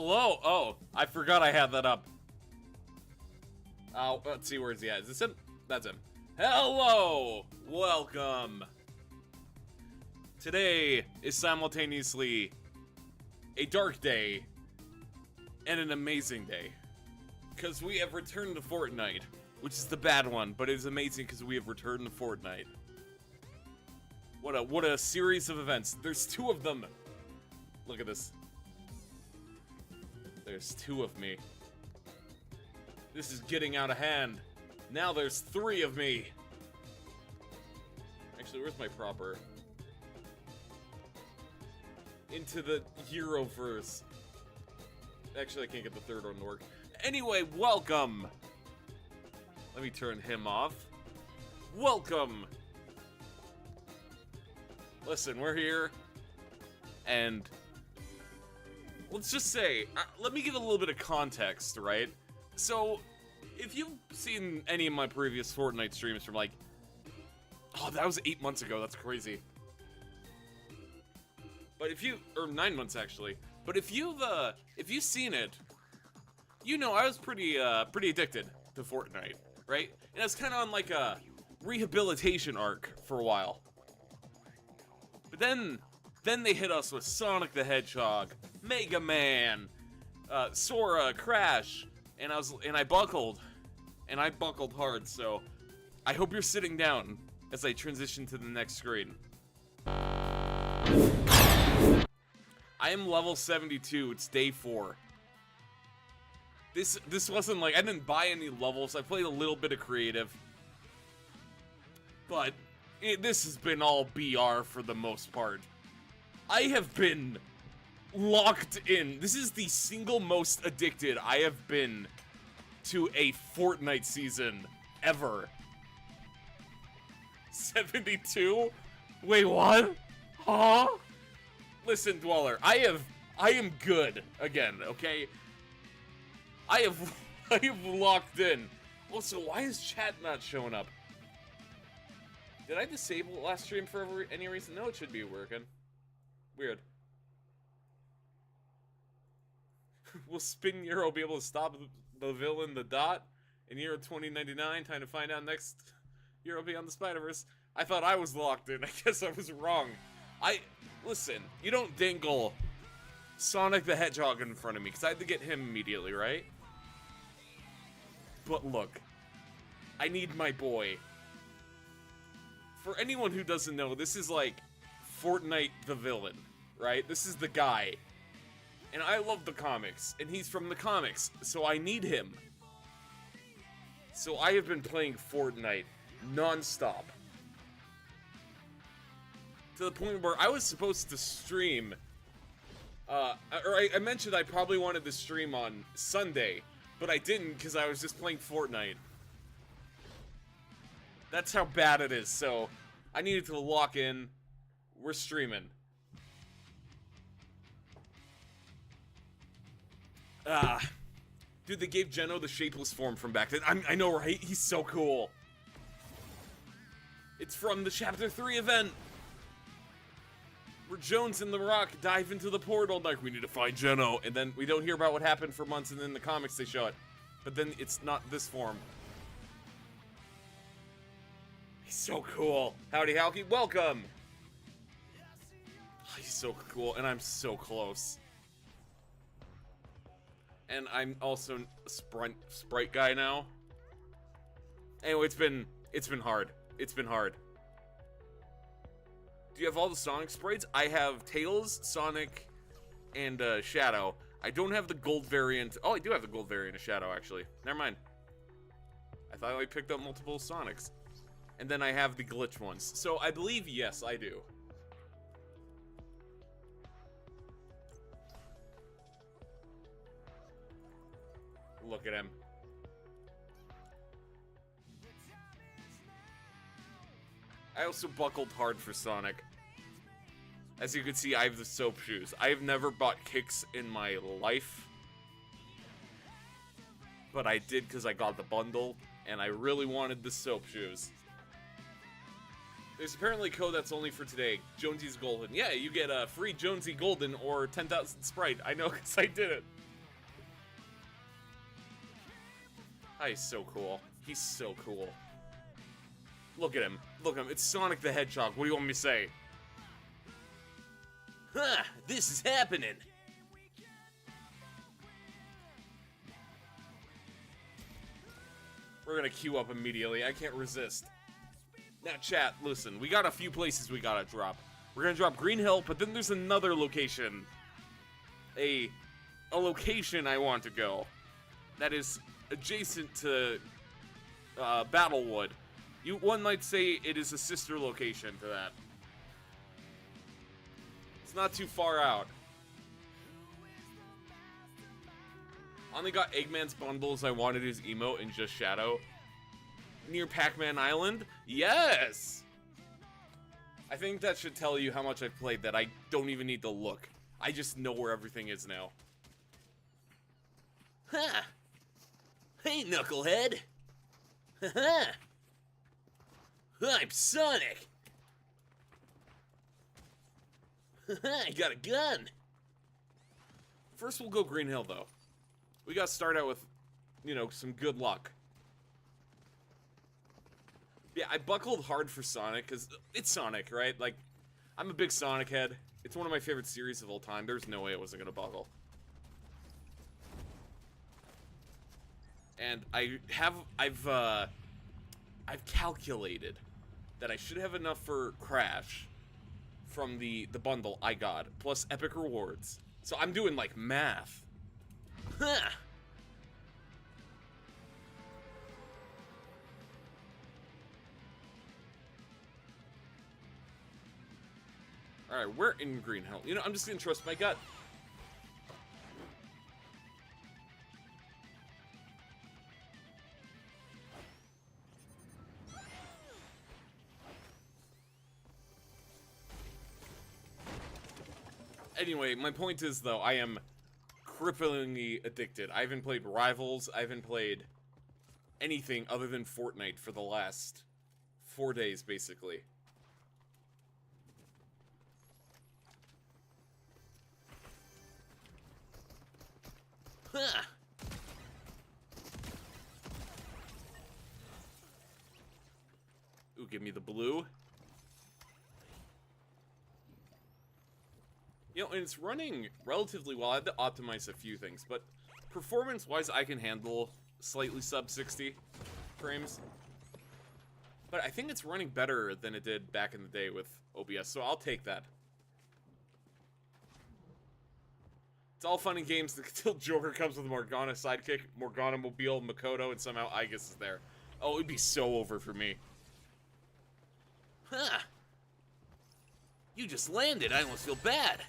Hello! Oh, I forgot I had that up. Let's see, where's he at? Is this him? That's him. Hello! Welcome! Today is simultaneously a dark day and an amazing day. Because we have returned to Fortnite, which is the bad one, but it is amazing because we have returned to Fortnite. What a series of events. There's two of them. Look at this. There's two of me. This is getting out of hand. Now there's three of me. Actually, where's my proper? Into the Euroverse. Actually, I can't get the third one to work. Anyway, welcome. Let me turn him off. Welcome. Listen, we're here. And let's just say, let me give a little bit of context, right? So, if you've seen any of my previous Fortnite streams from like, oh, that was 8 months ago, that's crazy. But if you, or 9 months actually, but if you've seen it, you know I was pretty addicted to Fortnite, right? And I was kind of on like a rehabilitation arc for a while. But then they hit us with Sonic the Hedgehog, Mega Man, Sora, Crash, and I buckled hard. So I hope you're sitting down as I transition to the next screen. I am level 72. It's day 4. This wasn't like I didn't buy any levels. I played a little bit of creative, but this has been all BR for the most part. I have been locked in. This is the single most addicted I have been to a Fortnite season ever. 72? Wait, what? Huh? Listen, Dweller, I am good again, okay? I have locked in. Also, why is chat not showing up? Did I disable it last stream for any reason? No, it should be working. Weird. Will Spin Euro be able to stop the villain, the Dot, in Euro 2099? Time to find out next Euro Beyond the Spider-Verse. I thought I was locked in. I guess I was wrong. Listen, you don't dangle Sonic the Hedgehog in front of me, because I had to get him immediately, right? But look, I need my boy. For anyone who doesn't know, this is like Fortnite the villain, right? This is the guy. And I love the comics, and he's from the comics, so I need him. So I have been playing Fortnite non-stop. To the point where I was supposed to stream, I mentioned I probably wanted to stream on Sunday, but I didn't because I was just playing Fortnite. That's how bad it is, so I needed to lock in. We're streaming. Dude, they gave Geno the shapeless form from back then. I know, right? He's so cool. It's from the Chapter 3 event, where Jones and The Rock dive into the portal, like, we need to find Geno, and then we don't hear about what happened for months, and then in the comics they show it. But then it's not this form. He's so cool. Howdy, Halky. Welcome. He's so cool, and I'm so close. And I'm also a sprite guy now. Anyway, it's been hard. It's been hard. Do you have all the Sonic sprites? I have Tails, Sonic, and Shadow. I don't have the gold variant. Oh, I do have the gold variant of Shadow, actually. Never mind. I thought I picked up multiple Sonics. And then I have the glitch ones. So I believe, yes, I do. Look at him. I also buckled hard for Sonic. As you can see, I have the soap shoes. I have never bought kicks in my life. But I did because I got the bundle, and I really wanted the soap shoes. There's apparently a code that's only for today. Jonesy's Golden. Yeah, you get a free Jonesy Golden or 10,000 Sprite. I know because I did it. Oh, he's so cool. He's so cool. Look at him. Look at him. It's Sonic the Hedgehog. What do you want me to say? Huh, this is happening. We're gonna queue up immediately. I can't resist. Now, chat, listen. We got a few places we gotta drop. We're gonna drop Green Hill, but then there's another location. A location I want to go. That is adjacent to Battlewood. One might say it is a sister location to that. It's not too far out. Only got Eggman's bundles. I wanted his emote and just Shadow. Near Pac-Man Island? Yes! I think that should tell you how much I've played, that I don't even need to look. I just know where everything is now. Ha! Hey, Knucklehead! Ha! I'm Sonic! I got a gun! First we'll go Green Hill, though. We gotta start out with, you know, some good luck. Yeah, I buckled hard for Sonic, because it's Sonic, right? Like, I'm a big Sonic head. It's one of my favorite series of all time. There's no way I wasn't gonna buckle. And I've calculated that I should have enough for Crash from the bundle I got, plus epic rewards. So I'm doing, like, math. Huh. Alright, we're in Green Hill. You know, I'm just gonna trust my gut. Anyway, my point is, though, I am cripplingly addicted. I haven't played Rivals. I haven't played anything other than Fortnite for the last 4 days, basically. Huh. Ooh, give me the blue. You know, and it's running relatively well. I had to optimize a few things, but performance-wise, I can handle slightly sub-60 frames. But I think it's running better than it did back in the day with OBS, so I'll take that. It's all fun and games until Joker comes with a Morgana sidekick, Morgana Mobile, Makoto, and somehow Igus is there. Oh, it'd be so over for me. Huh. You just landed. I almost feel bad.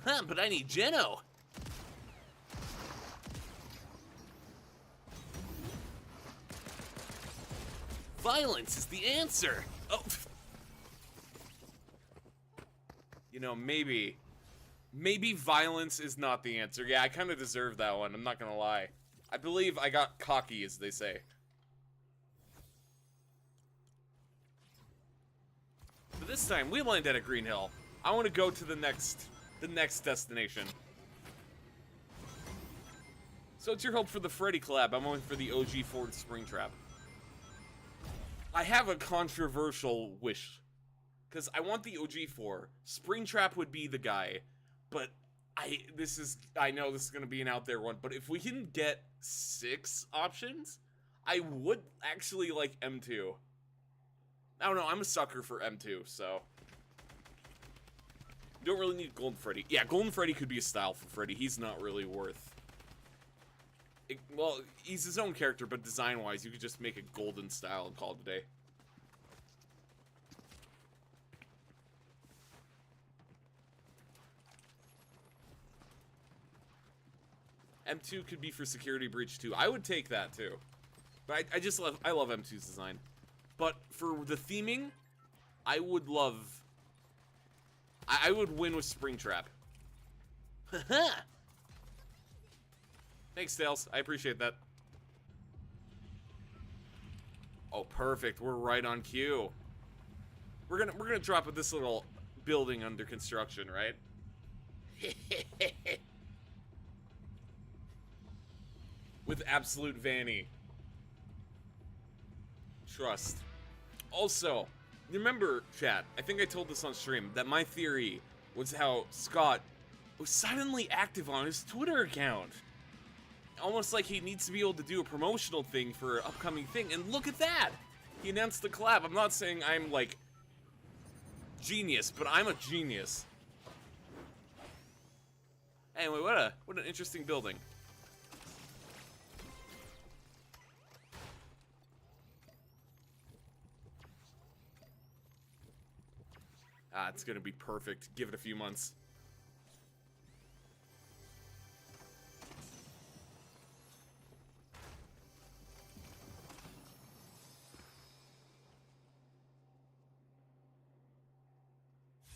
But I need Geno. Violence is the answer. Oh. You know, maybe violence is not the answer. Yeah, I kind of deserve that one. I'm not gonna lie. I believe I got cocky, as they say. But this time, we landed at Green Hill. I want to go to the next destination. So it's your hope for the Freddy collab. I'm going for the OG Ford Springtrap. I have a controversial wish. Because I want the OG 4. Springtrap would be the guy. But I know this is going to be an out there one. But if we can get 6 options, I would actually like M2. I don't know, I'm a sucker for M2, so. You don't really need Golden Freddy. Yeah, Golden Freddy could be a style for Freddy. He's not really worth... well, he's his own character, but design-wise, you could just make a golden style and call it a day. M2 could be for Security Breach too. I would take that too. But I love M2's design. But for the theming, I would win with Springtrap. Haha! Thanks, Tails. I appreciate that. Oh, perfect. We're right on cue. We're gonna drop at this little building under construction, right? with absolute vanny. Trust. Also, remember, chat, I think I told this on stream, that my theory was how Scott was suddenly active on his Twitter account. Almost like he needs to be able to do a promotional thing for an upcoming thing, and look at that! He announced the collab. I'm not saying I'm, like, genius, but I'm a genius. Anyway, what an interesting building. Ah, it's gonna be perfect. Give it a few months.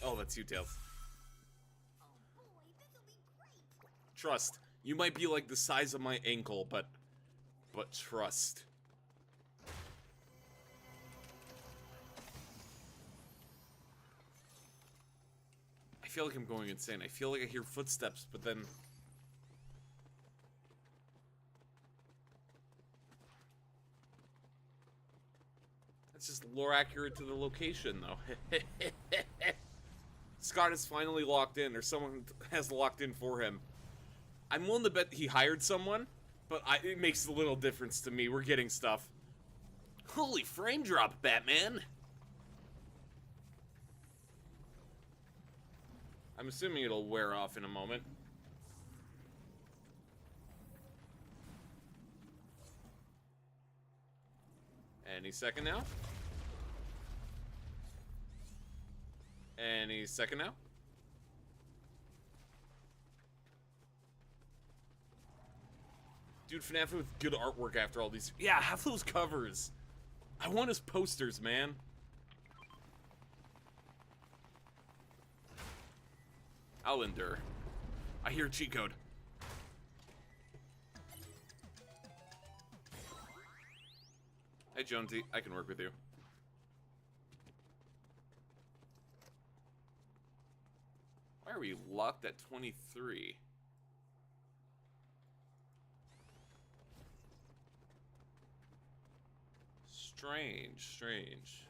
Oh, that's you, Tails. Oh boy, this'll be great. Trust. You might be like the size of my ankle, but trust. I feel like I'm going insane. I feel like I hear footsteps, but then... That's just lore accurate to the location, though. Scott is finally locked in, or someone has locked in for him. I'm willing to bet he hired someone, but it makes a little difference to me. We're getting stuff. Holy frame drop, Batman! I'm assuming it'll wear off in a moment. Any second now? Any second now? Dude, FNAF with good artwork after all these... Yeah, have those covers. I want his posters, man. I'll endure. I hear cheat code. Hey, Jonesy, I can work with you. Why are we locked at 23? Strange.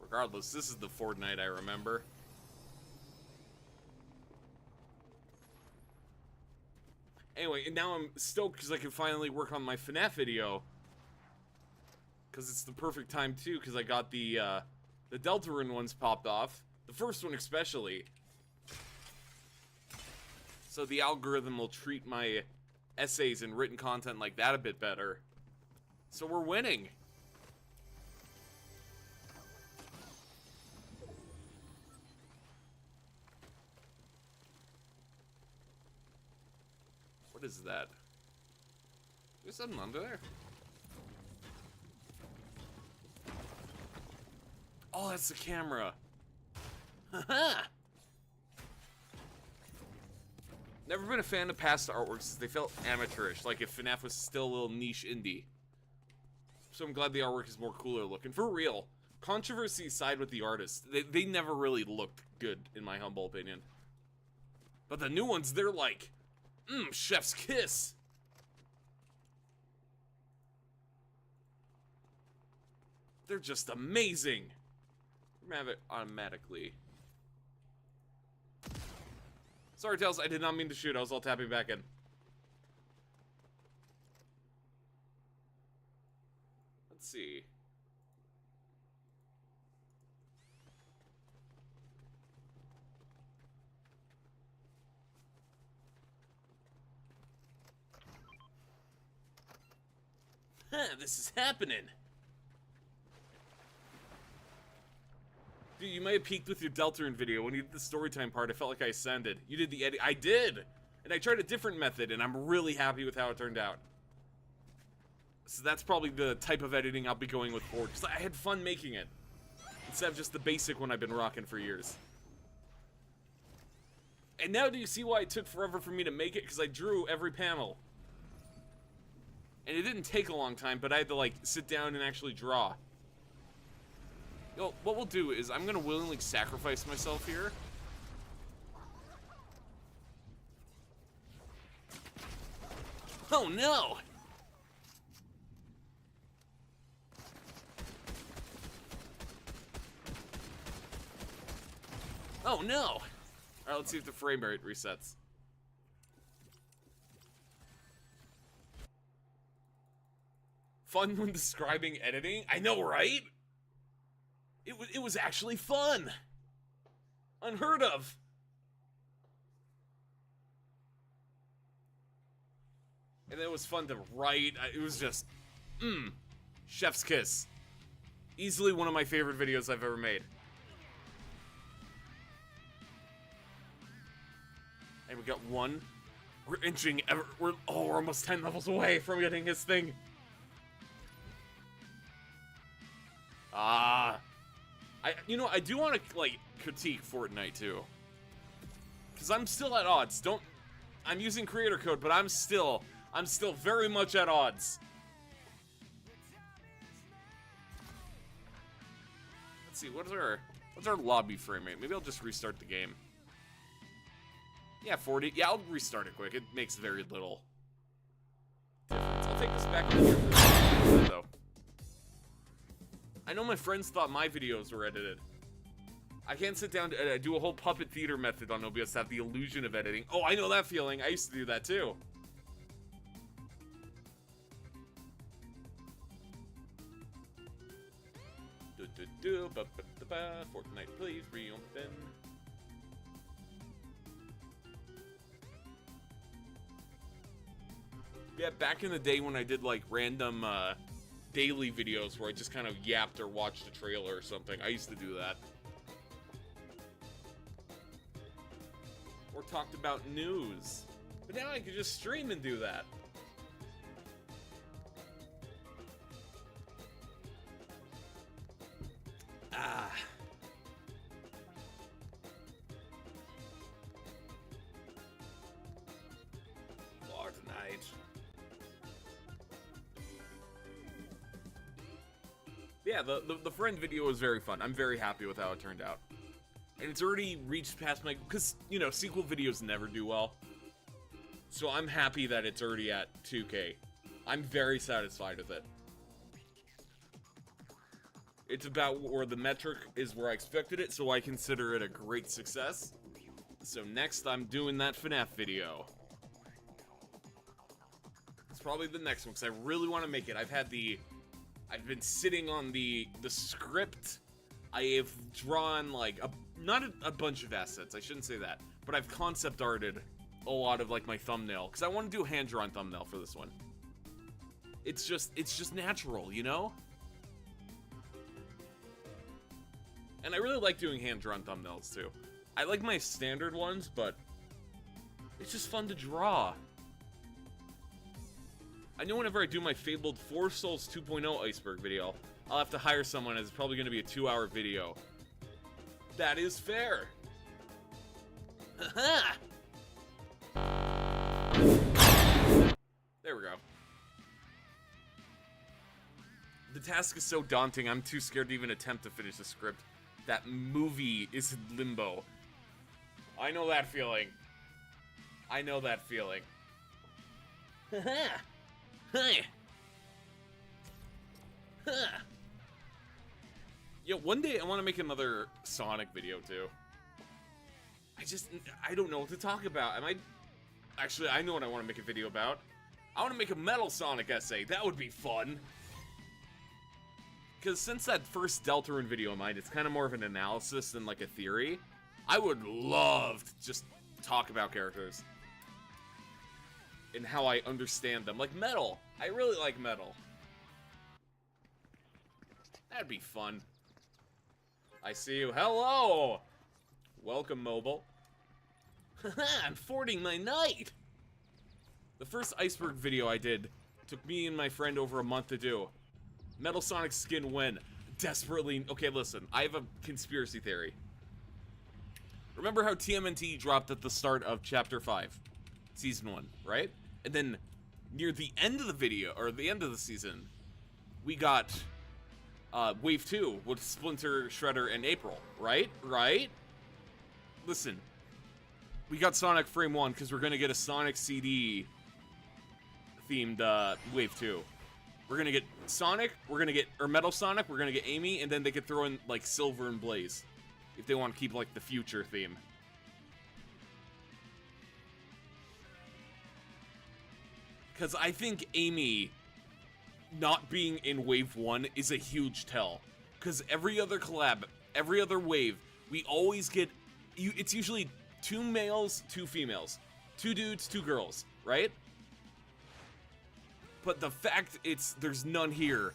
Regardless, this is the Fortnite I remember. Anyway, and now I'm stoked because I can finally work on my FNAF video. Because it's the perfect time, too, because I got the Deltarune ones popped off. The first one especially. So the algorithm will treat my essays and written content like that a bit better. So we're winning. What is that? There's something under there. Oh, that's the camera. Haha. Never been a fan of past artworks. They felt amateurish, like if FNAF was still a little niche indie. So I'm glad the artwork is more cooler looking. For real. Controversy aside with the artists, they never really looked good, in my humble opinion. But the new ones, they're like... chef's kiss. They're just amazing. I'm gonna have it automatically. Sorry, Tails, I did not mean to shoot. I was all tapping back in. Let's see. This is happening. Dude, you might have peaked with your Deltarune video. When you did the storytime part, I felt like I ascended. You did the edit. I did! And I tried a different method, and I'm really happy with how it turned out. So that's probably the type of editing I'll be going with forward, because I had fun making it. Instead of just the basic one I've been rocking for years. And now do you see why it took forever for me to make it? Because I drew every panel. And it didn't take a long time, but I had to, like, sit down and actually draw. Yo, what we'll do is I'm gonna willingly sacrifice myself here. Oh no! Oh no! Alright, let's see if the frame rate resets. Fun when describing editing? I know, right? It was actually fun! Unheard of! And it was fun to write. It was just, chef's kiss. Easily one of my favorite videos I've ever made. And we got one. We're inching we're almost 10 levels away from getting his thing. I do want to, like, critique Fortnite, too. Because I'm still at odds. I'm using creator code, but I'm still very much at odds. Let's see, what's our lobby frame rate? Maybe I'll just restart the game. Yeah, 40. Yeah, I'll restart it quick. It makes very little difference. I'll take this back in here for a minute, though. I know my friends thought my videos were edited. I can't sit down to do a whole puppet theater method on OBS to have the illusion of editing. Oh, I know that feeling. I used to do that too. Fortnite, please reopen. Yeah, back in the day when I did like random daily videos where I just kind of yapped or watched a trailer or something, I used to do that. Or talked about news. But now I can just stream and do that. Fortnite. Yeah, the friend video was very fun. I'm very happy with how it turned out. And it's already reached past my... Because, you know, sequel videos never do well. So I'm happy that it's already at 2K. I'm very satisfied with it. It's about where the metric is where I expected it, so I consider it a great success. So next, I'm doing that FNAF video. It's probably the next one, because I really want to make it. I've been sitting on the script. I have drawn, like, not a bunch of assets, I shouldn't say that. But I've concept arted a lot of, like, my thumbnail. Because I want to do a hand-drawn thumbnail for this one. It's just natural, you know? And I really like doing hand-drawn thumbnails, too. I like my standard ones, but it's just fun to draw. I know whenever I do my fabled 4 Souls 2.0 iceberg video, I'll have to hire someone, as it's probably going to be a 2-hour video. That is fair. Haha! There we go. The task is so daunting, I'm too scared to even attempt to finish the script. That movie is in limbo. I know that feeling. I know that feeling. Haha! Hi! Huh! Yo, one day I want to make another Sonic video, too. I don't know what to talk about. Actually, I know what I want to make a video about. I want to make a Metal Sonic essay. That would be fun. Because since that first Deltarune video of mine, it's kind of more of an analysis than like a theory. I would love to just talk about characters. And how I understand them. Like Metal. I really like Metal. That'd be fun. I see you. Hello! Welcome, mobile. Haha, I'm fording my night! The first iceberg video I did took me and my friend over a month to do. Metal Sonic skin win. Desperately... Okay, listen. I have a conspiracy theory. Remember how TMNT dropped at the start of Chapter 5? Season 1, right? And then, near the end of the video, or the end of the season, we got... Wave 2 with Splinter, Shredder, and April, right? Right? Listen. We got Sonic Frame 1 because we're going to get a Sonic CD themed Wave 2. We're gonna get Sonic, we're gonna get Metal Sonic, we're gonna get Amy, and then they could throw in like Silver and Blaze if they want to keep like the future theme. Because I think Amy not being in Wave 1 is a huge tell. Because every other collab, every other wave, we always get, it's usually 2 males, 2 females. 2 dudes, 2 girls, right? But the fact there's none here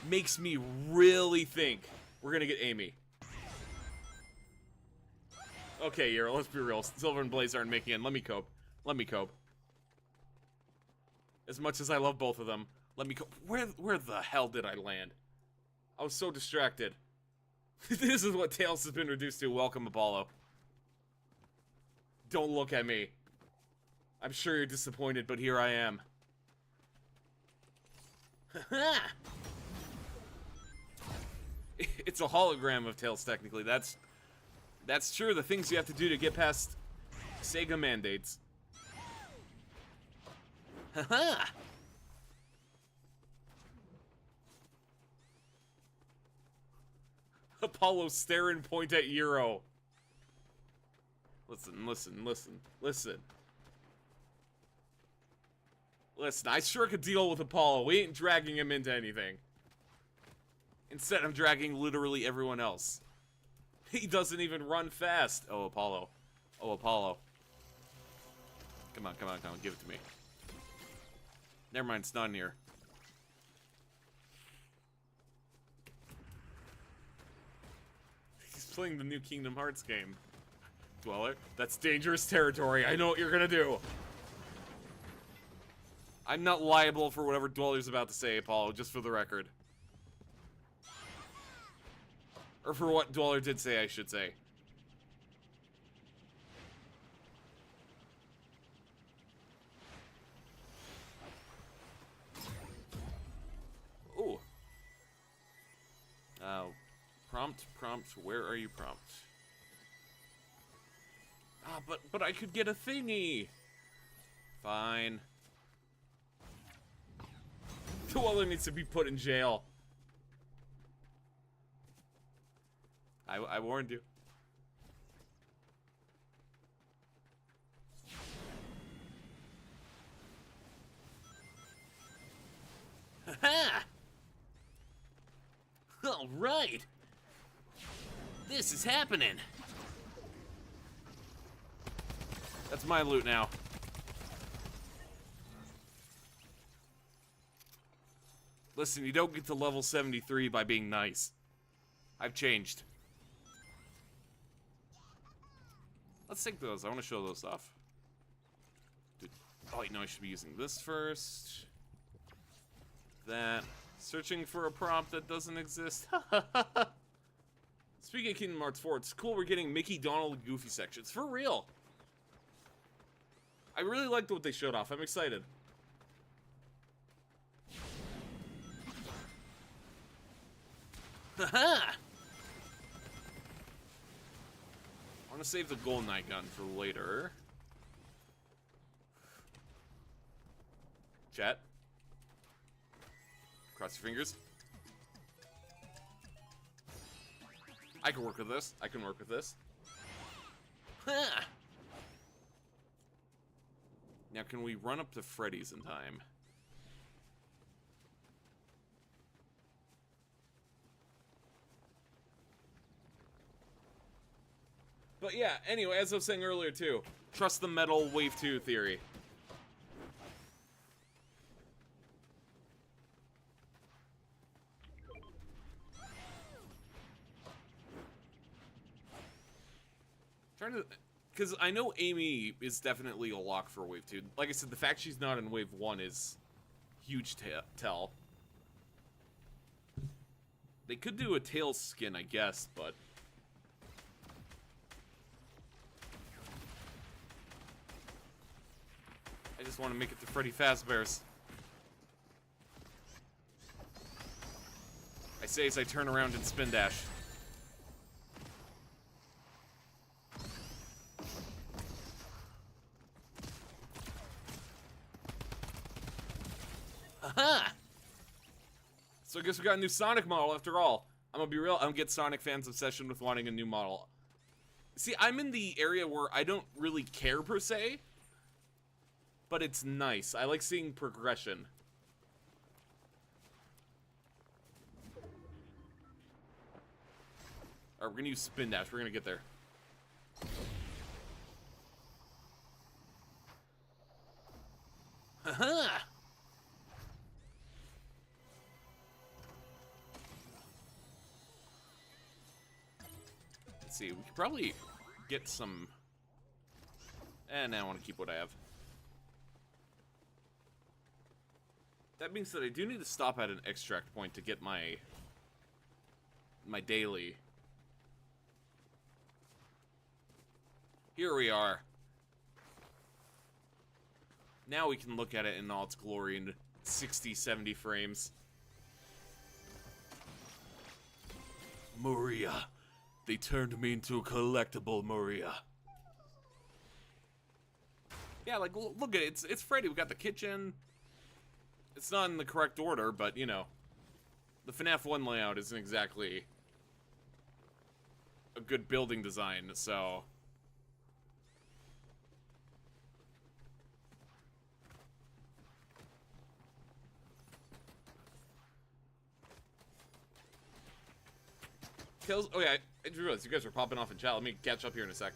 makes me really think we're gonna get Amy. Okay, Yero, let's be real. Silver and Blaze aren't making it. Let me cope. Let me cope. As much as I love both of them, let me cope. Where the hell did I land? I was so distracted. This is what Tails has been reduced to. Welcome, Apollo. Don't look at me. I'm sure you're disappointed, but here I am. It's a hologram of Tails, technically. That's true. The things you have to do to get past Sega mandates. Haha. Apollo stare and point at Yero. Listen. Listen, I sure could deal with Apollo. We ain't dragging him into anything. Instead, I'm dragging literally everyone else. He doesn't even run fast. Oh, Apollo. Oh, Apollo. Come on. Give it to me. Never mind, it's not in here. He's playing the new Kingdom Hearts game. Dweller, that's dangerous territory. I know what you're gonna do. I'm not liable for whatever Dweller's about to say, Apollo, just for the record. Or for what Dweller did say, I should say. Ooh. Prompt, where are you, prompt? Ah, but I could get a thingy! Fine. Dweller needs to be put in jail. I warned you. Ha-ha! All right. This is happening. That's my loot now. Listen, you don't get to level 73 by being nice. I've changed. Let's take those. I want to show those off. Oh, wait, no, I should be using this first. That. Searching for a prompt that doesn't exist. Speaking of Kingdom Hearts 4, it's cool we're getting Mickey, Donald, and Goofy sections. For real. I really liked what they showed off. I'm excited. Haha! I want to save the Golden Eye gun for later. Chat. Cross your fingers. I can work with this. I can work with this. Ha! Now, can we run up to Freddy's in time? But yeah, anyway, as I was saying earlier too, trust the metal wave 2 theory. Trying to, because I know Amy is definitely a lock for wave 2. Like I said, the fact she's not in wave 1 is huge tell. They could do a Tails skin, I guess, but I just want to make it to Freddy Fazbear's. I say as I turn around and spin dash. Haha! So I guess we got a new Sonic model after all. I'm gonna be real, I don't get Sonic fans' obsession with wanting a new model. See, I'm in the area where I don't really care per se, but it's nice. I like seeing progression. Alright, we're gonna use Spin Dash. We're gonna get there. Haha! Let's see, we could probably get some... And I want to keep what I have. That being said, I do need to stop at an extract point to get my daily. Here we are. Now we can look at it in all its glory in 60, 70 frames. Maria. They turned me into a collectible, Maria. Yeah, like, look at it. It's Freddy. We got the kitchen. It's not in the correct order, but, you know. The FNAF 1 layout isn't exactly a good building design, so... Tails, oh yeah, I just realized you guys were popping off in chat. Let me catch up here in a sec.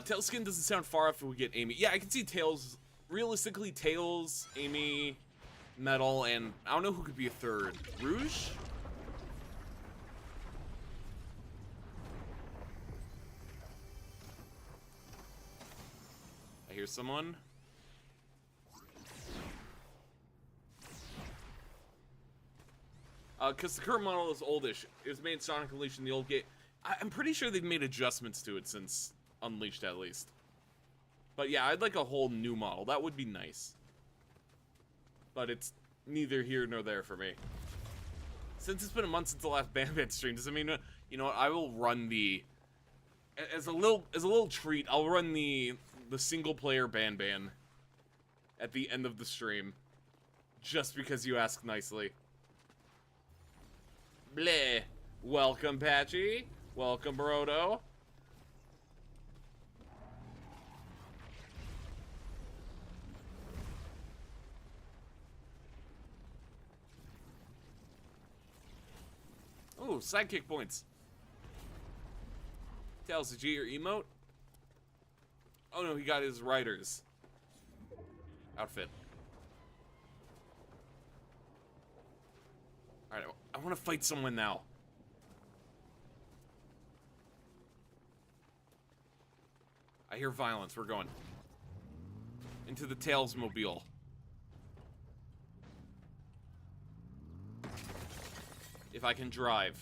Tails' skin doesn't sound far off if we get Amy. Yeah, I can see Tails, realistically, Tails, Amy, Metal, and I don't know who could be a third. Rouge? I hear someone. Because the current model is oldish. It was made Sonic Unleashed in the old game. I'm pretty sure they've made adjustments to it since Unleashed, at least. But yeah, I'd like a whole new model. That would be nice. But it's neither here nor there for me. Since it's been a month since the last Ban stream, does it mean, you know what, I will run the... As a little treat, I'll run the single-player Ban at the end of the stream. Just because you ask nicely. Bleh. Welcome, Patchy. Welcome, Barodo. Oh, sidekick points. Tails, did you get your emote? Oh no, he got his rider's outfit. Alright, I want to fight someone now. I hear violence. We're going. Into the Tails mobile. If I can drive.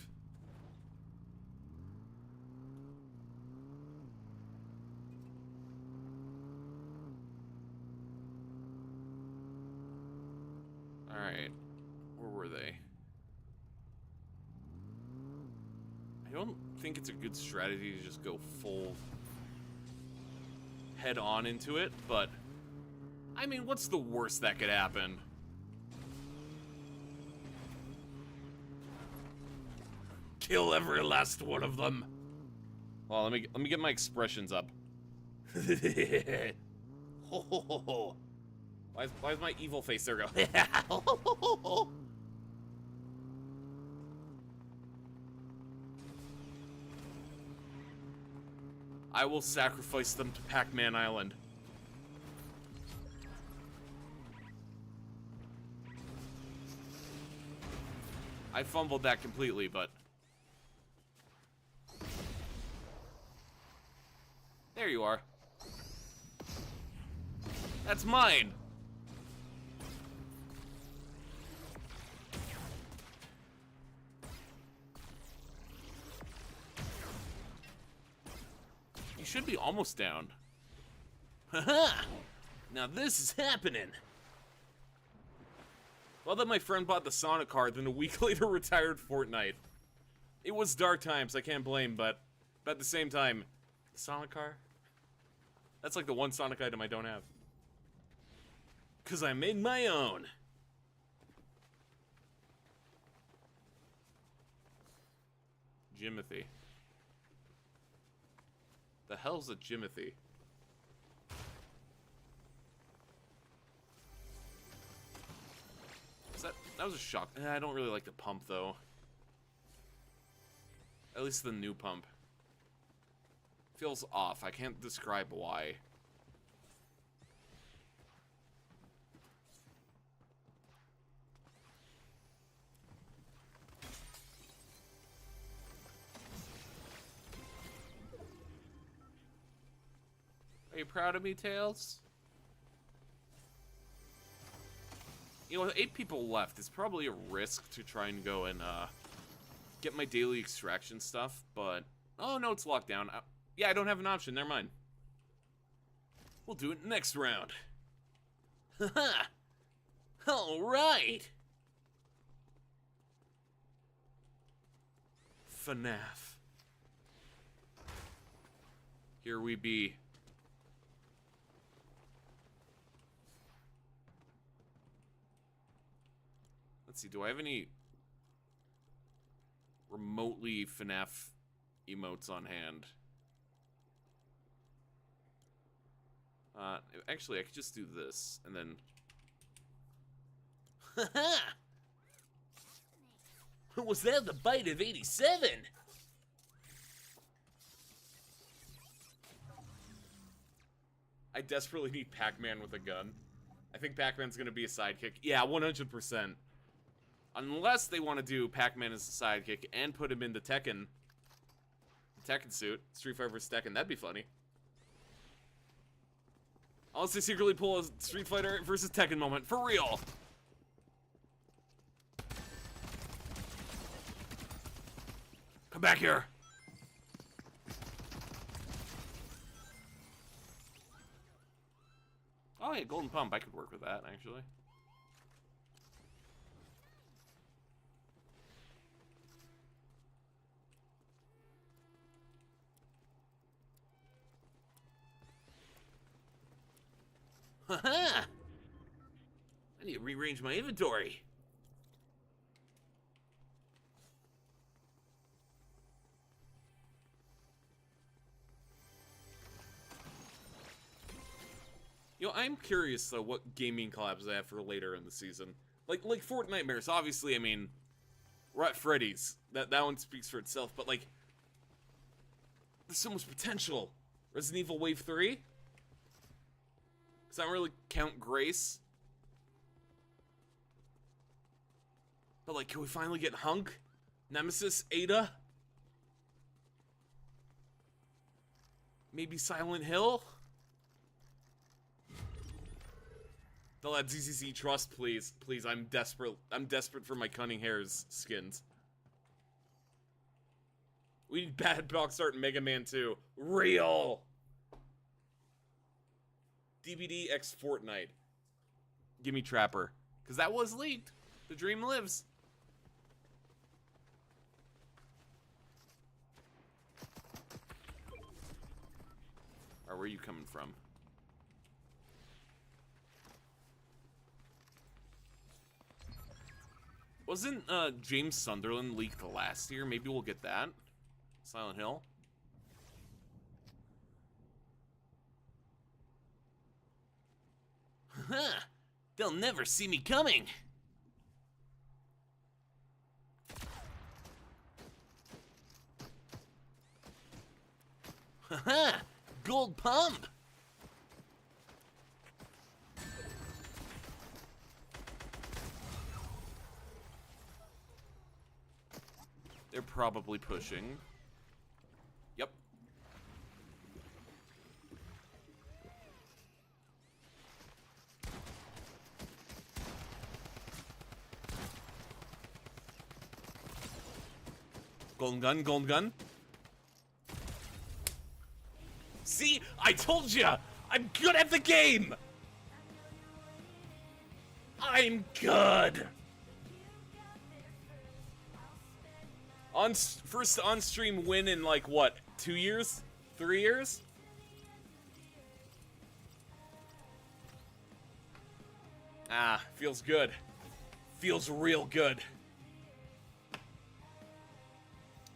Alright. Where were they? I don't think it's a good strategy to just go full head on into it, but I mean, what's the worst that could happen? Kill every last one of them. Well, let me get my expressions up. Ho, ho, ho, ho. Why is my evil face there? Go. I will sacrifice them to Pac-Man Island. I fumbled that completely, but... There you are. That's mine! You should be almost down. Haha! Now this is happening! Well, that my friend bought the Sonic card, then a week later retired Fortnite. It was dark times, I can't blame, but at the same time, Sonic car? That's like the one Sonic item I don't have. because I made my own. Jimothy. The hell's a Jimothy? That was a shock. I don't really like the pump, though. At least the new pump. Feels off. I can't describe why. Are you proud of me, Tails? You know, with 8 people left, it's probably a risk to try and go and, get my daily extraction stuff, but... Oh, no, it's locked down. Yeah, I don't have an option. Never mind. We'll do it next round. Haha! Alright! FNAF. Here we be. Let's see, do I have any remotely FNAF emotes on hand? Actually, I could just do this, and then... Haha! Was that the bite of 87? I desperately need Pac-Man with a gun. I think Pac-Man's gonna be a sidekick. Yeah, 100%. Unless they want to do Pac-Man as a sidekick and put him in the Tekken suit. Street Fighter vs. Tekken, that'd be funny. Unless they secretly pull a Street Fighter vs. Tekken moment. For real! Come back here! Oh yeah, Golden Pump. I could work with that, actually. Haha! I need to rearrange my inventory. You know, I'm curious though what gaming collabs they have for later in the season. Like Fortnite, obviously, I mean, we're at Freddy's. That one speaks for itself, but like, there's so much potential. Resident Evil Wave 3? Does that really count Grace? But like, can we finally get Hunk? Nemesis? Ada? Maybe Silent Hill? They'll add ZZZ Trust, please. Please, I'm desperate. I'm desperate for my Cunning Hairs skins. We need Bad Box Art and Mega Man 2. Real! DVD X Fortnite. Give me Trapper. Because that was leaked. The dream lives. Or where are you coming from? Wasn't James Sunderland leaked last year? Maybe we'll get that. Silent Hill. Huh. They'll never see me coming. Haha! Gold Pump! They're probably pushing. Yep. Golden gun, golden gun. See? I told ya! I'm good at the game! I'm good! First on-stream win in, like, what? 2 years? 3 years? Ah, feels good. Feels real good.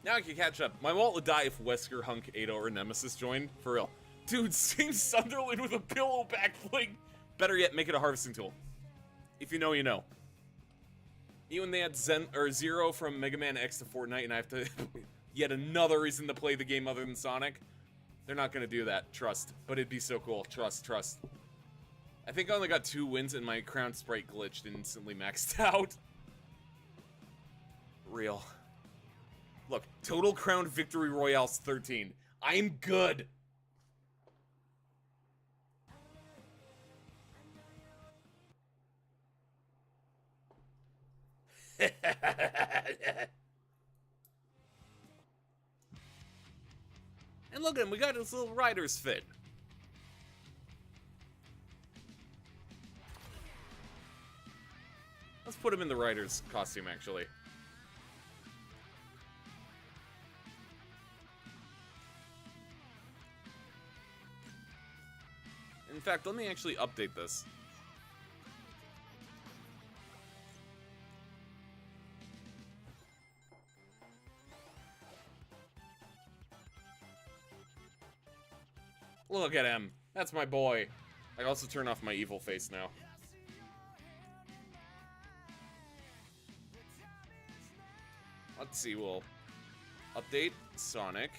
Now I can catch up. My wallet would die if Wesker, Hunk, Ado, or Nemesis joined. For real. Dude, same Sunderland with a pillow back fling. Better yet, make it a harvesting tool. If you know, you know. Even when they had Zero from Mega Man X to Fortnite, and I have to... yet another reason to play the game other than Sonic. They're not gonna do that, trust. But it'd be so cool, trust. I think I only got 2 wins and my Crown Sprite glitched and instantly maxed out. Real. Look, total Crown Victory Royale's 13. I'm good. And look at him, we got his little rider's fit. Let's put him in the rider's costume, actually. In fact, let me actually update this. Look at him. That's my boy. I can also turn off my evil face now. Let's see, we'll update Sonic.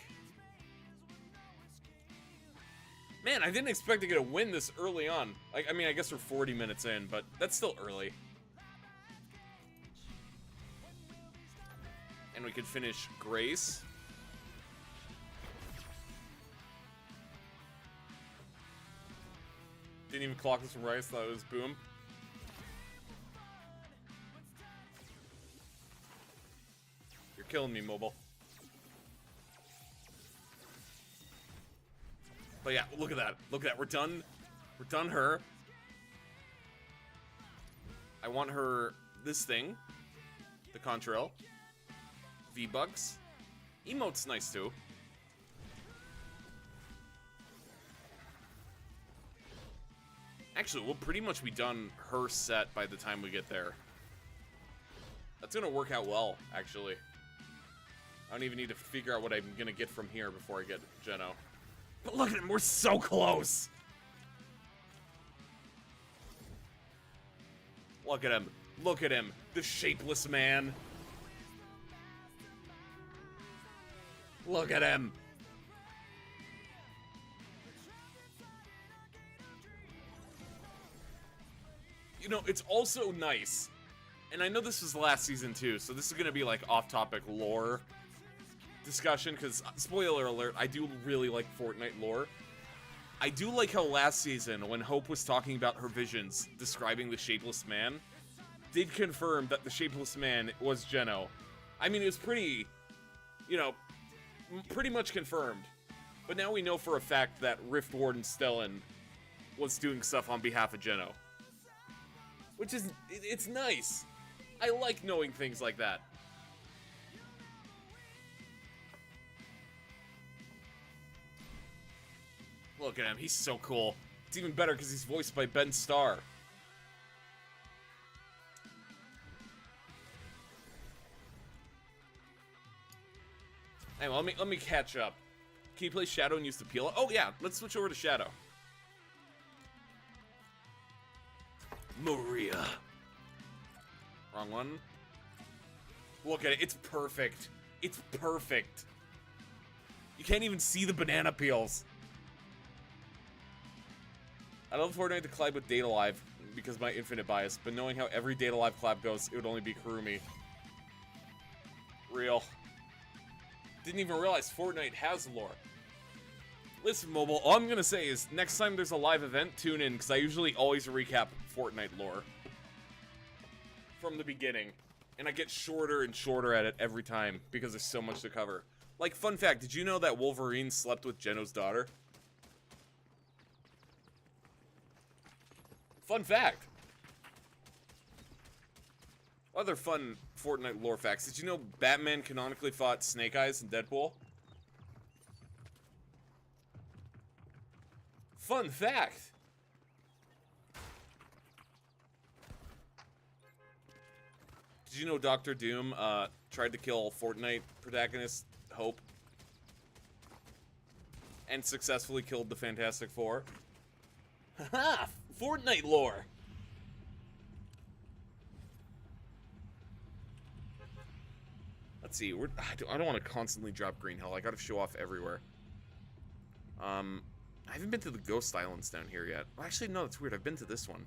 Man, I didn't expect to get a win this early on. I mean, I guess we're 40 minutes in, but that's still early. And we could finish Grace. Didn't even clock this from Rice, thought it was Boom. You're killing me, Mobile. But yeah, look at that. Look at that. We're done. We're done her. I want her this thing. The Contrail. V-Bucks. Emote's nice too. Actually, we'll pretty much be done her set by the time we get there. That's gonna work out well, actually. I don't even need to figure out what I'm gonna get from here before I get Geno. But look at him, we're so close! Look at him. Look at him. The shapeless man. Look at him. You know, it's also nice, and I know this was last season too, so this is gonna be like off-topic lore discussion, because, spoiler alert, I do really like Fortnite lore. I do like how last season, when Hope was talking about her visions, describing the Shapeless Man, did confirm that the Shapeless Man was Geno. I mean, it was pretty, you know, pretty much confirmed. But now we know for a fact that Rift Warden Stellan was doing stuff on behalf of Geno. Which is, it's nice. I like knowing things like that. Look at him, he's so cool. It's even better because he's voiced by Ben Starr. Anyway, let me catch up. Can you play Shadow and use the peel? Oh yeah, let's switch over to Shadow. Maria. Wrong one. Look at it, it's perfect. It's perfect. You can't even see the banana peels. I love Fortnite to collab with Data Live because of my infinite bias, but knowing how every Data Live collab goes, it would only be Kurumi. Real. Didn't even realize Fortnite has lore. Listen, Mobile, all I'm gonna say is, next time there's a live event, tune in, because I usually always recap Fortnite lore. From the beginning. And I get shorter and shorter at it every time, because there's so much to cover. Like, fun fact, did you know that Wolverine slept with Geno's daughter? Fun fact! Other fun Fortnite lore facts. Did you know Batman canonically fought Snake Eyes in Deadpool? Fun fact! Did you know Dr. Doom tried to kill Fortnite protagonist Hope? And successfully killed the Fantastic Four? Haha! Fortnite lore! Let's see, I don't want to constantly drop Green Hill. I gotta show off everywhere. I haven't been to the Ghost Islands down here yet. Well, actually, no, that's weird. I've been to this one.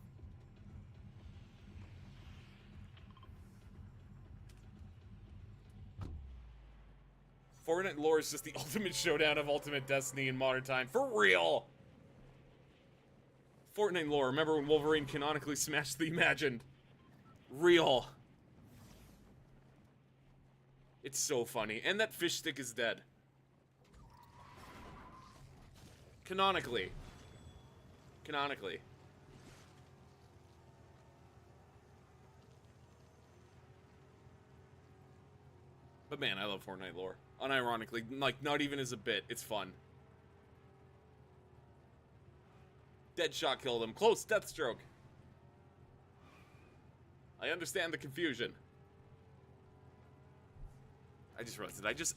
Fortnite lore is just the ultimate showdown of Ultimate Destiny in modern time. For real! Fortnite lore. Remember when Wolverine canonically smashed the Imagined? Real. It's so funny. And that fish stick is dead. Canonically. Canonically. But man, I love Fortnite lore. Unironically, like, not even as a bit. It's fun. Deadshot killed him. Close Deathstroke. I understand the confusion. I just realized, did I just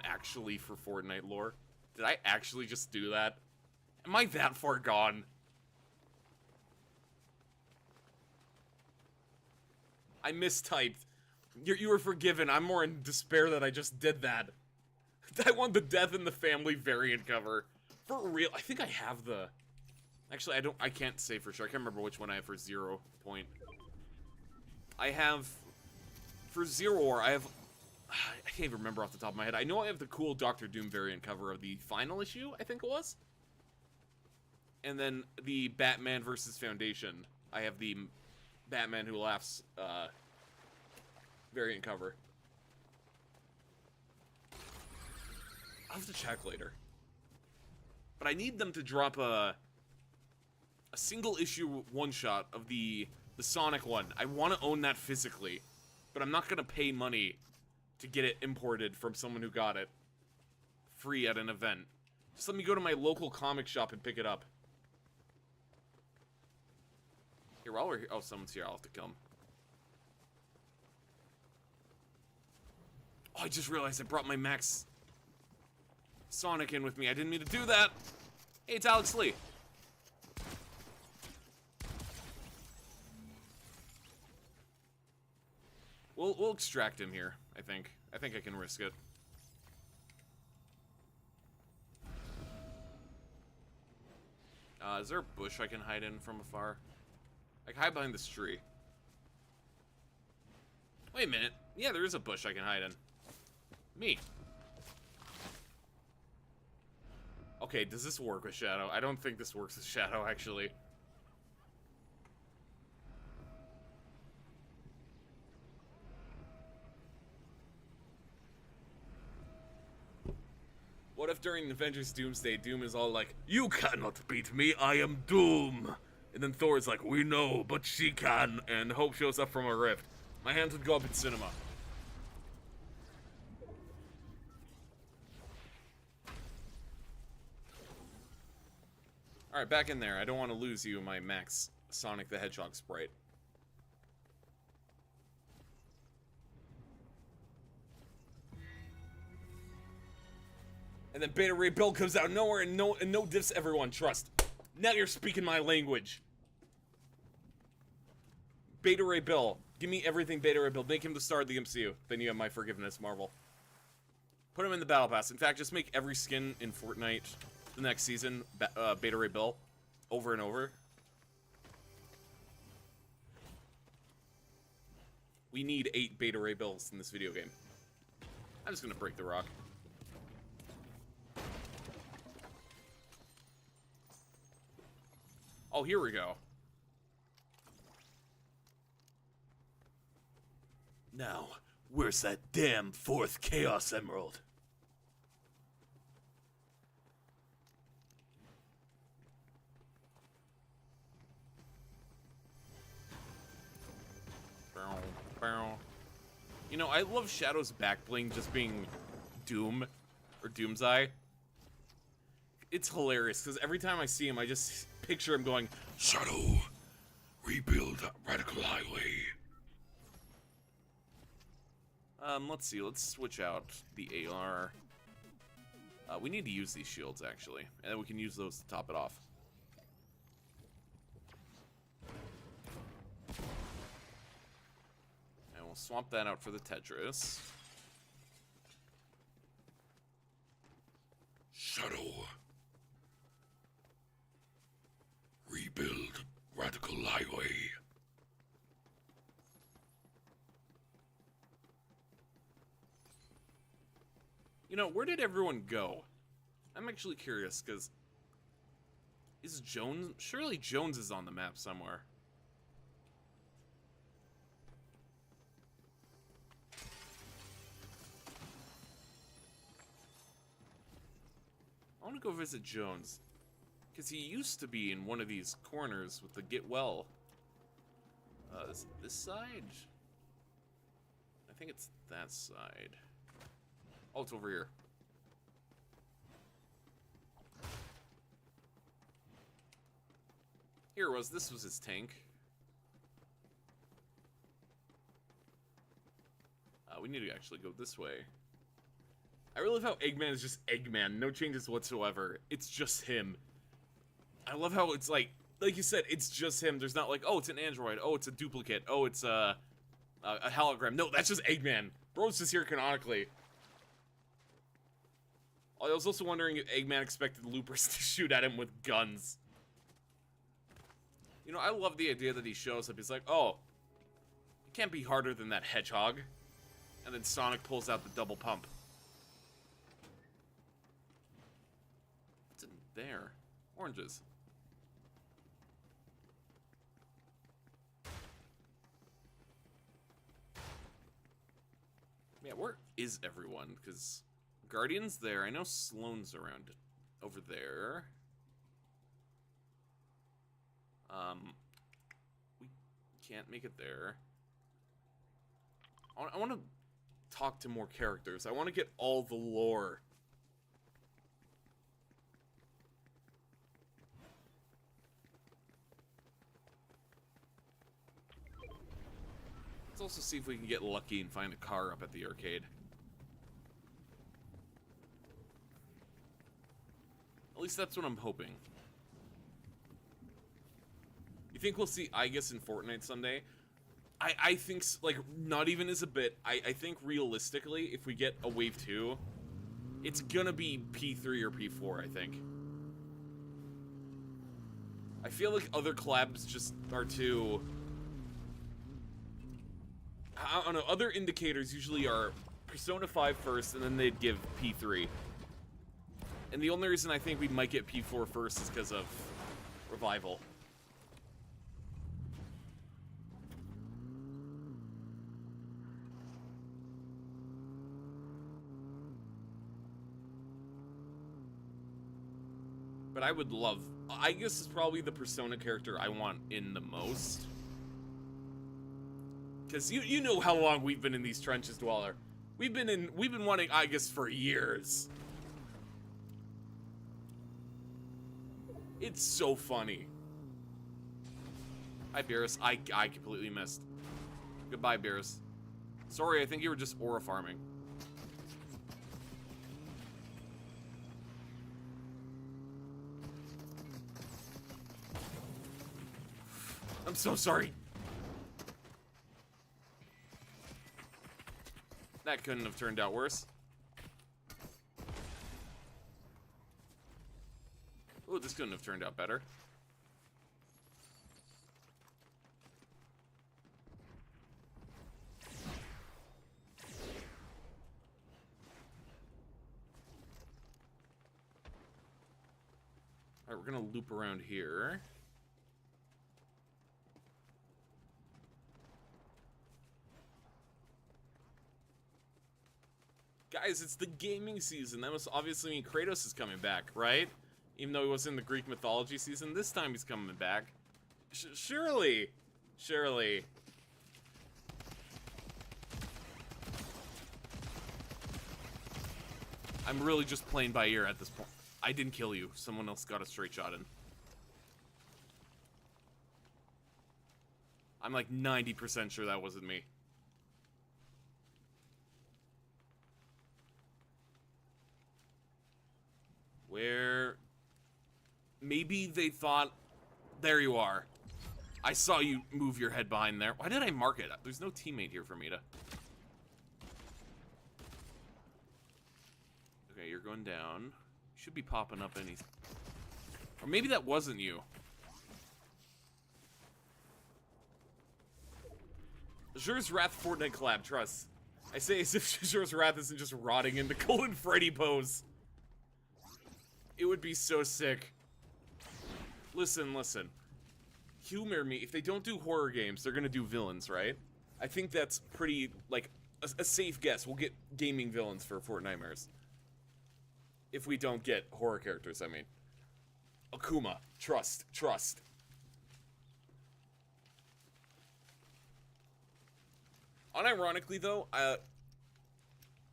actually for Fortnite lore? Did I actually just do that? Am I that far gone? I mistyped. You were forgiven. I'm more in despair that I just did that. I want the Death in the Family variant cover. For real. I think I have the... Actually, I can't say for sure. I can't remember which one I have for 0 point. I have... For Zero War, I have... I can't even remember off the top of my head. I know I have the cool Doctor Doom variant cover of the final issue, I think it was. And then the Batman vs. Foundation. I have the Batman Who Laughs variant cover. I'll have to check later. But I need them to drop a single issue one-shot of the Sonic one. I want to own that physically. But I'm not going to pay money to get it imported from someone who got it free at an event. Just let me go to my local comic shop and pick it up. Here, while we're here... Oh, someone's here. I'll have to come. Oh, I just realized I brought my Max Sonic in with me. I didn't mean to do that. Hey, it's Alex Lee. We'll extract him here, I think. I think I can risk it. Is there a bush I can hide in from afar? I can hide behind this tree. Wait a minute. Yeah, there is a bush I can hide in. Me. Okay, does this work with Shadow? I don't think this works with Shadow, actually. What if during Avengers Doomsday, Doom is all like, "You cannot beat me, I am Doom!" And then Thor's like, "We know, but she can," and Hope shows up from a rift. My hands would go up in cinema. Alright, back in there. I don't want to lose you, my Max Sonic the Hedgehog sprite. And then Beta Ray Bill comes out of nowhere and no diffs everyone. Trust. Now you're speaking my language. Beta Ray Bill. Give me everything Beta Ray Bill. Make him the star of the MCU. Then you have my forgiveness, Marvel. Put him in the Battle Pass. In fact, just make every skin in Fortnite the next season Beta Ray Bill. Over and over. We need 8 Beta Ray Bills in this video game. I'm just gonna break the rock. Oh, here we go. Now, where's that damn 4th Chaos Emerald? You know, I love Shadow's back bling just being Doom or Doomseye. It's hilarious because every time I see him, I just picture him going, "Shadow, rebuild Radical Highway." Let's see. Let's switch out the AR. We need to use these shields, actually. And then we can use those to top it off. And we'll swap that out for the Tetris. Shadow. Rebuild Radical Highway. You know, where did everyone go? I'm actually curious, because... Is Jones... Surely Jones is on the map somewhere. I want to go visit Jones. Because he used to be in one of these corners with the get well. Is it this side? I think it's that side. Oh, it's over here. Here it was. This was his tank. We need to actually go this way. I really love how Eggman is just Eggman. No changes whatsoever. It's just him. I love how it's like you said, it's just him. There's not like, oh, it's an android. Oh, it's a duplicate. Oh, it's a hologram. No, that's just Eggman. Bro's just here canonically. I was also wondering if Eggman expected loopers to shoot at him with guns. You know, I love the idea that he shows up. He's like, oh, it can't be harder than that hedgehog. And then Sonic pulls out the double pump. What's in there? Oranges. Yeah, where is everyone? Because Guardian's there. I know Sloane's around over there. We can't make it there. I want to talk to more characters. I want to get all the lore. Let's also see if we can get lucky and find a car up at the arcade. At least that's what I'm hoping. You think we'll see Igus in Fortnite someday? I think, like, not even as a bit. I think realistically, if we get a Wave 2, it's gonna be P3 or P4, I think. I feel like other collabs just are too... I don't know, other indicators usually are Persona 5 first, and then they'd give P3. And the only reason I think we might get P4 first is because of Revival. But I would love... I guess it's probably the Persona character I want in the most. Because you know how long we've been in these trenches, Dweller. We've been wanting Igus for years. It's so funny. Hi, Beerus. I completely missed. Goodbye, Beerus. Sorry, I think you were just aura farming. I'm so sorry. That couldn't have turned out worse. Ooh, this couldn't have turned out better. Alright, we're gonna loop around here. Guys, it's the gaming season. That must obviously mean Kratos is coming back, right? Even though he was in the Greek mythology season, this time he's coming back. Surely. Surely. I'm really just playing by ear at this point. I didn't kill you. Someone else got a straight shot in. I'm like 90% sure that wasn't me. maybe they thought, there you are. I saw you move your head behind there. Why did I mark it? There's no teammate here for me to... Okay, you're going down. You should be popping up any... Or maybe that wasn't you. Azure's Wrath Fortnite collab, trust. I say as if Azure's Wrath isn't just rotting in the Golden Freddy pose. It would be so sick. Listen, listen. Humor me. If they don't do horror games, they're gonna do villains, right? I think that's pretty, like, a safe guess. We'll get gaming villains for Fortnitemares. If we don't get horror characters, I mean. Akuma. Trust. Trust. Unironically, though,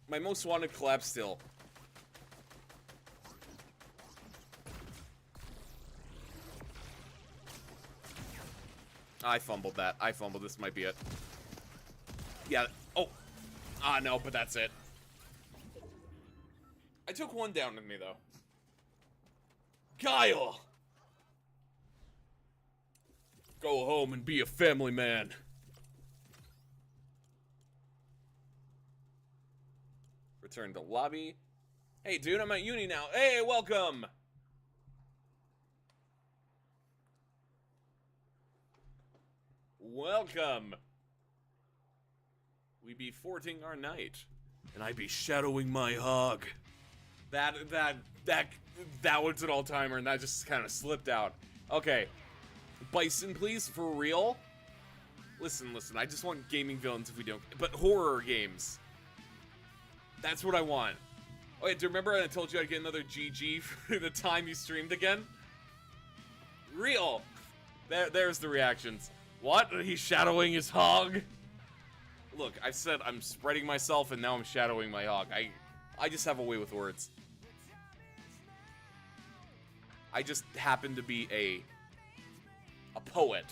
my most wanted collab still. I fumbled that. I fumbled. This might be it. Yeah. Oh. Ah, no, but that's it. I took one down with me, though. Guile! Go home and be a family man. Return to lobby. Hey, dude, I'm at uni now. Hey, welcome! Welcome! We be forting our night, and I be shadowing my hog. That was an all-timer, and that just kind of slipped out. Okay. Bison, please, for real? Listen, I just want gaming villains if we don't... But horror games. That's what I want. Oh, yeah, do you remember I told you I'd get another GG for the time you streamed again? Real! There's the reactions. What? He's shadowing his hog? Look, I said I'm spreading myself, and now I'm shadowing my hog. I just have a way with words. I just happen to be a poet.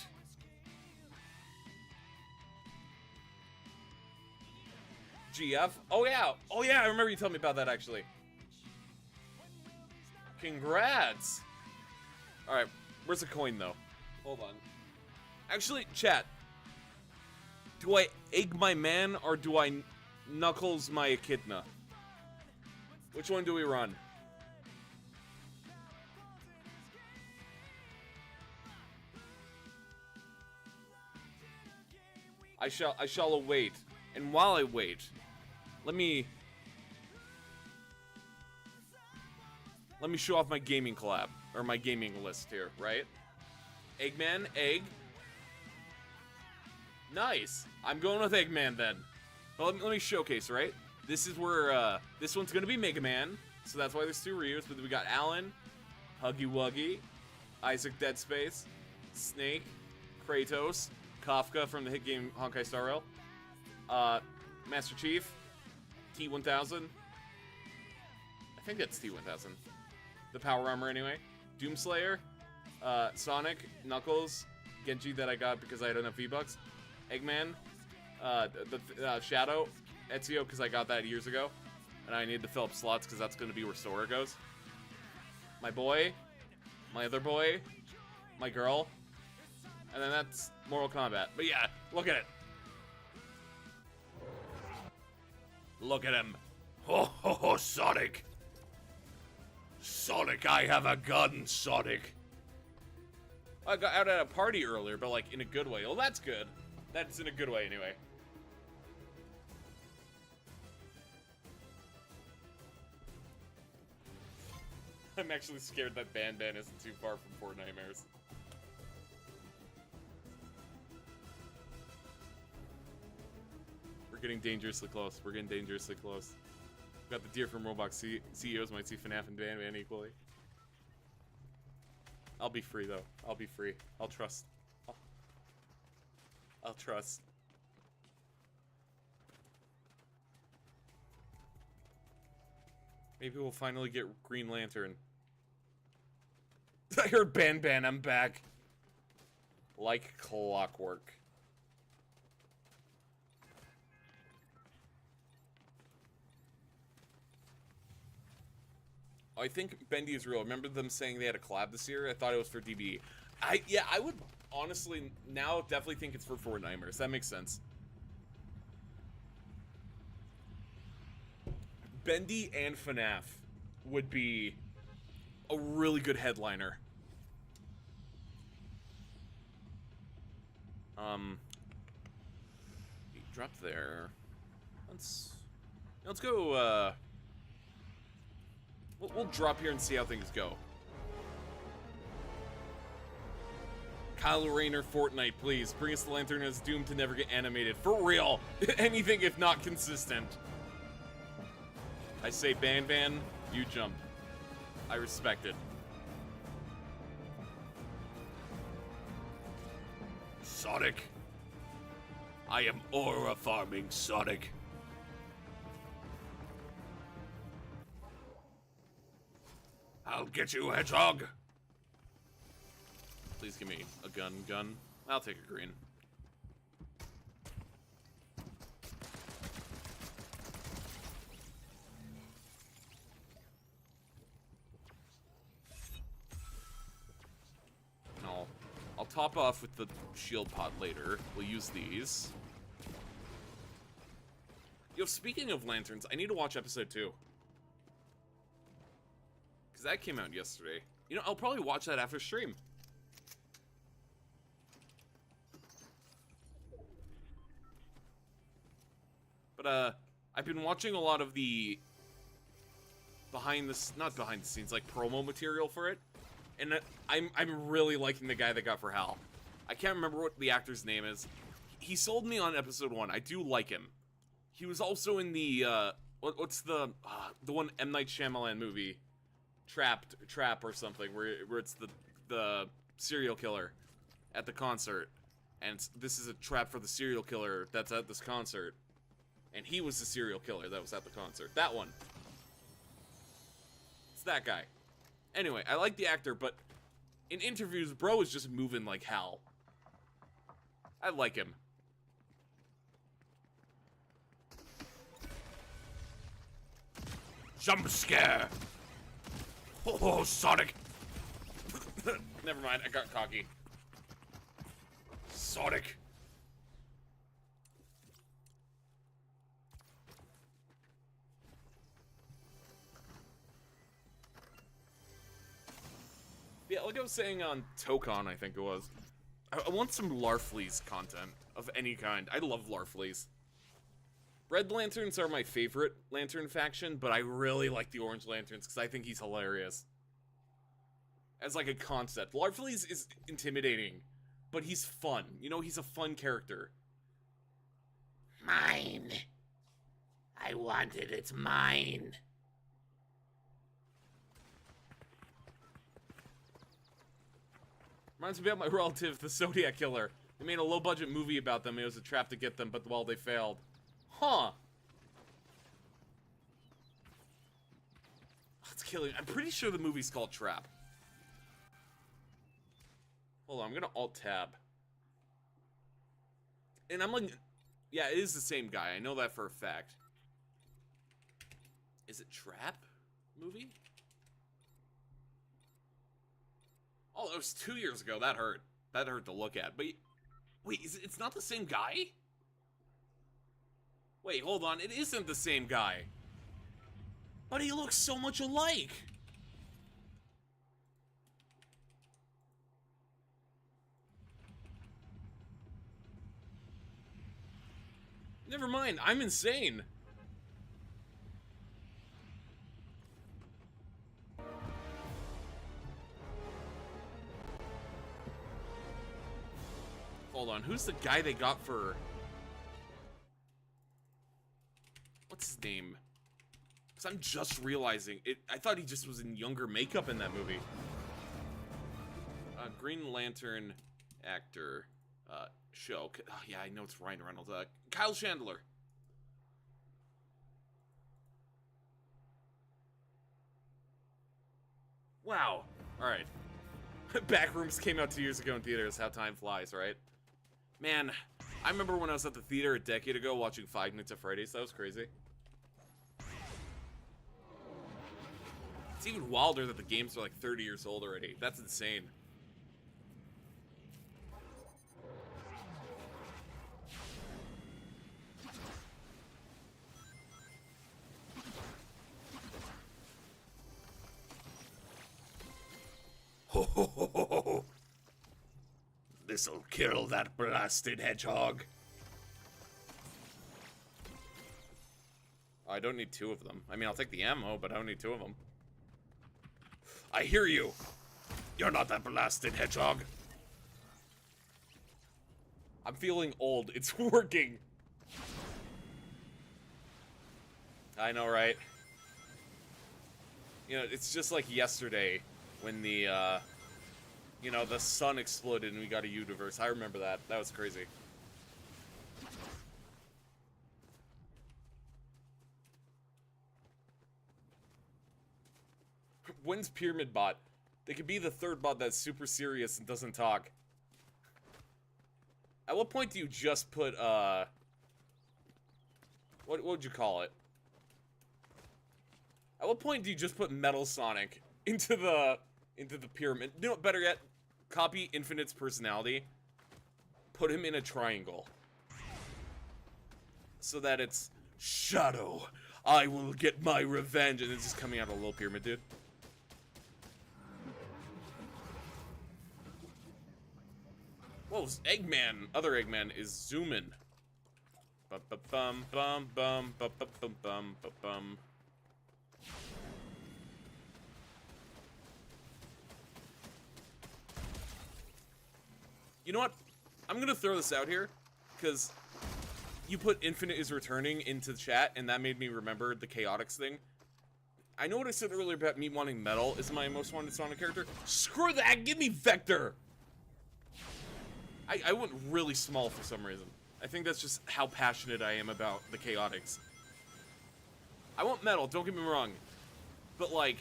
GF? Oh yeah, I remember you telling me about that, actually. Congrats! Alright, where's the coin, though? Hold on. Actually, chat. Do I egg my man, or do I knuckles my echidna? Which one do we run? I shall await. And while I wait, let me show off my gaming collab, or my gaming list here, right? Eggman, egg. Nice. I'm going with Eggman then. Well, let me showcase, right? This is where, this one's gonna be Mega Man, so that's why there's two Ryus, but then we got Alan, Huggy Wuggy, Isaac Dead Space, Snake, Kratos, Kafka from the hit game Honkai Star Rail, Master Chief, T-1000, I think that's T-1000, the Power Armor anyway, Doomslayer, Sonic, Knuckles, Genji that I got because I had enough V-Bucks, Eggman, Shadow, Ezio because I got that years ago, and I need to fill up slots because that's going to be where Sora goes, my boy, my other boy, my girl, and then that's Mortal Kombat. But yeah, look at it. Look at him. Ho ho ho, Sonic. Sonic, I have a gun, Sonic. I got out at a party earlier, but like in a good way. Well, that's good. That's in a good way anyway. I'm actually scared that Ban isn't too far from Fortnitemares. We're getting dangerously close. We're getting dangerously close. Got the deer from Roblox. CEOs might see FNAF and Ban equally. I'll be free though. I'll be free. I'll trust. I'll trust. Maybe we'll finally get Green Lantern. I heard Ban, I'm back. Like clockwork. I think Bendy is real. I remember them saying they had a collab this year. I thought it was for DBE. I would honestly now definitely think it's for Fortnite. That makes sense. Bendy and FNAF would be a really good headliner. Drop there. Let's go, we'll drop here and see how things go. Kyle Rayner, Fortnite, please. Bring us the lantern as doomed to never get animated. For real. Anything if not consistent. I say Ban, you jump. I respect it. Sonic. I am aura farming Sonic. I'll get you, Hedgehog. Please give me a gun. I'll take a green. And I'll top off with the shield pot later. We'll use these. Yo, speaking of lanterns, I need to watch episode 2. Because that came out yesterday. You know, I'll probably watch that after stream. But, I've been watching a lot of the not behind the scenes, like promo material for it. And I'm really liking the guy that got for Hal. I can't remember what the actor's name is. He sold me on episode 1. I do like him. He was also in the, what's the one M. Night Shyamalan movie? Trap or something, where it's the serial killer at the concert. And this is a trap for the serial killer that's at this concert. And he was the serial killer that was at the concert. That one. It's that guy. Anyway, I like the actor, but in interviews, bro is just moving like Hal. I like him. Jump scare. Oh, Sonic. Never mind, I got cocky. Sonic. Yeah, like I was saying on Tokon, I think it was. I want some Larfleeze content of any kind. I love Larfleeze. Red Lanterns are my favorite Lantern faction, but I really like the Orange Lanterns because I think he's hilarious. As like a concept. Larfleeze is intimidating, but he's fun. You know, he's a fun character. Mine. I want it, it's mine. Reminds me of my relative, the Zodiac Killer. They made a low-budget movie about them. It was a trap to get them, but well, they failed. Huh. That's killing me. I'm pretty sure the movie's called Trap. Hold on, I'm gonna Alt-Tab. And I'm like... Yeah, it is the same guy. I know that for a fact. Is it Trap movie? Oh, it was 2 years ago. That hurt. That hurt to look at. But wait, it's not the same guy? Wait, hold on. It isn't the same guy. But he looks so much alike. Never mind. I'm insane. Hold on, who's the guy they got for... What's his name? Because I'm just realizing it. I thought he just was in younger makeup in that movie. Green Lantern actor show. Oh, yeah, I know it's Ryan Reynolds. Kyle Chandler. Wow. Alright. Backrooms came out 2 years ago in theaters. How time flies, right? Man, I remember when I was at the theater a decade ago watching Five Nights at Freddy's. That was crazy. It's even wilder that the games are like 30 years old already. That's insane. Ho ho ho ho ho! This'll kill that blasted hedgehog. I don't need 2 of them. I mean, I'll take the ammo, but I don't need 2 of them. I hear you. You're not that blasted hedgehog. I'm feeling old. It's working. I know, right? You know, it's just like yesterday when the, you know, the sun exploded and we got a universe. I remember that. That was crazy. When's Pyramid Bot? They could be the 3rd bot that's super serious and doesn't talk. At what point do you just put, what would you call it? At what point do you just put Metal Sonic into the pyramid? You know what, better yet? Copy Infinite's personality. Put him in a triangle. So that it's, Shadow, I will get my revenge. And it's just coming out of a little pyramid, dude. Whoa, Eggman, other Eggman is zooming. Bum bum bum bum bum bum bum bum bum. You know what? I'm gonna throw this out here, because you put Infinite is returning into the chat, and that made me remember the Chaotix thing. I know what I said earlier about me wanting Metal is my most wanted Sonic character. Screw that! Give me Vector! I went really small for some reason. I think that's just how passionate I am about the Chaotix. I want Metal, don't get me wrong. But, like,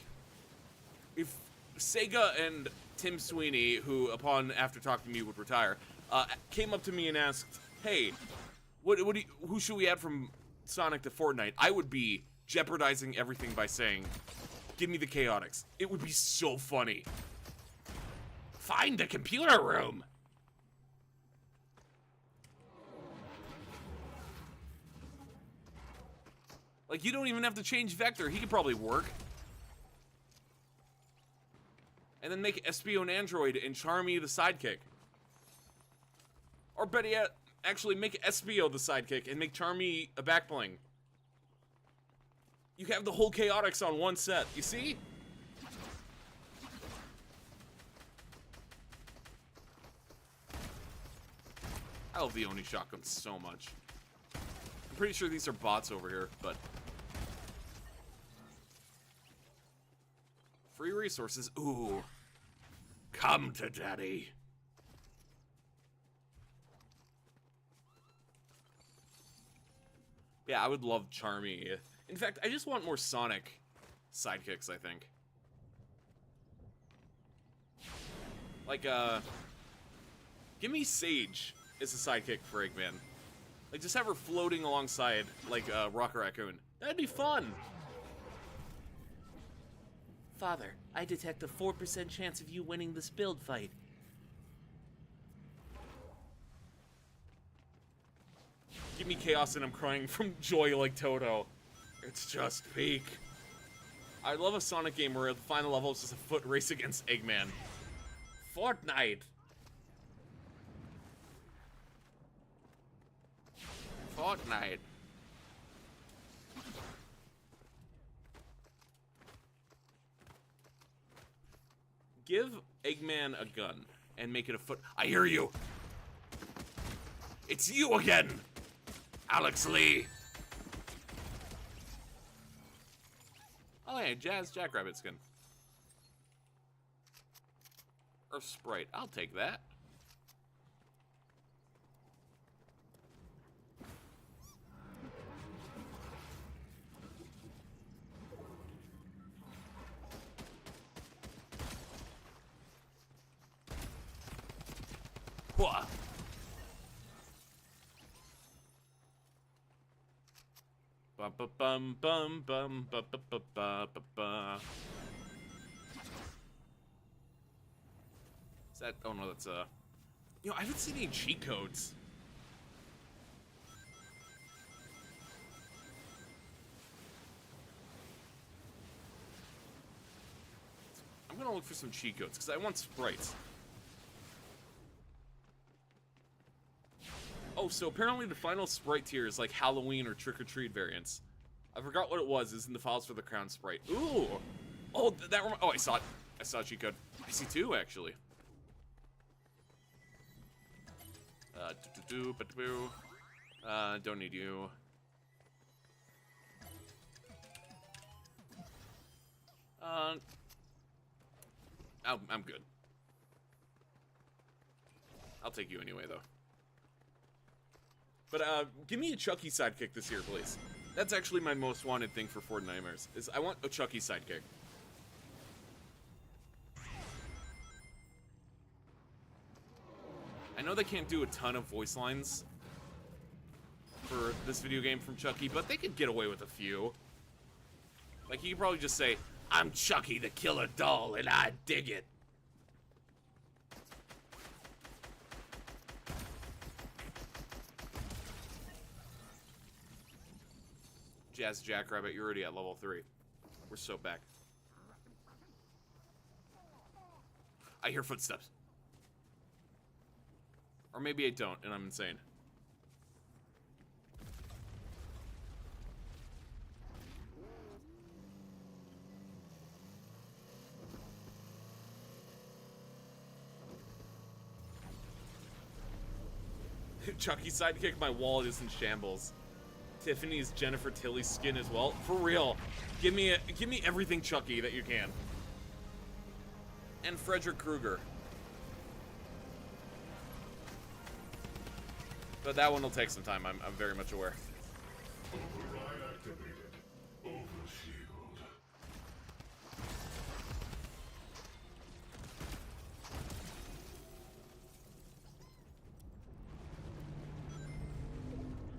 if Sega and Tim Sweeney, who, after talking to me, would retire, came up to me and asked, hey, who should we add from Sonic to Fortnite? I would be jeopardizing everything by saying, give me the Chaotix. It would be so funny. Find the computer room. Like, you don't even have to change Vector. He could probably work. And then make Espio an android and Charmy the sidekick. Or better yet, actually make Espio the sidekick and make Charmy a backbling. You have the whole Chaotix on one set. You see? I love the Oni shotgun so much. I'm pretty sure these are bots over here, but... Free resources. Ooh. Come to daddy. Yeah, I would love Charmy. In fact, I just want more Sonic sidekicks, I think. Like, give me Sage as a sidekick for Eggman. Like, just have her floating alongside, like, Rocker Raccoon. That'd be fun! Father, I detect a 4% chance of you winning this build fight. Give me chaos and I'm crying from joy like Toto. It's just peak. I love a Sonic game where the final level is just a foot race against Eggman. Fortnite! Fortnite. Give Eggman a gun and make it a foot. I hear you! It's you again, Alex Lee. Oh yeah, Jazz Jackrabbit skin. Or Sprite. I'll take that. Wha? Bum bum bum bum bum ba ba ba ba ba ba. Is that... Oh, no, that's, You know, I haven't seen any cheat codes. I'm gonna look for some cheat codes, because I want sprites. Oh, so apparently the final sprite tier is like Halloween or trick-or-treat variants. I forgot what it was. It's in the files for the crown sprite. Ooh! Oh, oh, I saw it. I saw a cheat code. I see two, actually. Don't need you. I'm good. I'll take you anyway, though. But, give me a Chucky sidekick this year, please. That's actually my most wanted thing for Fortnite, is I want a Chucky sidekick. I know they can't do a ton of voice lines for this video game from Chucky, but they could get away with a few. Like, you could probably just say, "I'm Chucky the Killer Doll, and I dig it." Jazz Jackrabbit, you're already at level 3. We're so back. I hear footsteps. Or maybe I don't, and I'm insane. Chucky sidekick, my wallet is in shambles. Tiffany's Jennifer Tilly's skin as well. For real. Give me everything Chucky that you can. And Frederick Krueger. But that one will take some time, I'm very much aware. Override activated. Overshield.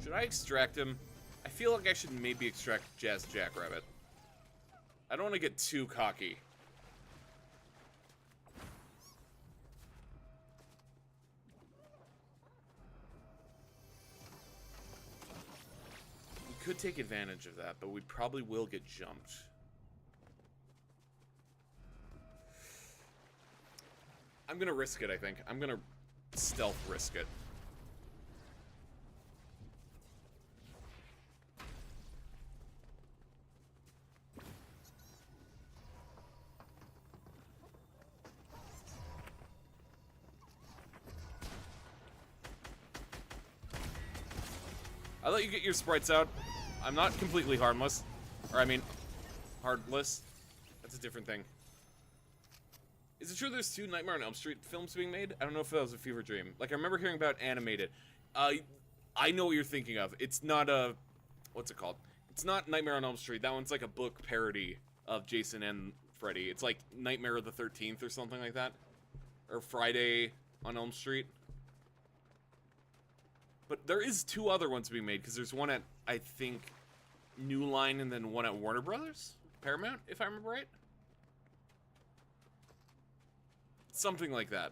Should I extract him? I feel like I should maybe extract Jazz Jackrabbit. I don't want to get too cocky. We could take advantage of that, but we probably will get jumped. I'm gonna risk it, I think. I'm gonna stealth risk it. I let you get your sprites out. I'm not completely harmless. Or, I mean, heartless. That's a different thing. Is it true there's 2 Nightmare on Elm Street films being made? I don't know if that was a fever dream. Like, I remember hearing about animated. I know what you're thinking of. It's not a... What's it called? It's not Nightmare on Elm Street. That one's like a book parody of Jason and Freddy. It's like Nightmare of the 13th or something like that. Or Friday on Elm Street. But there is 2 other ones being made, because there's one at, I think, New Line, and then one at Warner Brothers? Paramount, if I remember right? Something like that.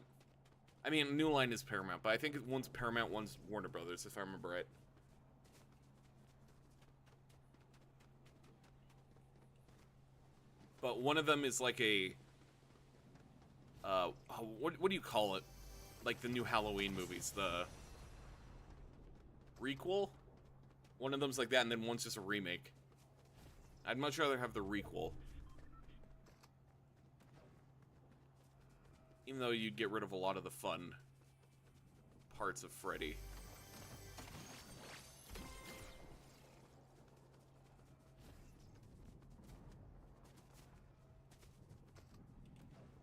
I mean, New Line is Paramount, but I think one's Paramount, one's Warner Brothers, if I remember right. But one of them is like a... what do you call it? Like the new Halloween movies, the... requel? One of them's like that, and then one's just a remake. I'd much rather have the requel. Even though you'd get rid of a lot of the fun parts of Freddy.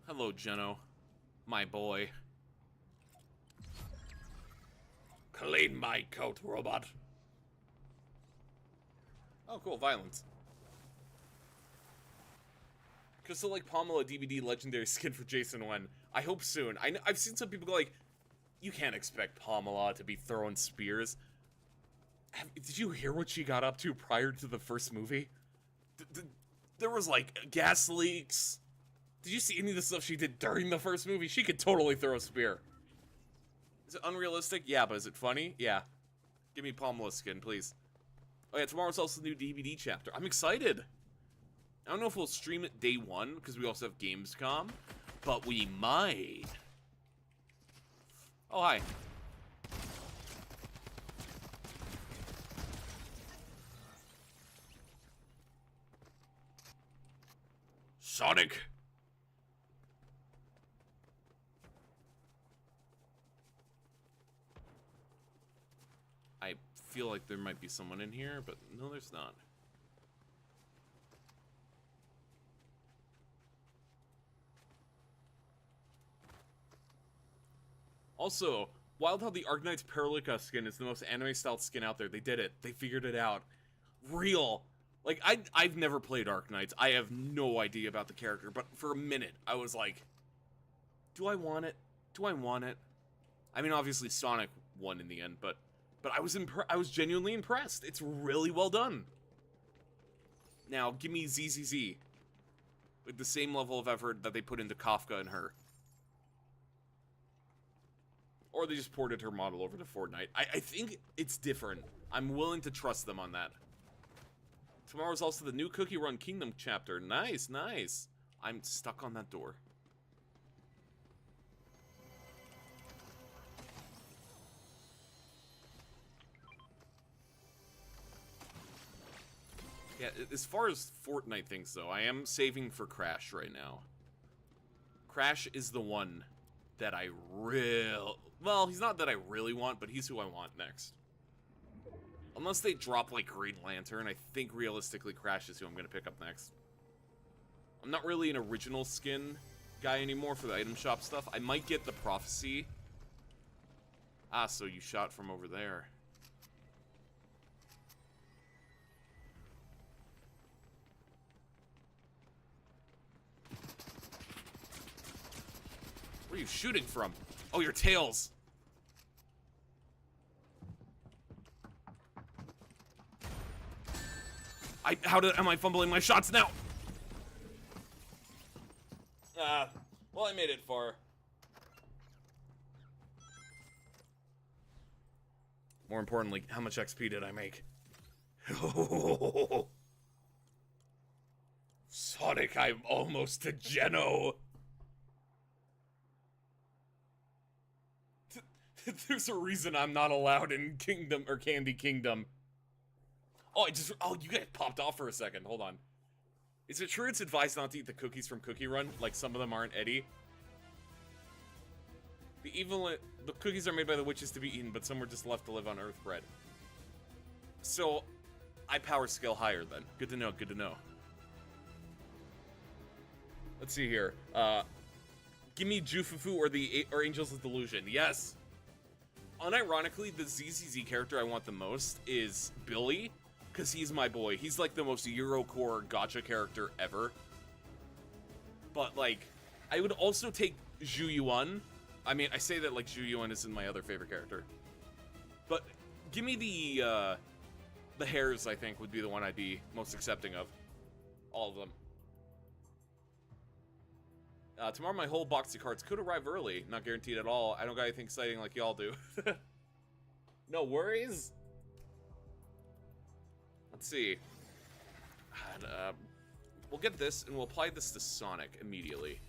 Hello, Geno. My boy. Clean my coat, robot. Oh, cool. Violence. Crystal Lake Pamela DVD legendary skin for Jason when. I hope soon. I've seen some people go like, you can't expect Pamela to be throwing spears. Did you hear what she got up to prior to the first movie? There was like gas leaks. Did you see any of the stuff she did during the first movie? She could totally throw a spear. Is it unrealistic? Yeah, but is it funny? Yeah. Give me Palmless skin, please. Oh yeah, tomorrow's also the new DVD chapter. I'm excited. I don't know if we'll stream it day one, because we also have Gamescom, but we might. Oh, hi. Sonic. I feel like there might be someone in here, but no, there's not. Also, wild how the Arknight's Paralica skin is the most anime-style skin out there. They did it. They figured it out. Real. Like, I've never played Arknights. I have no idea about the character, but for a minute, I was like, do I want it? Do I want it? I mean, obviously Sonic won in the end, but I was genuinely impressed. It's really well done. Now, give me ZZZ. With the same level of effort that they put into Kafka and her. Or they just ported her model over to Fortnite. I think it's different. I'm willing to trust them on that. Tomorrow's also the new Cookie Run Kingdom chapter. Nice, nice. I'm stuck on that door. Yeah, as far as Fortnite things, though, I am saving for Crash right now. Crash is the one that I well, he's not that I really want, but he's who I want next. Unless they drop, like, Green Lantern, I think realistically Crash is who I'm going to pick up next. I'm not really an original skin guy anymore for the item shop stuff. I might get the Prophecy. Ah, so you shot from over there. Where are you shooting from? Oh, your tails. Am I fumbling my shots now? Well, I made it far. More importantly, how much XP did I make? Sonic, I'm almost a Geno. There's a reason I'm not allowed in Kingdom or Candy Kingdom. Oh, you guys popped off for a second. Hold on. Is it true it's advised not to eat the cookies from Cookie Run? Like some of them aren't Eddie? The cookies are made by the witches to be eaten, but some were just left to live on Earth bread. So, I power scale higher then. Good to know, good to know. Let's see here. Give me Jufufu or Angels of Delusion. Yes! Unironically, the ZZZ character I want the most is Billy, because he's my boy. He's like the most Eurocore gacha character ever. But, like, I would also take Zhu Yuan. I mean, I say that like Zhu Yuan isn't my other favorite character. But give me the hares, I think, would be the one I'd be most accepting of. All of them. Tomorrow my whole box of cards could arrive early. Not guaranteed at all. I don't got anything exciting like y'all do. No worries. Let's see. And, we'll get this, and we'll apply this to Sonic immediately.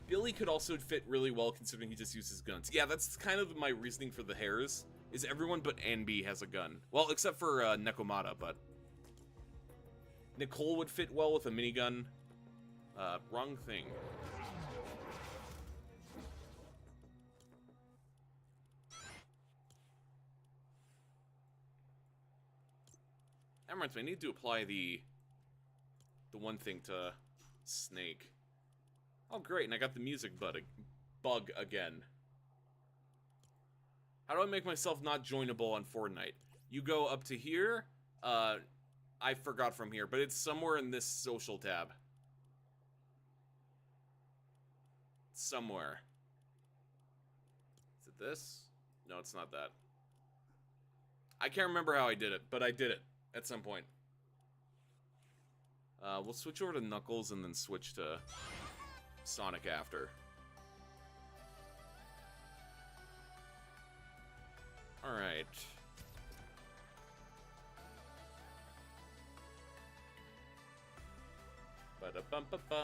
Billy could also fit really well considering he just uses guns. Yeah, that's kind of my reasoning for the hares, is everyone but Anby has a gun. Well, except for Nekomata, but... Nicole would fit well with a minigun. Wrong thing. That reminds me, I need to apply the one thing to Snake. Oh, great, and I got the music bug again. How do I make myself not joinable on Fortnite? You go up to here, I forgot from here, but it's somewhere in this social tab. Somewhere. Is it this? No, it's not that. I can't remember how I did it, but I did it at some point. We'll switch over to Knuckles and then switch to Sonic after. Alright. Ba-da-bum-ba-ba.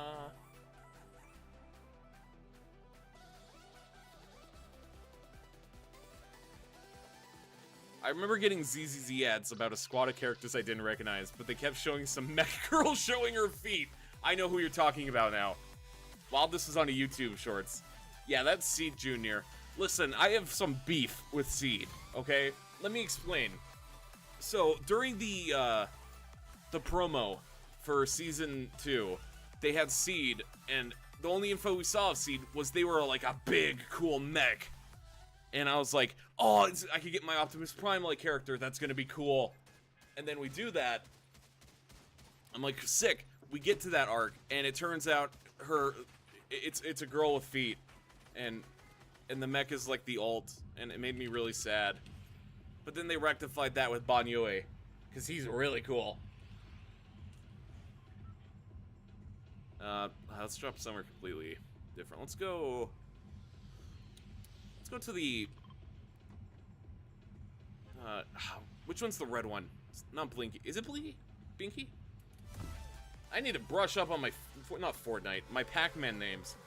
I remember getting ZZZ ads about a squad of characters I didn't recognize, but they kept showing some mech girl showing her feet. I know who you're talking about now. While this is on a YouTube Shorts. Yeah, that's Seed Jr. Listen, I have some beef with Seed, okay? Let me explain. So, during the promo for Season 2, they had Seed, and the only info we saw of Seed was they were like a big, cool mech. And I was like, oh, I could get my Optimus Prime-like character, that's gonna be cool. And then we do that. I'm like, sick. We get to that arc, and it turns out it's a girl with feet. And the mech is like the alt, and it made me really sad. But then they rectified that with Banyue, because he's really cool. Let's drop somewhere completely different. Let's go to the... which one's the red one? It's not Blinky. Is it Blinky? Binky? I need to brush up on my... Not Fortnite. My Pac-Man names.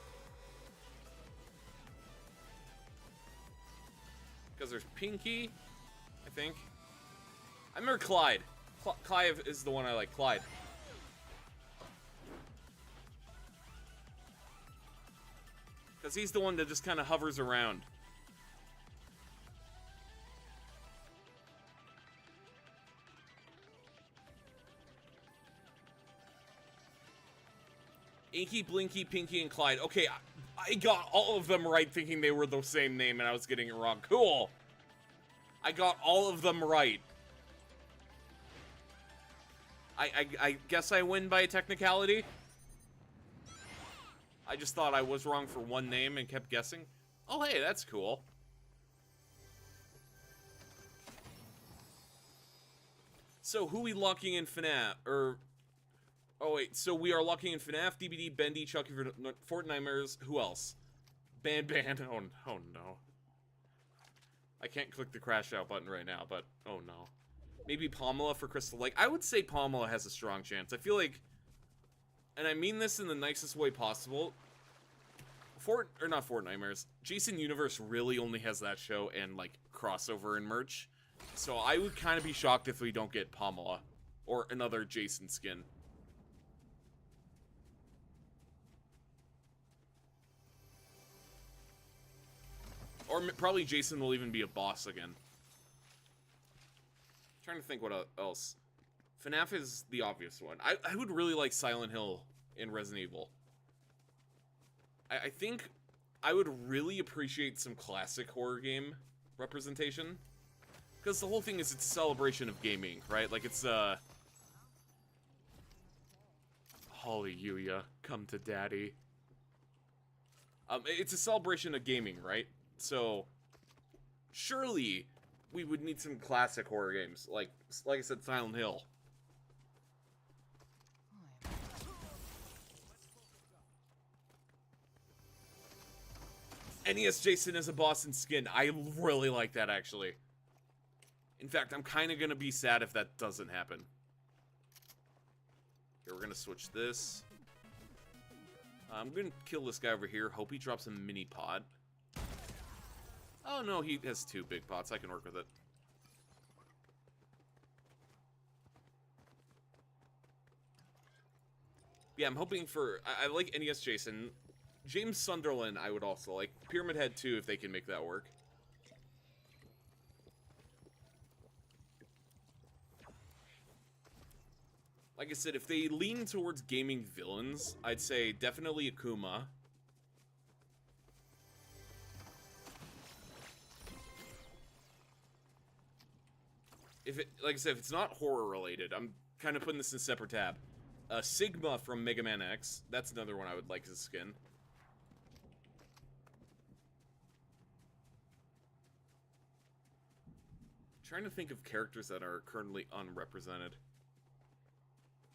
Because there's Pinky, I think. I remember Clyde. Clive is the one I like. Clyde. Because he's the one that just kind of hovers around. Inky, Blinky, Pinky, and Clyde. Okay, I got all of them right thinking they were the same name and I was getting it wrong. Cool. I got all of them right. I guess I win by a technicality. I just thought I was wrong for one name and kept guessing. Oh, hey, that's cool. So, who we locking in FNAF? Oh, wait. So, we are locking in FNAF, DBD, Bendy, Chucky, Fortnite, who else? Ban. Oh, no. I can't click the crash out button right now, but oh, no. Maybe Pamela for Crystal Lake. I would say Pamela has a strong chance. I feel like... And I mean this in the nicest way possible. Not Fortnite, Jason Universe really only has that show and, like, crossover and merch. So I would kind of be shocked if we don't get Pamela. Or another Jason skin. Or probably Jason will even be a boss again. Trying to think what else. FNAF is the obvious one. I would really like Silent Hill in Resident Evil. I think I would really appreciate some classic horror game representation. Because the whole thing is it's a celebration of gaming, right? Like it's Hallelujah, come to daddy. It's a celebration of gaming, right? So surely we would need some classic horror games, like I said, Silent Hill. NES Jason as a boss and skin. I really like that, actually. In fact, I'm kind of going to be sad if that doesn't happen. Here, we're going to switch this. I'm going to kill this guy over here. Hope he drops a mini pod. Oh, no, he has 2 big pots. I can work with it. Yeah, I'm hoping for... I like NES Jason. James Sunderland, I would also like. Pyramid Head 2, if they can make that work. Like I said, if they lean towards gaming villains, I'd say definitely Akuma. If it, like I said, if it's not horror related, I'm kind of putting this in a separate tab. Sigma from Mega Man X. That's another one I would like as a skin. Trying to think of characters that are currently unrepresented.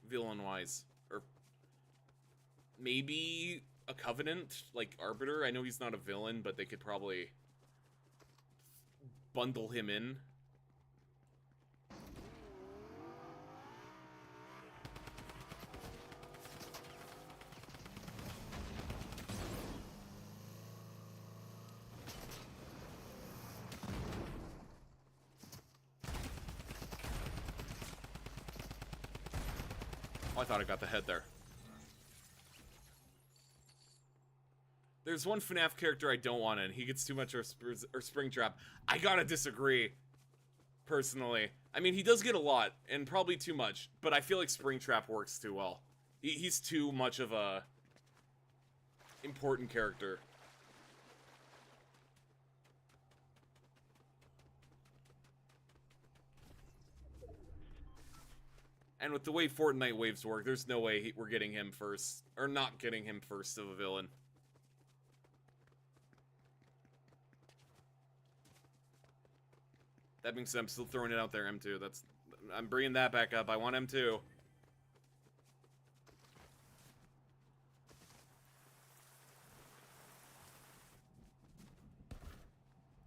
Villain-wise. maybe a Covenant, like Arbiter. I know he's not a villain, but they could probably bundle him in. Oh, I thought I got the head there. There's one FNAF character I don't want in. He gets too much or Springtrap. I gotta disagree, personally. I mean, he does get a lot, and probably too much, but I feel like Springtrap works too well. He's too much of a important character. And with the way Fortnite waves work, there's no way we're getting him first, or not getting him first of a villain. That being said, I'm still throwing it out there, M2. I'm bringing that back up. I want M2.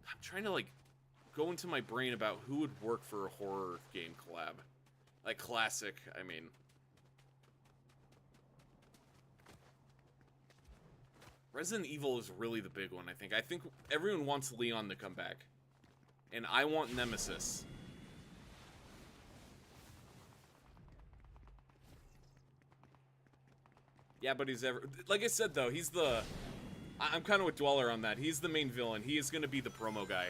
I'm trying to, like, go into my brain about who would work for a horror game collab. Like, classic, I mean. Resident Evil is really the big one, I think. I think everyone wants Leon to come back. And I want Nemesis. Yeah, but he's like I said, though, he's the... I'm kind of with Dweller on that. He's the main villain. He is going to be the promo guy.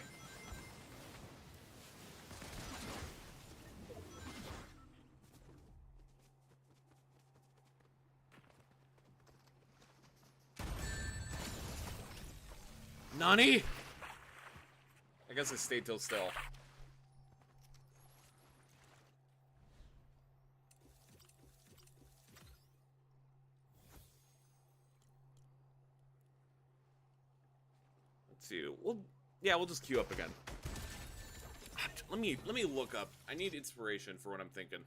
Nani? I guess I stayed till still. Let's see. We'll just queue up again. Let me look up. I need inspiration for what I'm thinking.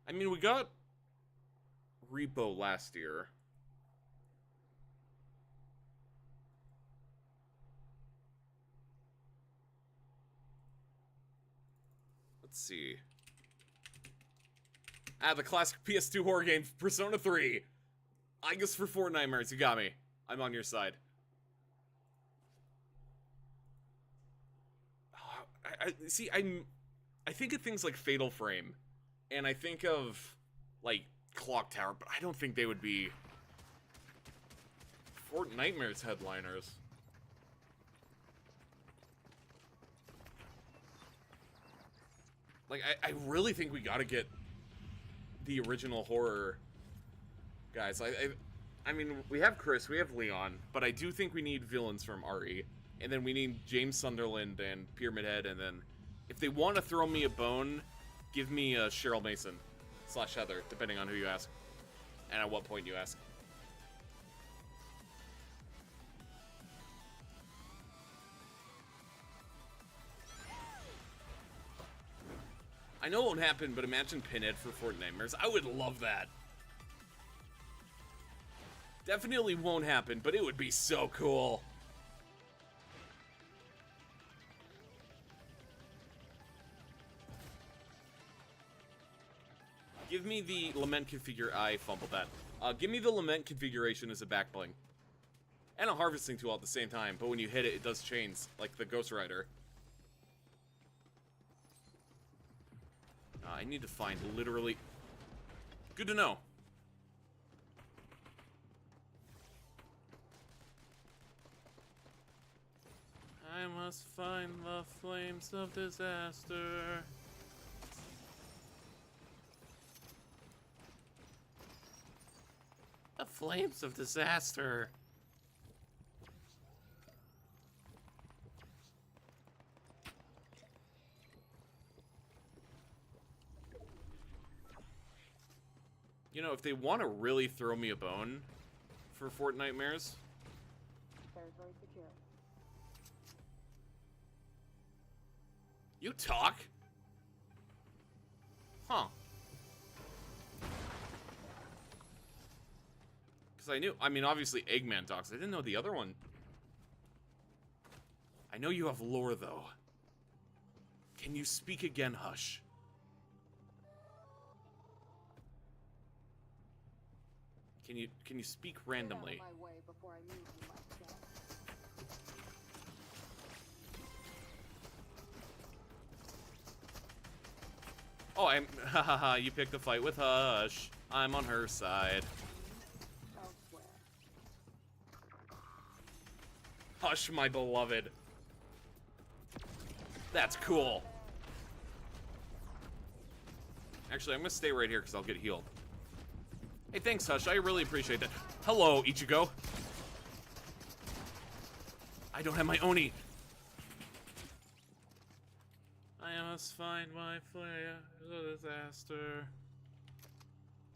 I mean, we got Repo last year. Let's see. The classic PS2 horror game, Persona 3. I guess for Fortnite, you got me. I'm on your side. I think of things like Fatal Frame, and I think of, like, Clock Tower, but I don't think they would be Fortnite's headliners. Like, I really think we gotta get the original horror guys. I mean, we have Chris, we have Leon, but I do think we need villains from RE. And then we need James Sunderland and Pyramid Head, and then if they want to throw me a bone, give me Cheryl Mason / Heather, depending on who you ask. And at what point you ask. I know it won't happen, but imagine Pinhead for Fortnite. I would love that. Definitely won't happen, but it would be so cool. Give me the Lament configure. I fumbled that. Give me the Lament configuration as a back bling. And a harvesting tool at the same time, but when you hit it, it does change, like the Ghost Rider. I need to find literally... Good to know. I must find the flames of disaster. The flames of disaster. You know, if they want to really throw me a bone for Fortnitemares, Territory secure. you talk? Huh. Because I mean, obviously Eggman talks. I didn't know the other one. I know you have lore, though. Can you speak again, Hush? Can you speak randomly? Get out of my way before I move you myself. Oh, haha, you picked a fight with Hush. I'm on her side. Elsewhere. Hush, my beloved. That's cool. Actually, I'm gonna stay right here because I'll get healed. Hey, thanks, Hush. I really appreciate that. Hello, Ichigo. I don't have my Oni. I must find my flare of disaster.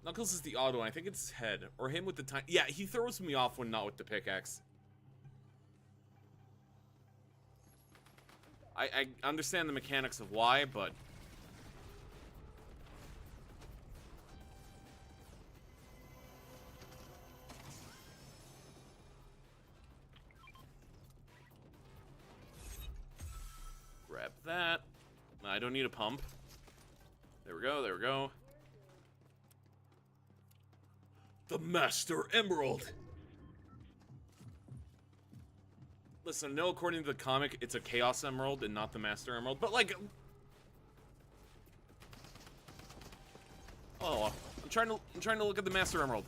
Knuckles is the auto, and I think it's head. Or him with the time. Yeah, he throws me off when not with the pickaxe. I understand the mechanics of why, but... Grab that. I don't need a pump. There we go, there we go. The Master Emerald! Listen, I know according to the comic, it's a Chaos Emerald and not the Master Emerald, but like... Oh, I'm trying to look at the Master Emerald.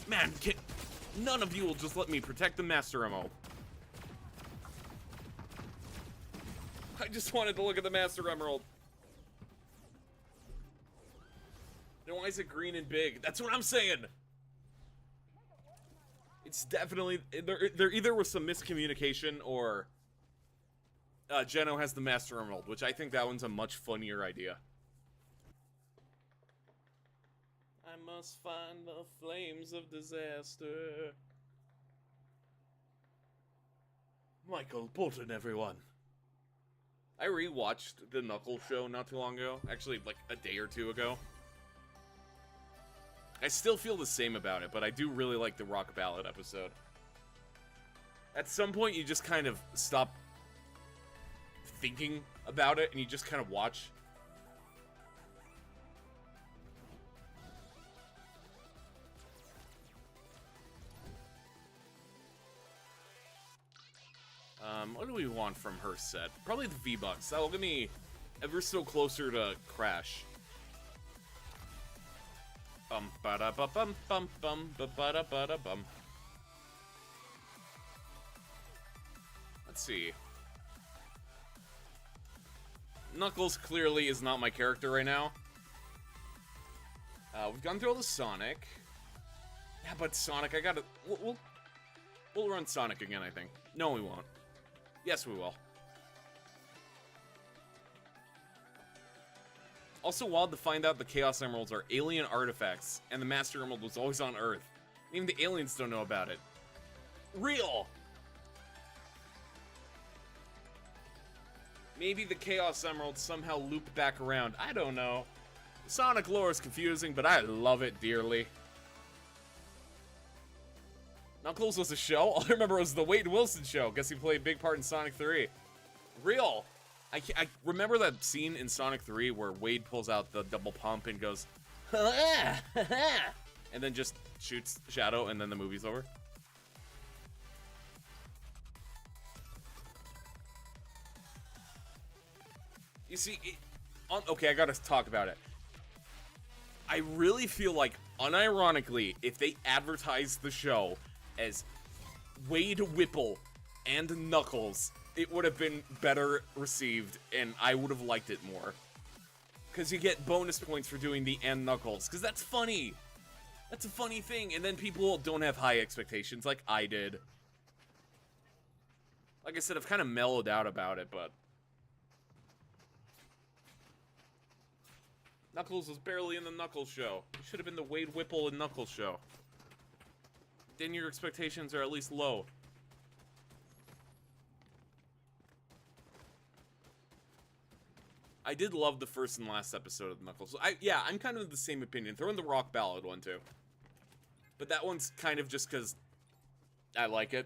Man, none of you will just let me protect the Master Emerald. I just wanted to look at the Master Emerald. Then why is it green and big? That's what I'm saying. It's definitely there either was some miscommunication or Geno has the Master Emerald, which I think that one's a much funnier idea. I must find the flames of disaster. Michael Bolton, everyone. I rewatched the Knuckles show not too long ago. Actually, like a day or two ago. I still feel the same about it, but I do really like the Rock Ballad episode. At some point, you just kind of stop thinking about it, and you just kind of watch. What do we want from her set? Probably the V-Bucks. That'll get me ever so closer to Crash. Bum ba da ba bum bum bum ba da ba da bum. Let's see. Knuckles clearly is not my character right now. We've gone through all the Sonic. Yeah, but Sonic, I gotta... We'll run Sonic again, I think. No, we won't. Yes, we will. Also wild to find out the Chaos Emeralds are alien artifacts, and the Master Emerald was always on Earth. Even the aliens don't know about it. Real! Maybe the Chaos Emeralds somehow loop back around. I don't know. Sonic lore is confusing, but I love it dearly. Knuckles was a show? All I remember was the Wade Wilson show. Guess he played a big part in Sonic 3. Real. I remember that scene in Sonic 3 where Wade pulls out the double pump and goes, and then just shoots Shadow, and then the movie's over. You see, okay, I gotta talk about it. I really feel like, unironically, if they advertised the show as Wade Whipple and Knuckles, it would have been better received, and I would have liked it more. Because you get bonus points for doing the and Knuckles, because that's funny. That's a funny thing, and then people don't have high expectations like I did. Like I said, I've kind of mellowed out about it, but... Knuckles was barely in the Knuckles show. It should have been the Wade Whipple and Knuckles show. Then your expectations are at least low. I did love the first and last episode of Knuckles. Yeah, I'm kind of the same opinion. Throw in the Rock Ballad one, too. But that one's kind of just because I like it.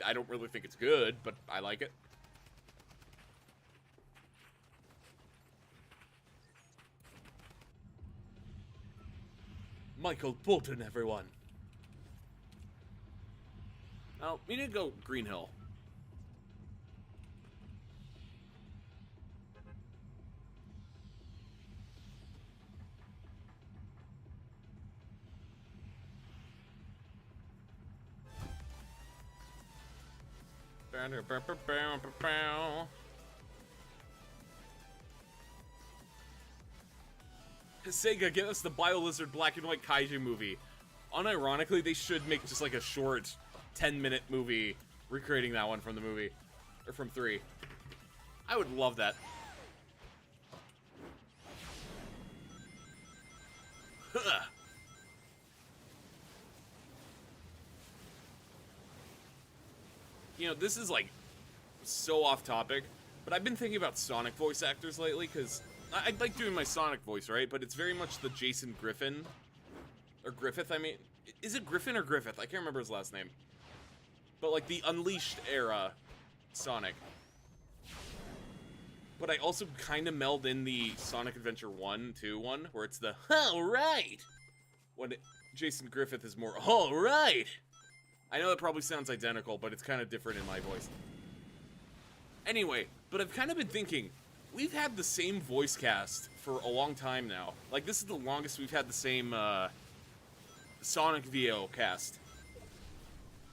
I don't really think it's good, but I like it. Michael Bolton, everyone. Oh, we need to go Green Hill. Sega, give us the BioLizard black and white kaiju movie. Unironically, they should make just like a short 10-minute movie recreating that one from the movie. Or from 3. I would love that. You know, this is like so off topic, but I've been thinking about Sonic voice actors lately because I like doing my Sonic voice, right? But it's very much the Jason Griffin, or Griffith, I mean. Is it Griffin or Griffith? I can't remember his last name. But like the Unleashed era Sonic. But I also kind of meld in the Sonic Adventure 1, 2 one, where it's the, alright! When Jason Griffith is more, alright! I know that probably sounds identical, but it's kind of different in my voice. Anyway, but I've kind of been thinking, we've had the same voice cast for a long time now. Like, this is the longest we've had the same, Sonic VO cast.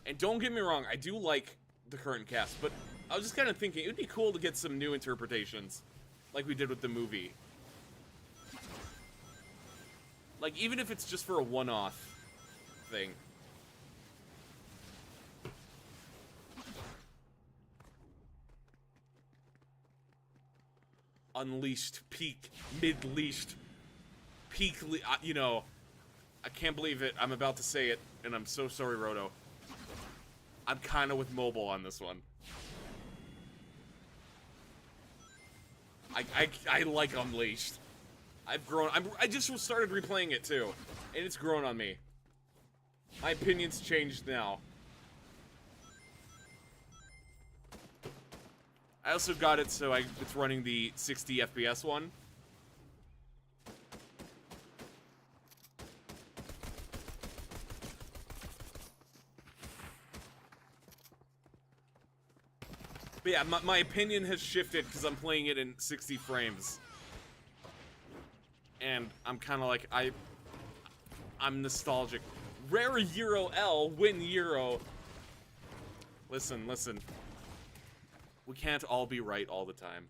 And don't get me wrong, I do like the current cast, but I was just kind of thinking, it would be cool to get some new interpretations, like we did with the movie. Like, even if it's just for a one-off thing. Unleashed, peak, mid-leashed, peak, you know, I can't believe it. I'm about to say it, and I'm so sorry, Roto. I'm kind of with mobile on this one. I like Unleashed. I've grown. I just started replaying it too, and it's grown on me. My opinion's changed now. I also got it so it's running the 60 FPS one. But yeah, my opinion has shifted because I'm playing it in 60 frames. And I'm kind of like, I'm nostalgic. Rare Euro L, win Euro. Listen. We can't all be right all the time.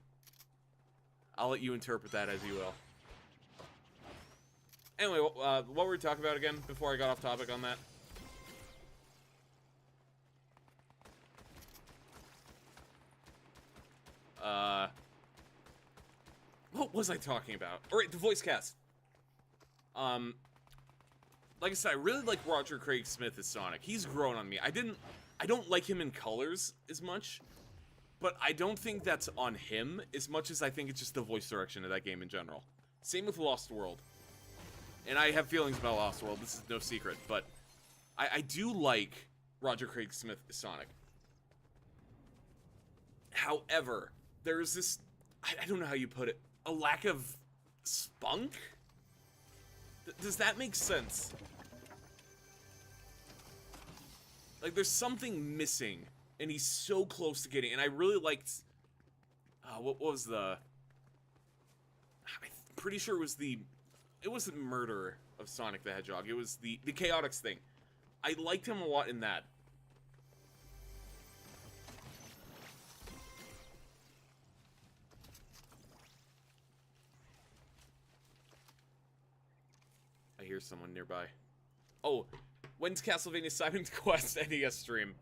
I'll let you interpret that as you will. Anyway, what were we talking about again before I got off topic on that? What was I talking about? Alright, the voice cast. Like I said, I really like Roger Craig Smith as Sonic. He's grown on me. I don't like him in colors as much, but I don't think that's on him as much as I think it's just the voice direction of that game in general. Same with Lost World. And I have feelings about Lost World, this is no secret, but I do like Roger Craig Smith as Sonic. However, there's this, I don't know how you put it, a lack of spunk? Does that make sense? Like, there's something missing, and he's so close to getting, and I really liked, what was the, I'm pretty sure it wasn't Murder of Sonic the Hedgehog, it was the Chaotix thing. I liked him a lot in that. I hear someone nearby. Oh, when's Castlevania Simon's Quest NES stream?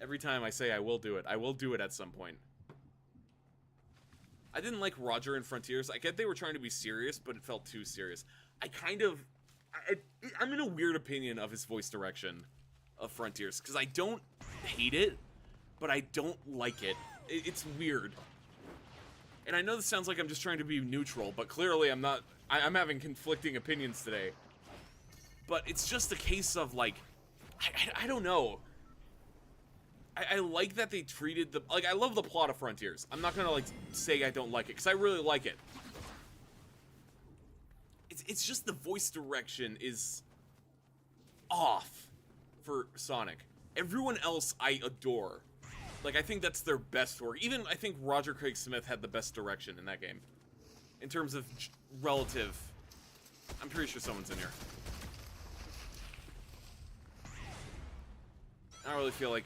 Every time I say I will do it at some point. I didn't like Roger and Frontiers. I get they were trying to be serious, but it felt too serious. I'm in a weird opinion of his voice direction of Frontiers, because I don't hate it, but I don't like it. It's weird. And I know this sounds like I'm just trying to be neutral, but clearly I'm not. I'm having conflicting opinions today. But it's just a case of, like, I don't know. I like that they treated the... Like, I love the plot of Frontiers. I'm not gonna, like, say I don't like it, because I really like it. It's just the voice direction is off for Sonic. Everyone else I adore. Like, I think that's their best work. Even, I think Roger Craig Smith had the best direction in that game. In terms of relative... I'm pretty sure someone's in here. I don't really feel like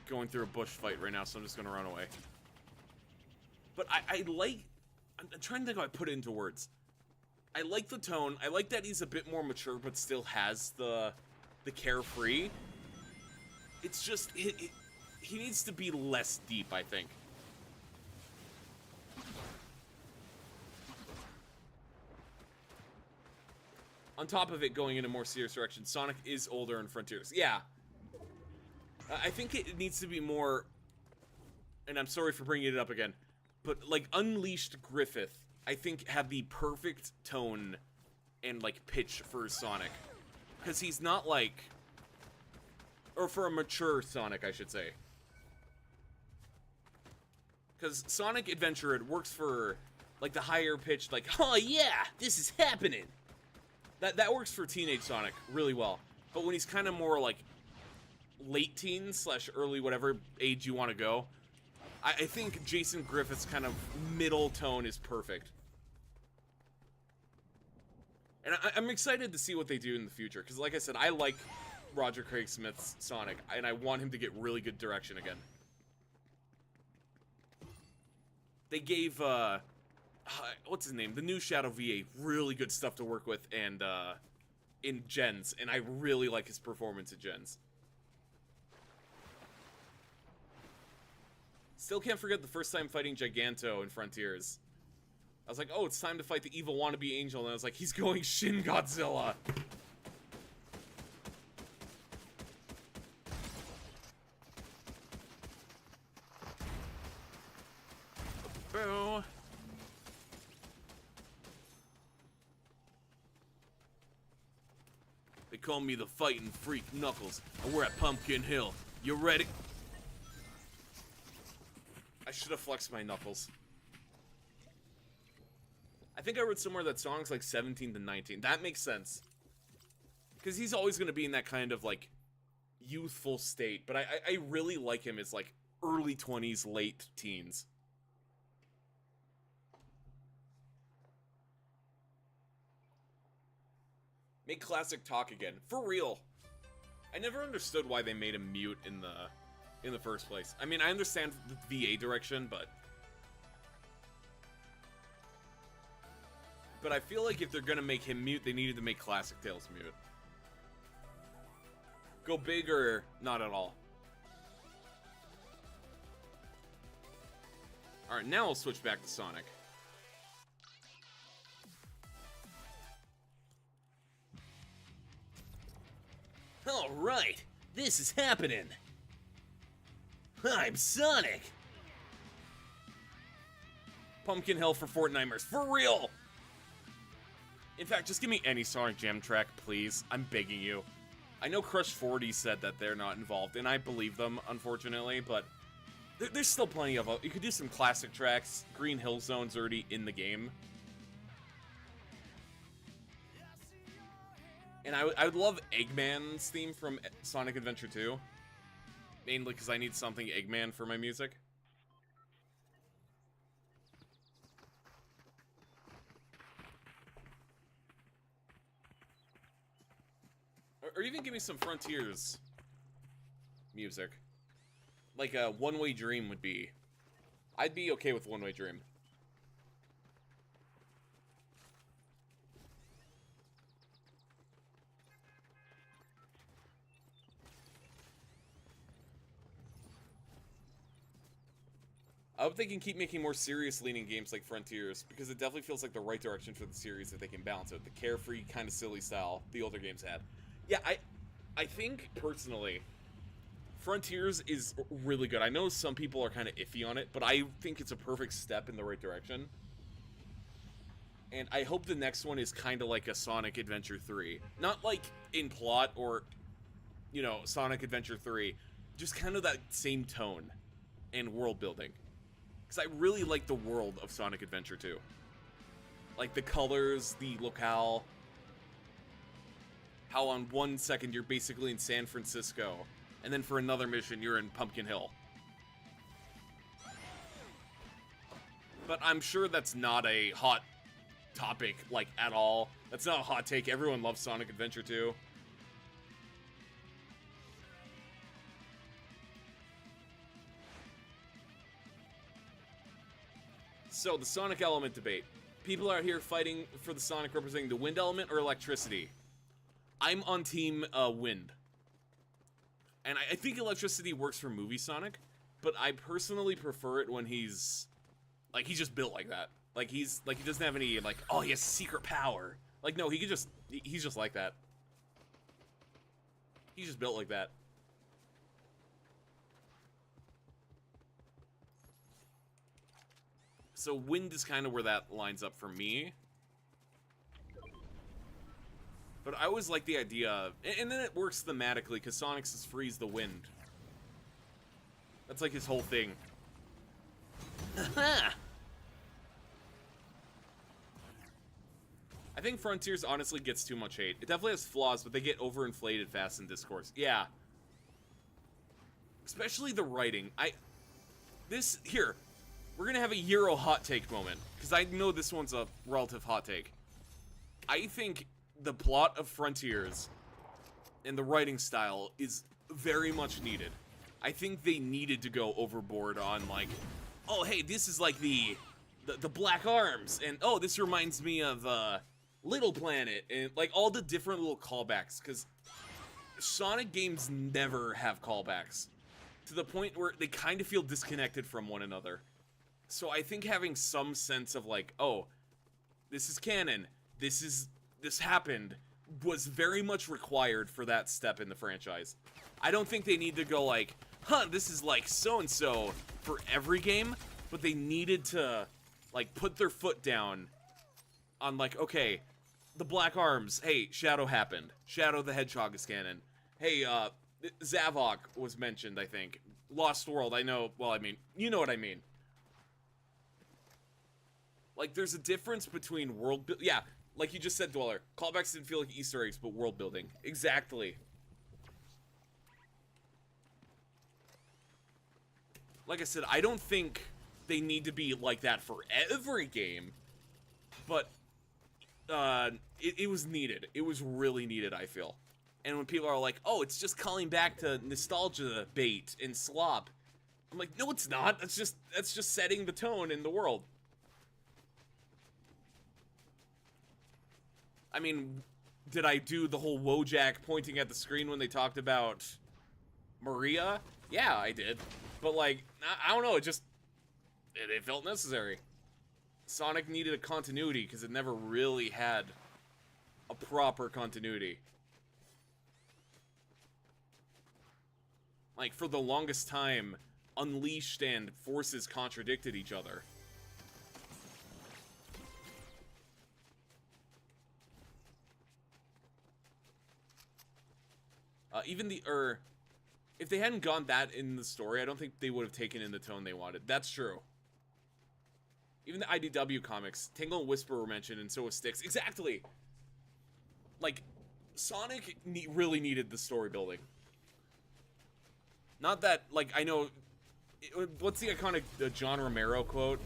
going through a bush fight right now, so I'm just gonna run away. But I like... I'm trying to think how I put it into words. I like the tone. I like that he's a bit more mature, but still has the carefree. It's just... he needs to be less deep, I think. On top of it going in a more serious direction, Sonic is older in Frontiers. Yeah. I think it needs to be more... And I'm sorry for bringing it up again. But, like, Unleashed Griffith, I think, had the perfect tone and, like, pitch for Sonic. Because he's not, like... Or for a mature Sonic, I should say. Because Sonic Adventure, it works for, like, the higher pitched, like, oh yeah, this is happening. That works for Teenage Sonic really well. But when he's kind of more, like, late teens / early whatever age you want to go, I think Jason Griffith's kind of middle tone is perfect. And I'm excited to see what they do in the future. Because, like I said, I like Roger Craig Smith's Sonic. And I want him to get really good direction again. They gave, what's his name? The new Shadow VA, really good stuff to work with, and, in Gens, and I really like his performance in Gens. Still can't forget the first time fighting Giganto in Frontiers. I was like, oh, it's time to fight the evil wannabe angel, and I was like, he's going Shin Godzilla! Boo! They call me the fighting freak Knuckles, and we're at Pumpkin Hill. You ready? I should have flexed my Knuckles. I think I read somewhere that Sonic's like 17 to 19. That makes sense. Because he's always going to be in that kind of, like, youthful state. But I really like him as, like, early 20s, late teens. Make Classic talk again. For real. I never understood why they made him mute in the first place. I mean, I understand the VA direction, but I feel like if they're gonna make him mute, they needed to make Classic Tails mute. Go big or not at all. Alright, now we'll switch back to Sonic. Alright, this is happening. I'm Sonic. Pumpkin Hill for Fortniters. For real! In fact, just give me any Sonic Jam track, please. I'm begging you. I know Crush 40 said that they're not involved, and I believe them, unfortunately, but there's still plenty of them. You could do some classic tracks. Green Hill Zone's already in the game. And I would love Eggman's theme from Sonic Adventure 2. Mainly because I need something Eggman for my music. Or even give me some Frontiers music. Like a One Way Dream would be. I'd be okay with One Way Dream. I hope they can keep making more serious-leaning games like Frontiers, because it definitely feels like the right direction for the series if they can balance it. The carefree, kind of silly style the older games had. Yeah, I think, personally, Frontiers is really good. I know some people are kind of iffy on it, but I think it's a perfect step in the right direction. And I hope the next one is kind of like a Sonic Adventure 3. Not like in plot or, you know, Sonic Adventure 3. Just kind of that same tone and world building. Because I really like the world of Sonic Adventure 2. Like the colors, the locale. How on one second you're basically in San Francisco. And then for another mission you're in Pumpkin Hill. But I'm sure that's not a hot topic, like, at all. That's not a hot take. Everyone loves Sonic Adventure 2. So, the Sonic element debate. People are here fighting for the Sonic representing the wind element or electricity. I'm on team wind. And I think electricity works for movie Sonic, but I personally prefer it when he's just built like that. Like, he doesn't have any, like, oh, he has secret power. Like, no, he's just like that. He's just built like that. So wind is kind of where that lines up for me. But I always like the idea of, and then it works thematically, because Sonic's is freeze the wind. That's like his whole thing. I think Frontiers honestly gets too much hate. It definitely has flaws, but they get overinflated fast in discourse. Yeah. Especially the writing. Here, we're gonna have a Euro hot take moment, because I know this one's a relative hot take. I think the plot of Frontiers and the writing style is very much needed. I think they needed to go overboard on, like, oh, hey, this is like the Black Arms, and oh, this reminds me of Little Planet, and like all the different little callbacks, because Sonic games never have callbacks, to the point where they kind of feel disconnected from one another. So I think having some sense of, like, oh, this is canon, this happened, was very much required for that step in the franchise. I don't think they need to go like, this is like so-and-so for every game, but they needed to, like, put their foot down on, like, okay, the Black Arms, hey, Shadow happened. Shadow the Hedgehog is canon. Hey, Zavok was mentioned, I think. Lost World, I know, well, I mean, you know what I mean. Like, there's a difference between yeah, like you just said, Dweller. Callbacks didn't feel like Easter eggs, but world building. Exactly. Like I said, I don't think they need to be like that for every game, but it was needed. It was really needed, I feel. And when people are like, oh, it's just calling back to nostalgia bait and slop, I'm like, no, it's not. That's just setting the tone in the world. I mean, did I do the whole Wojak pointing at the screen when they talked about Maria? Yeah, I did. But, like, I don't know, it felt necessary. Sonic needed a continuity, because it never really had a proper continuity. Like, for the longest time, Unleashed and Forces contradicted each other. If they hadn't gone that in the story, I don't think they would have taken in the tone they wanted. That's true. Even the IDW comics, Tingle and Whisper were mentioned, and so was Styx. Exactly! Like, Sonic really needed the story building. Not that, like, I know... what's the iconic John Romero quote?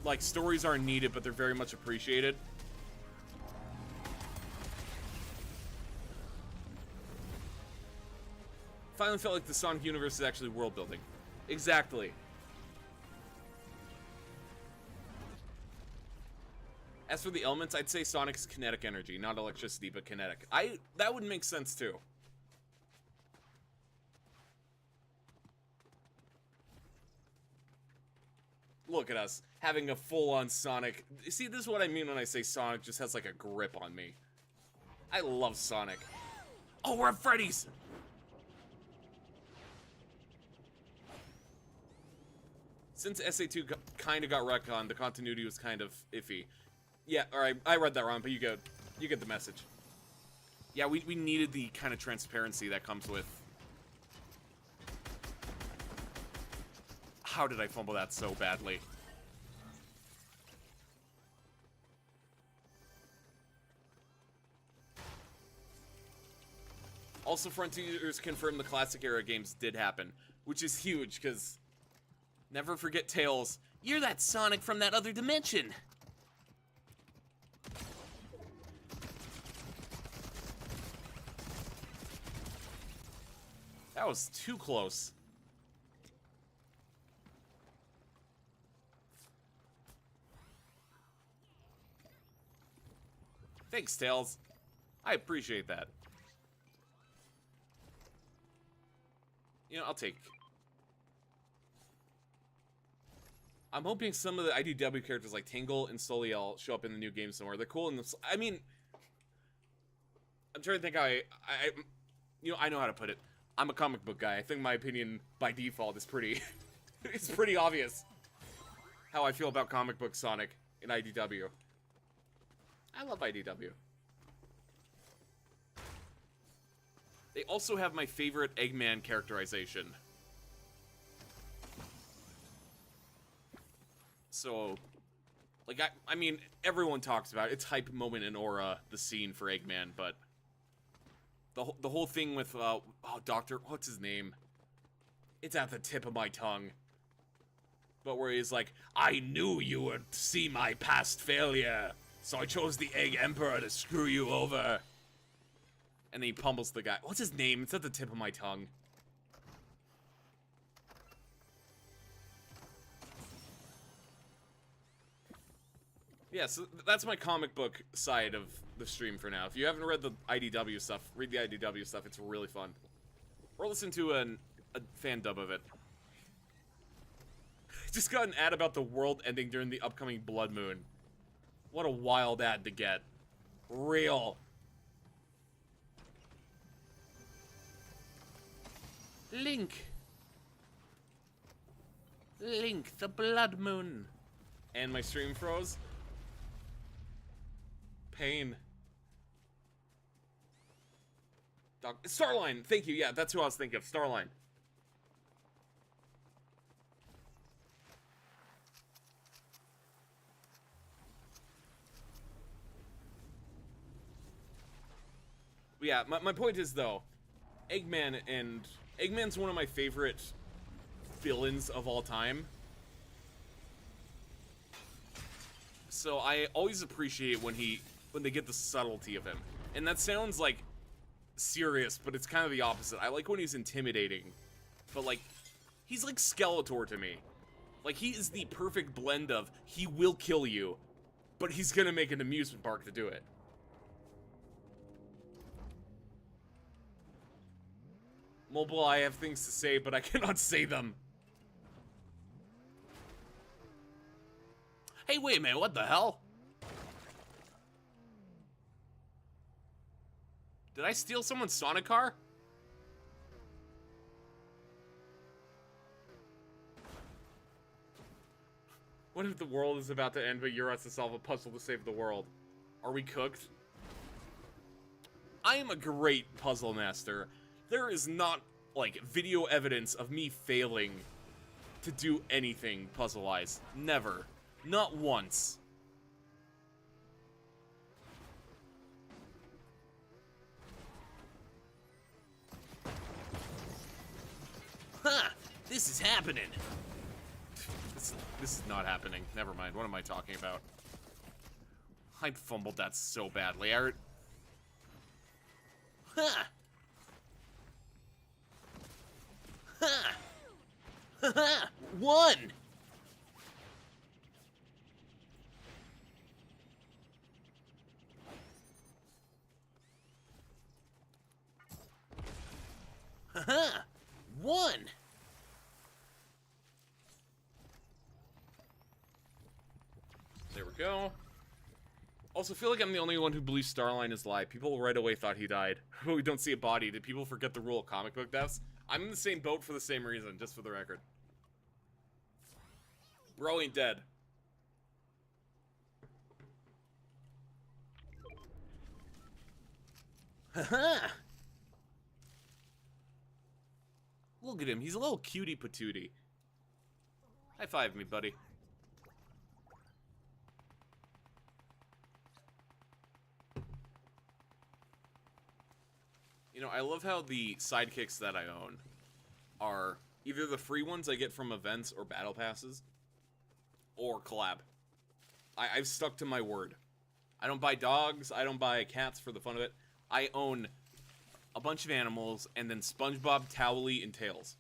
Like, stories aren't needed, but they're very much appreciated. Finally felt like the Sonic universe is actually world building. Exactly. As for the elements, I'd say Sonic's kinetic energy, not electricity, but kinetic. That would make sense too. Look at us, having a full-on Sonic. See, this is what I mean when I say Sonic just has like a grip on me. I love Sonic. Oh, we're at Freddy's! Since SA2 kind of got retconned, the continuity was kind of iffy. Yeah, alright, I read that wrong, but you get the message. Yeah, we needed the kind of transparency that comes with... How did I fumble that so badly? Also, Frontiers confirmed the classic era games did happen, which is huge, because never forget Tails. You're that Sonic from that other dimension. That was too close. Thanks, Tails. I appreciate that. You know, I'll take... I'm hoping some of the IDW characters like Tingle and Soliel show up in the new game somewhere. They're cool in this... I mean... I'm trying to think how you know, I know how to put it. I'm a comic book guy. I think my opinion, by default, is pretty... it's pretty obvious how I feel about comic book Sonic in IDW. I love IDW. They also have my favorite Eggman characterization. So, like, I mean, everyone talks about it. It's hype moment in Aura, the scene for Eggman, but the whole thing with, what's his name? It's at the tip of my tongue. But where he's like, I knew you would see my past failure, so I chose the Egg Emperor to screw you over. And then he pummels the guy. What's his name? It's at the tip of my tongue. Yeah, so that's my comic book side of the stream for now. If you haven't read the IDW stuff, read the IDW stuff. It's really fun. Or listen to a fan dub of it. Just got an ad about the world ending during the upcoming Blood Moon. What a wild ad to get. Real. Link. Link, the Blood Moon. And my stream froze. Pain. Starline, thank you. Yeah, that's who I was thinking of. Starline. Yeah, my point is, though, Eggman's one of my favorite villains of all time. So I always appreciate when they get the subtlety of him. And that sounds like serious, but it's kind of the opposite. I like when he's intimidating, but like he's like Skeletor to me. Like he is the perfect blend of he will kill you, but he's gonna make an amusement park to do it. Mobile, I have things to say, but I cannot say them. Hey, wait a minute, what the hell? Did I steal someone's Sonic car? What if the world is about to end, but you're us to solve a puzzle to save the world? Are we cooked? I am a great puzzle master. There is not, like, video evidence of me failing to do anything puzzle-wise. Never. Not once. Ha! This is happening. This is not happening. Never mind. What am I talking about? I fumbled that so badly. Ha! Ha! Ha ha! One! Ha ha! One! There we go. Also, feel like I'm the only one who believes Starline is alive. People right away thought he died. But we don't see a body. Did people forget the rule of comic book deaths? I'm in the same boat for the same reason, just for the record. Bro ain't dead. Haha! Look at him. He's a little cutie patootie. High five me, buddy. You know, I love how the sidekicks that I own are either the free ones I get from events or battle passes, or collab. I've stuck to my word. I don't buy dogs, I don't buy cats for the fun of it. I own a bunch of animals, and then SpongeBob, Towley, and Tails.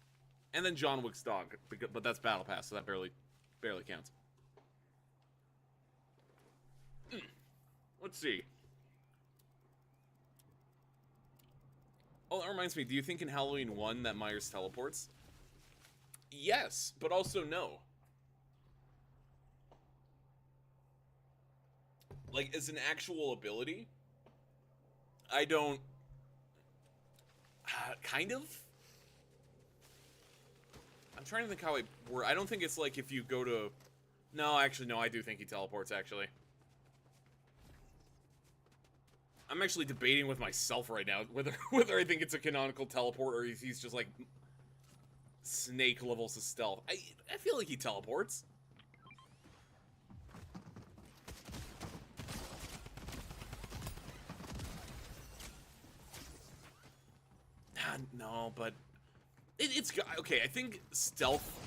And then John Wick's dog, but that's battle pass, so that barely counts. Let's see. Oh, that reminds me, do you think in Halloween 1 that Myers teleports? Yes, but also no. Like, as an actual ability, I don't... kind of? I'm trying to think how I don't think it's like if you go to... No, actually, no, I do think he teleports, actually. I'm actually debating with myself right now whether I think it's a canonical teleport or he's just like snake levels of stealth. I feel like he teleports. No, but it's okay. I think stealth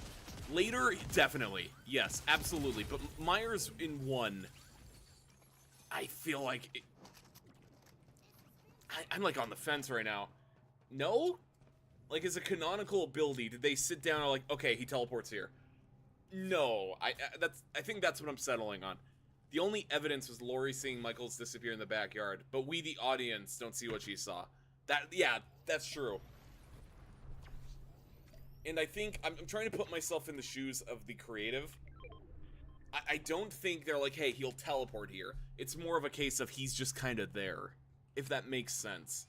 later, definitely, yes, absolutely. But Myers in 1, I feel like I'm like on the fence right now. No, like as a canonical ability, did they sit down and like, okay, he teleports here? No, I think that's what I'm settling on. The only evidence was Lori seeing Michaels disappear in the backyard, but we, the audience, don't see what she saw. Yeah, that's true. And I think, I'm trying to put myself in the shoes of the creative. I don't think they're like, hey, he'll teleport here. It's more of a case of he's just kind of there, if that makes sense.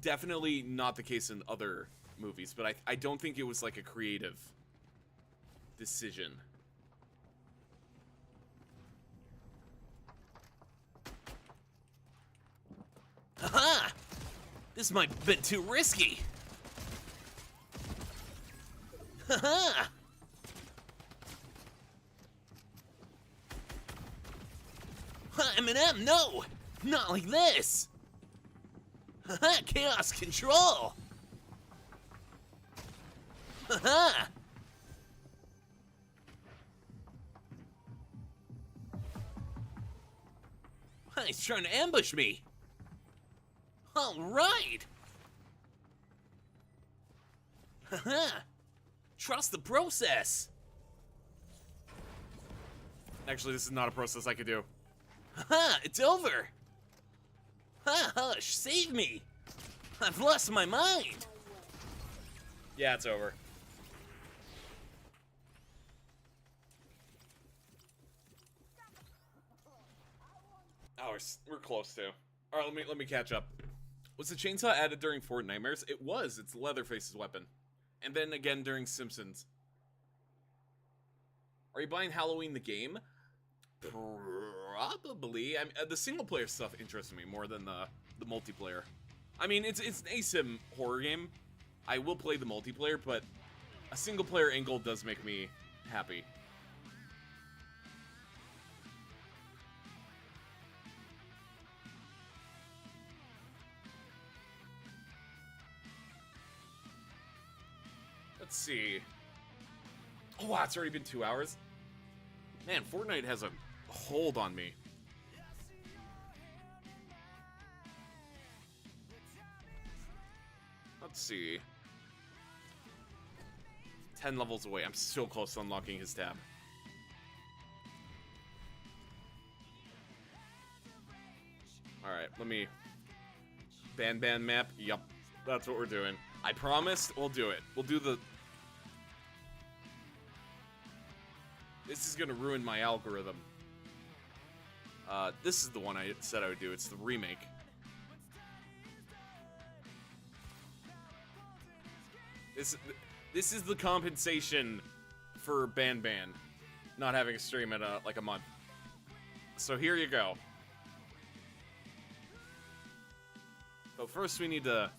Definitely not the case in other movies, but I don't think it was like a creative decision. Haha! This might have been too risky. Haha! Eminem, no! Not like this! Haha, chaos control! Haha! He's trying to ambush me! Alright! Haha! Trust the process! Actually, this is not a process I could do. Haha, it's over! Ha, hush, save me! I've lost my mind! Yeah, it's over. Oh, we're close to. Alright, let me catch up. Was the chainsaw added during Fortnite? It was. It's Leatherface's weapon. And then again during Simpsons. Are you buying Halloween the game? Probably. The single player stuff interests me more than the multiplayer. I mean, it's an ASIM horror game. I will play the multiplayer, but a single player angle does make me happy. Let's see. Oh wow, it's already been 2 hours? Man, Fortnite has a hold on me. Let's see. 10 levels away. I'm so close to unlocking his tab. Alright, let me... Ban map? Yup. That's what we're doing. I promised we'll do it. We'll do the... This is gonna ruin my algorithm. This is the one I said I would do. It's the remake. This is the compensation for Ban not having a stream in like a month. So here you go. But first we need to...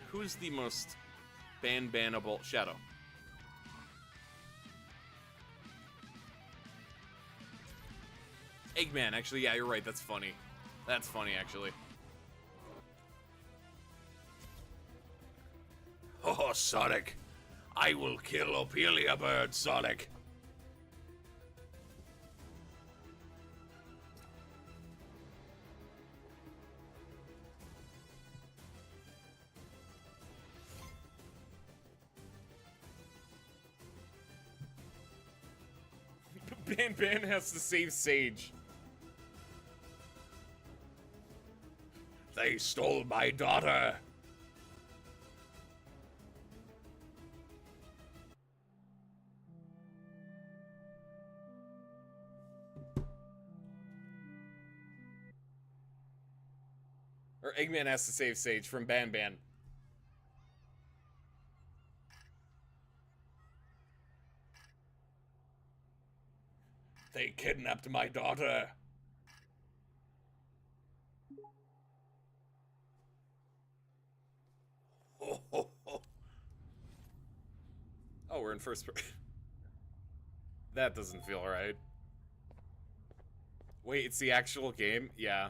who's the most bannable? Shadow. Eggman, actually, yeah, you're right, that's funny. That's funny, actually. Oh, Sonic. I will kill Ophelia Bird, Sonic. Ban has to save Sage. They stole my daughter. Or Eggman has to save Sage from Ban. They kidnapped my daughter. Oh, we're in first person. That doesn't feel right. Wait, it's the actual game? Yeah.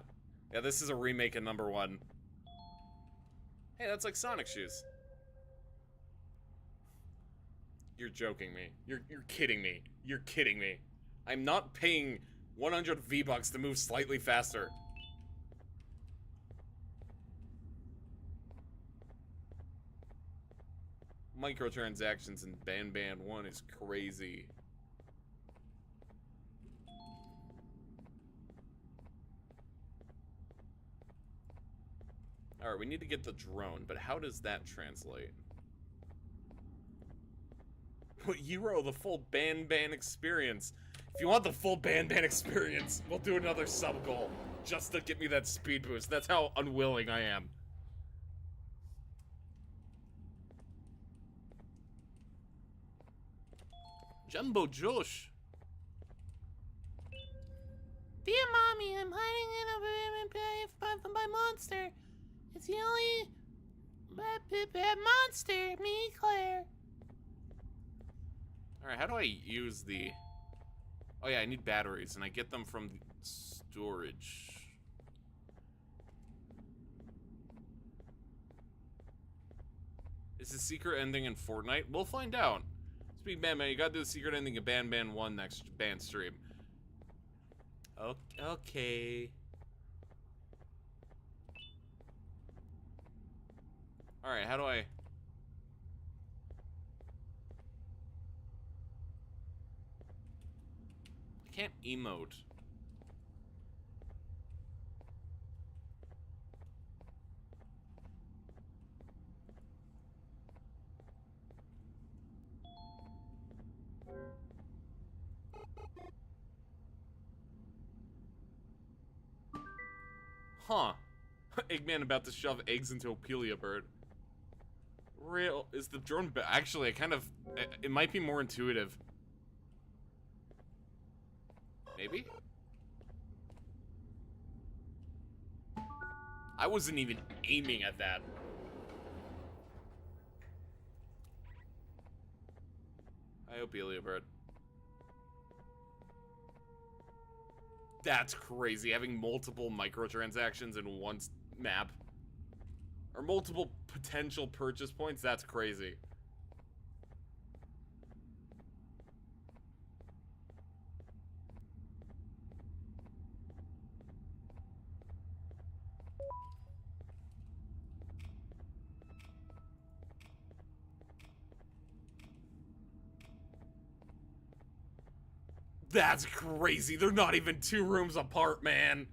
Yeah, this is a remake of number 1. Hey, that's like Sonic shoes. You're joking me. You're kidding me. You're kidding me. I'm not paying 100 V-Bucks to move slightly faster. Microtransactions in Ban 1 is crazy. Alright, we need to get the drone, but how does that translate? Euro, the full Ban experience. If you want the full Ban experience, we'll do another sub goal. Just to get me that speed boost. That's how unwilling I am. Jumbo Josh. Dear Mommy, I'm hiding in a by monster. It's the only bad monster, me, Claire. Alright, how do I use the... Oh yeah, I need batteries, and I get them from the storage. Is the secret ending in Fortnite? We'll find out. Speak Ban, you gotta do the secret ending of Ban 1 next Ban stream. Okay. Alright, how do I... I can't emote. Huh. Eggman about to shove eggs into Ophelia Bird. Real... Is the drone... Actually, it might be more intuitive. Maybe? I wasn't even aiming at that. Hi, Ophelia Bird. That's crazy, having multiple microtransactions in one map. Or multiple potential purchase points, that's crazy. That's crazy. They're not even 2 rooms apart, man.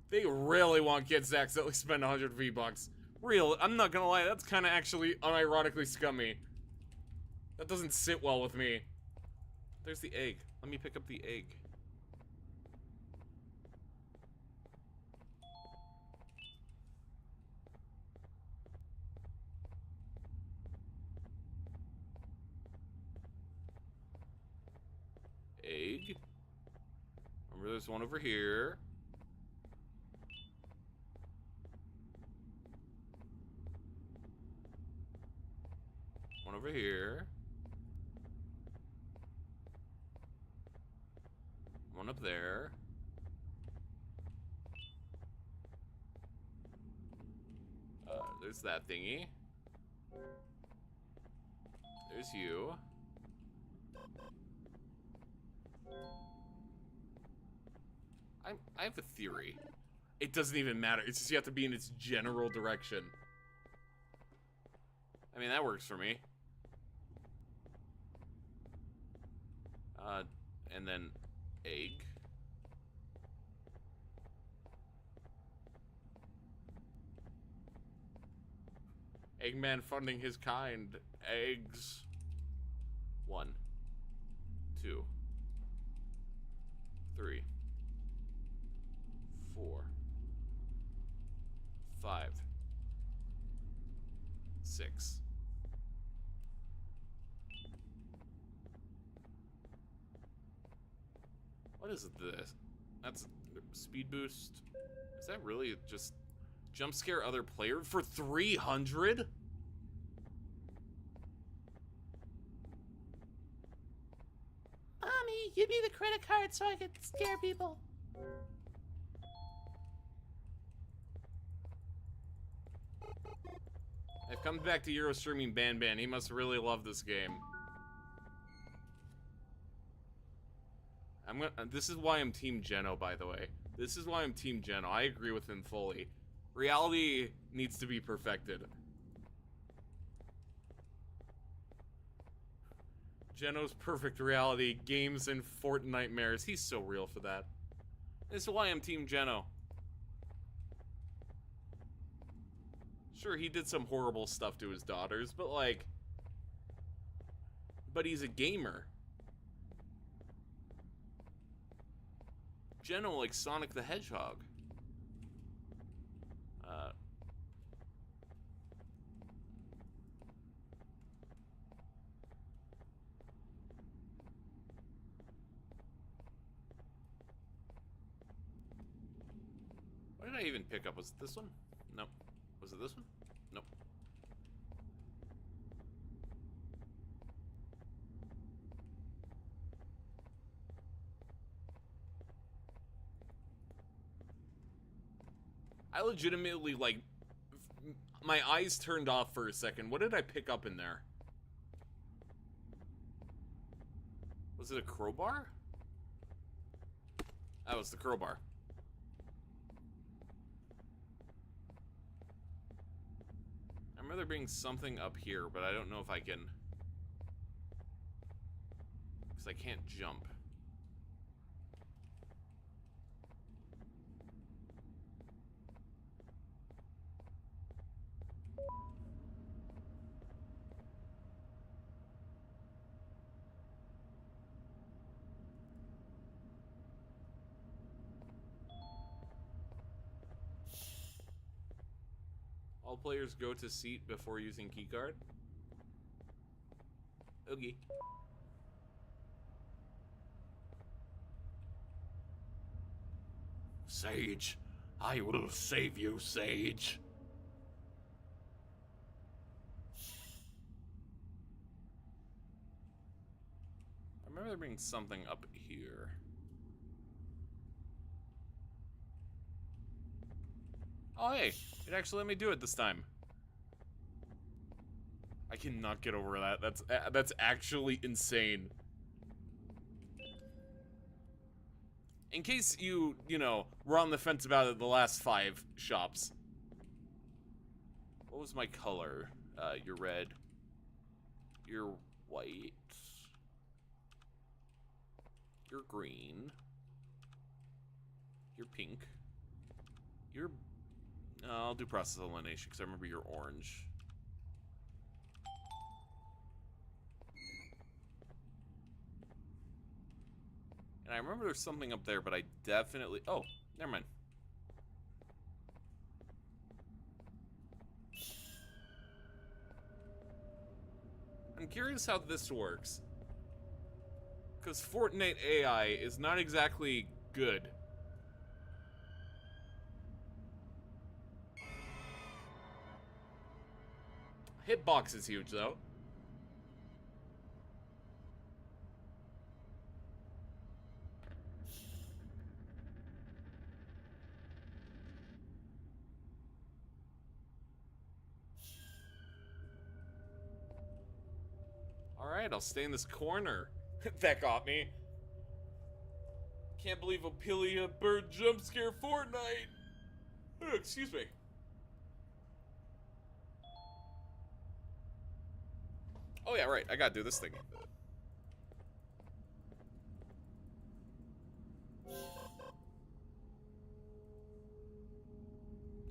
They really want kids to accidentally spend 100 V-Bucks. Real, I'm not gonna lie, that's kind of actually unironically scummy. That doesn't sit well with me. There's the egg. Let me pick up the egg. egg. Remember, there's one over here. One over here. One up there. There's that thingy. There's you. I have a theory. It doesn't even matter. It's just you have to be in its general direction. I mean, that works for me. And then egg. Eggman funding his kind. Eggs. 1, 2, 3, 4, 5, 6. What is this? That's speed boost. Is that really just jump scare other player for 300? Mommy, give me the credit card so I can scare people. I've come back to Euro streaming Ban. He must really love this game. This is why I'm Team Geno, by the way. This is why I'm Team Geno. I agree with him fully. Reality needs to be perfected. Geno's perfect reality, games and Fortnite mares. He's so real for that. This is why I'm Team Geno. Sure, he did some horrible stuff to his daughters, but like... But he's a gamer. Geno like Sonic the Hedgehog. What did I even pick up? Was it this one? Nope. Was it this one? Nope. I legitimately, like, my eyes turned off for a second. What did I pick up in there? Was it a crowbar? That was the crowbar. I remember there being something up here, but I don't know if I can... Because I can't jump. All players go to seat before using keycard. Okay. Sage, I will save you, Sage. I remember there being something up here. Oh, hey, it actually let me do it this time. I cannot get over that. That's actually insane. In case you know, were on the fence about it the last 5 shops. What was my color? You're red. You're white. You're green. You're pink. You're... I'll do process elimination because I remember you're orange. And I remember there's something up there, but I definitely... Oh, never mind. I'm curious how this works. Because Fortnite AI is not exactly good. Hitbox is huge, though. Alright, I'll stay in this corner. That got me. Can't believe Apelia bird jump scare Fortnite. Excuse me. Oh yeah, right. I gotta do this thing.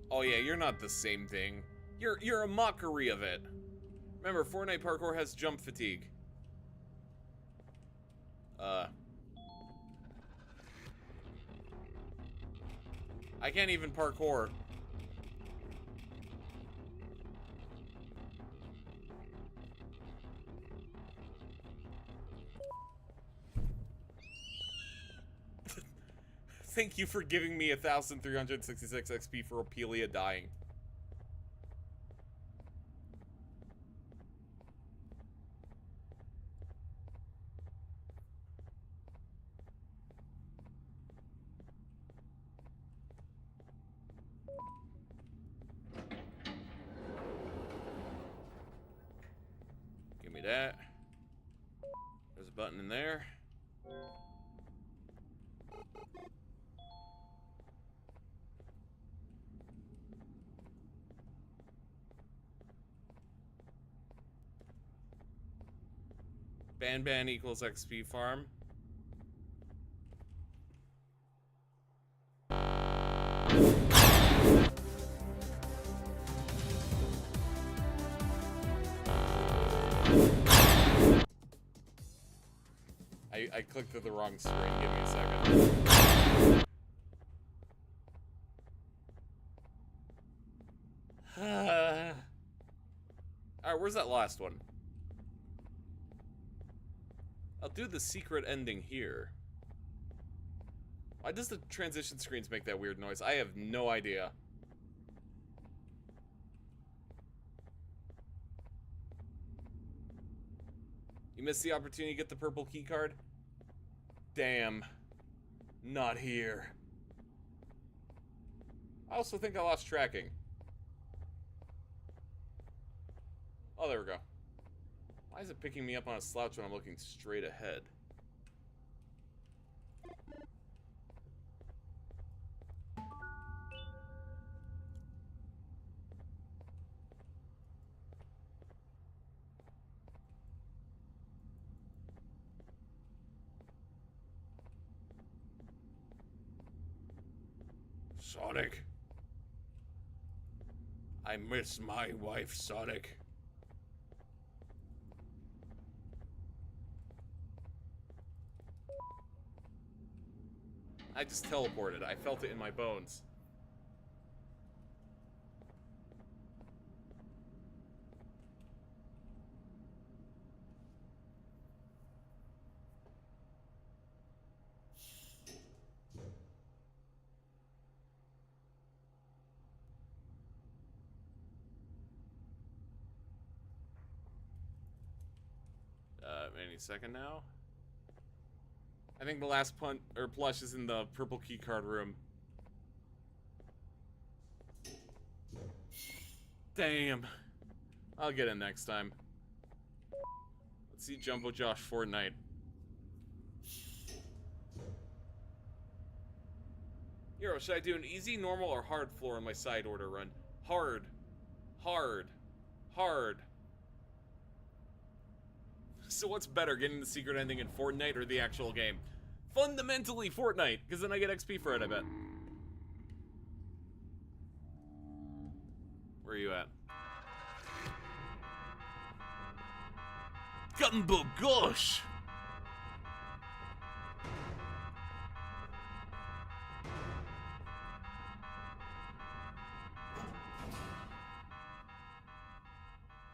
Oh yeah, you're not the same thing. You're a mockery of it. Remember, Fortnite parkour has jump fatigue. I can't even parkour. Thank you for giving me 1,366 XP for Apelia dying. Give me that. There's a button in there. Ban equals XP farm. I clicked through the wrong screen. Give me a second. Alright, where's that last one? I'll do the secret ending here. Why does the transition screens make that weird noise? I have no idea. You missed the opportunity to get the purple key card? Damn. Not here. I also think I lost tracking. Oh, there we go. Why is it picking me up on a slouch when I'm looking straight ahead? Sonic. I miss my wife, Sonic. I just teleported. I felt it in my bones. Any second now? I think the last plush is in the purple key card room. Damn. I'll get it next time. Let's see Jumbo Josh Fortnite. Hero, should I do an easy, normal, or hard floor in my side order run? Hard. Hard. Hard. So what's better, getting the secret ending in Fortnite or the actual game? Fundamentally Fortnite, because then I get XP for it, I bet. Where are you at? Gumbo Gosh!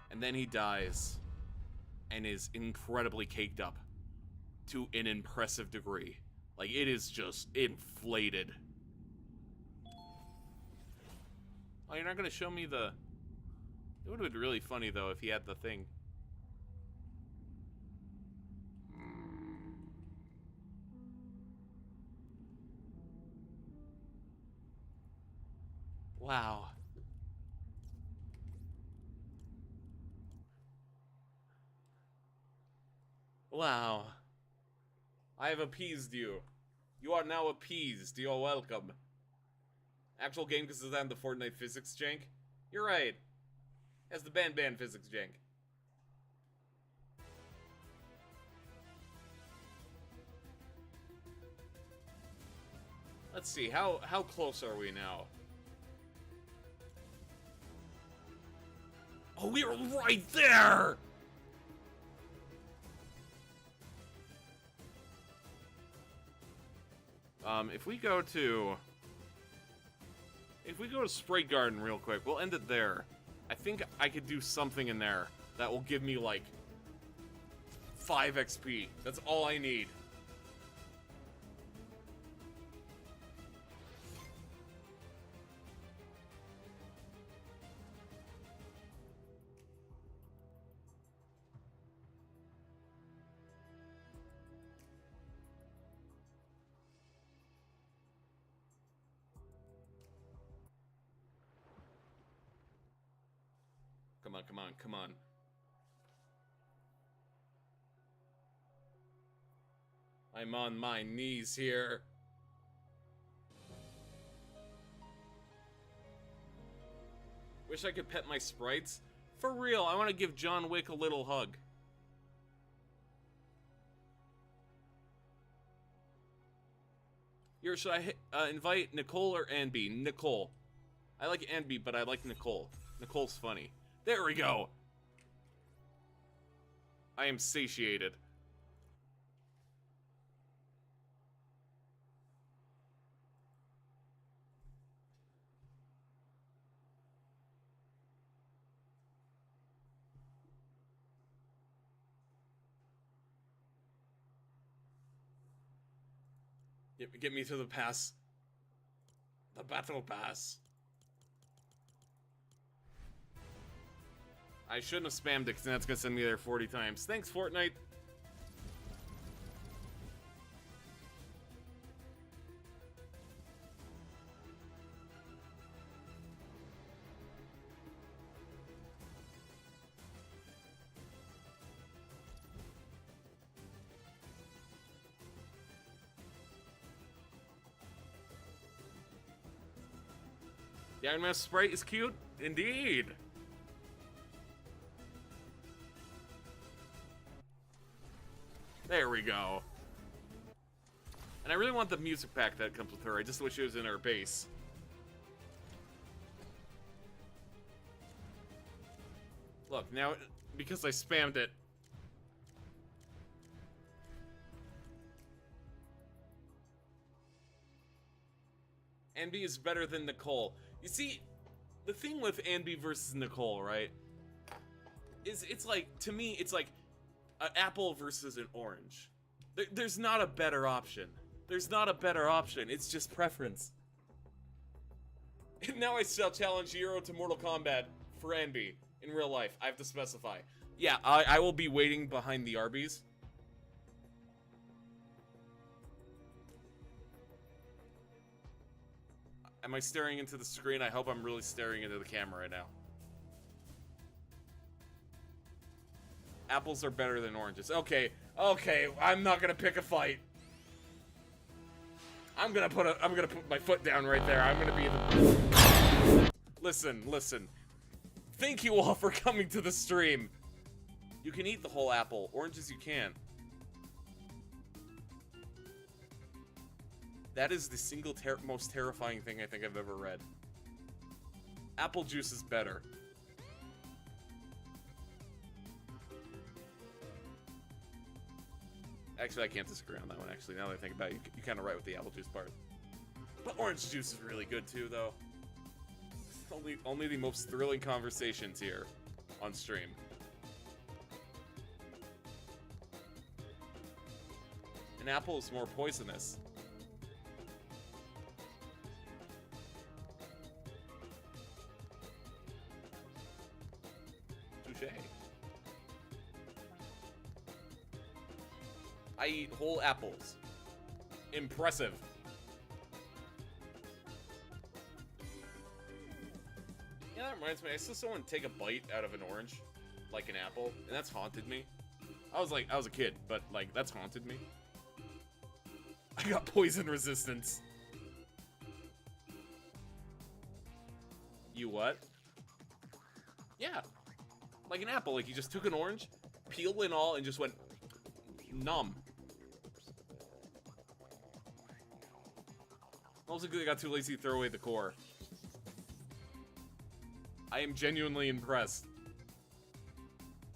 And then he dies. And is incredibly caked up. to an impressive degree. Like, it is just inflated. Oh, you're not gonna show me the... It would have been really funny, though, if he had the thing. Wow. Wow. I have appeased you. You are now appeased. You are welcome. Actual game because it's on the Fortnite physics jank? You're right. That's the ban physics jank. Let's see, how close are we now? Oh, we are right there! If we go to Sprite Garden real quick, we'll end it there. I think I could do something in there that will give me, like, 5 XP. That's all I need. Come on, come on, come on. I'm on my knees here. Wish I could pet my sprites. For real, I want to give John Wick a little hug. Here, should I invite Nicole or Anby? Nicole. I like Anby, but I like Nicole. Nicole's funny. There we go. I am satiated. Get me to the pass. The battle pass. I shouldn't have spammed it, because that's going to send me there 40 times. Thanks, Fortnite. The Iron Man sprite is cute. Indeed. There we go. And I really want the music pack that comes with her. I just wish it was in her base. Look, now, because I spammed it. Anby is better than Nicole. You see, the thing with Anby versus Nicole, right? Is it's like, to me, it's like an apple versus an orange. There's not a better option. There's not a better option. It's just preference. And now I shall challenge Yero to Mortal Kombat for Anby in real life. I have to specify. Yeah, I will be waiting behind the Arby's. Am I staring into the screen? I hope I'm really staring into the camera right now. Apples are better than oranges. Okay, okay, I'm not gonna pick a fight. I'm gonna put my foot down right there. I'm gonna be the... Listen. Thank you all for coming to the stream. You can eat the whole apple. Oranges you can. That is the single most terrifying thing I think I've ever read. Apple juice is better. Actually, I can't disagree on that one, actually. Now that I think about it, you're kind of right with the apple juice part. But orange juice is really good, too, though. Only the most thrilling conversations here on stream. An apple is more poisonous. Touché. I eat whole apples. Impressive. Yeah, that reminds me. I saw someone take a bite out of an orange, like an apple, and that's haunted me. I was a kid, but like, that's haunted me. I got poison resistance. You what? Yeah. Like an apple, like you just took an orange, peel and all, and just went numb. Also good I got too lazy to throw away the core. I am genuinely impressed.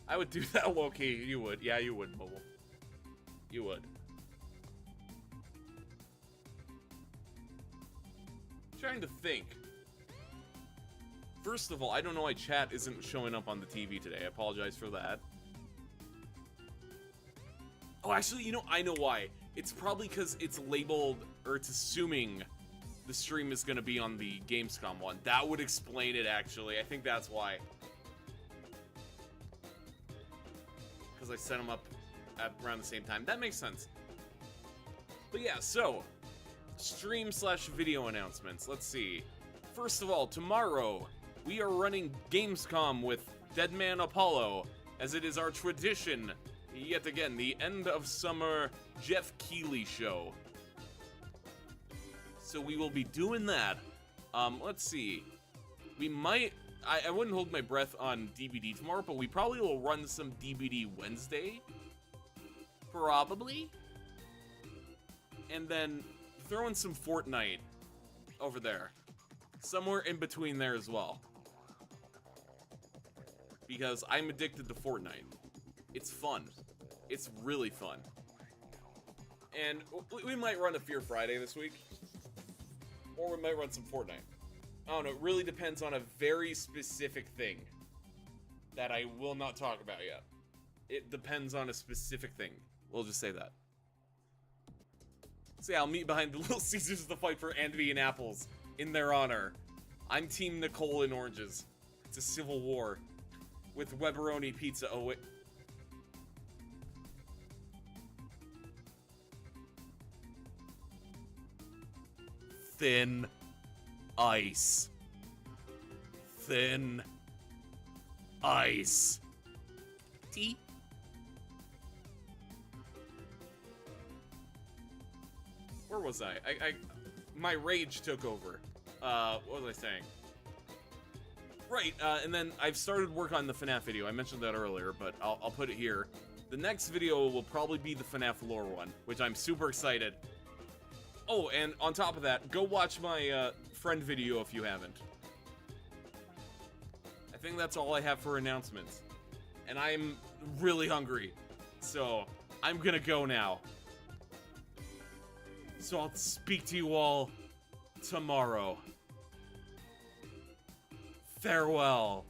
I would do that, low-key. You would. Yeah, you would, Mobile. You would. Trying to think. First of all, I don't know why chat isn't showing up on the TV today. I apologize for that. Oh, actually, you know, I know why. It's probably because it's labeled, or it's assuming the stream is going to be on the Gamescom one. That would explain it, actually. I think that's why. Because I set them up at around the same time. That makes sense. But yeah, so, stream/video announcements. Let's see. First of all, tomorrow, we are running Gamescom with Deadman Apollo, as it is our tradition. Yet again, the end of summer Jeff Keighley show. So we will be doing that. Let's see. We might... I wouldn't hold my breath on DBD tomorrow, but we probably will run some DBD Wednesday. Probably. And then throw in some Fortnite over there. Somewhere in between there as well. Because I'm addicted to Fortnite. It's fun. It's really fun. And we might run a Fear Friday this week. Or we might run some Fortnite. I don't know, it really depends on a very specific thing that I will not talk about yet. It depends on a specific thing. We'll just say that. So yeah, I'll meet behind the Little Caesars to fight for envy and apples in their honor. I'm Team Nicole and oranges. It's a civil war with Webberoni pizza. Oh wait. Thin ice. Thin ice. Tea? Where was I? My rage took over. What was I saying? Right, and then I've started work on the FNAF video. I mentioned that earlier, but I'll put it here. The next video will probably be the FNAF lore one, which I'm super excited. Oh, and on top of that, go watch my friend video if you haven't. I think that's all I have for announcements. And I'm really hungry. So, I'm gonna go now. So I'll speak to you all tomorrow. Farewell.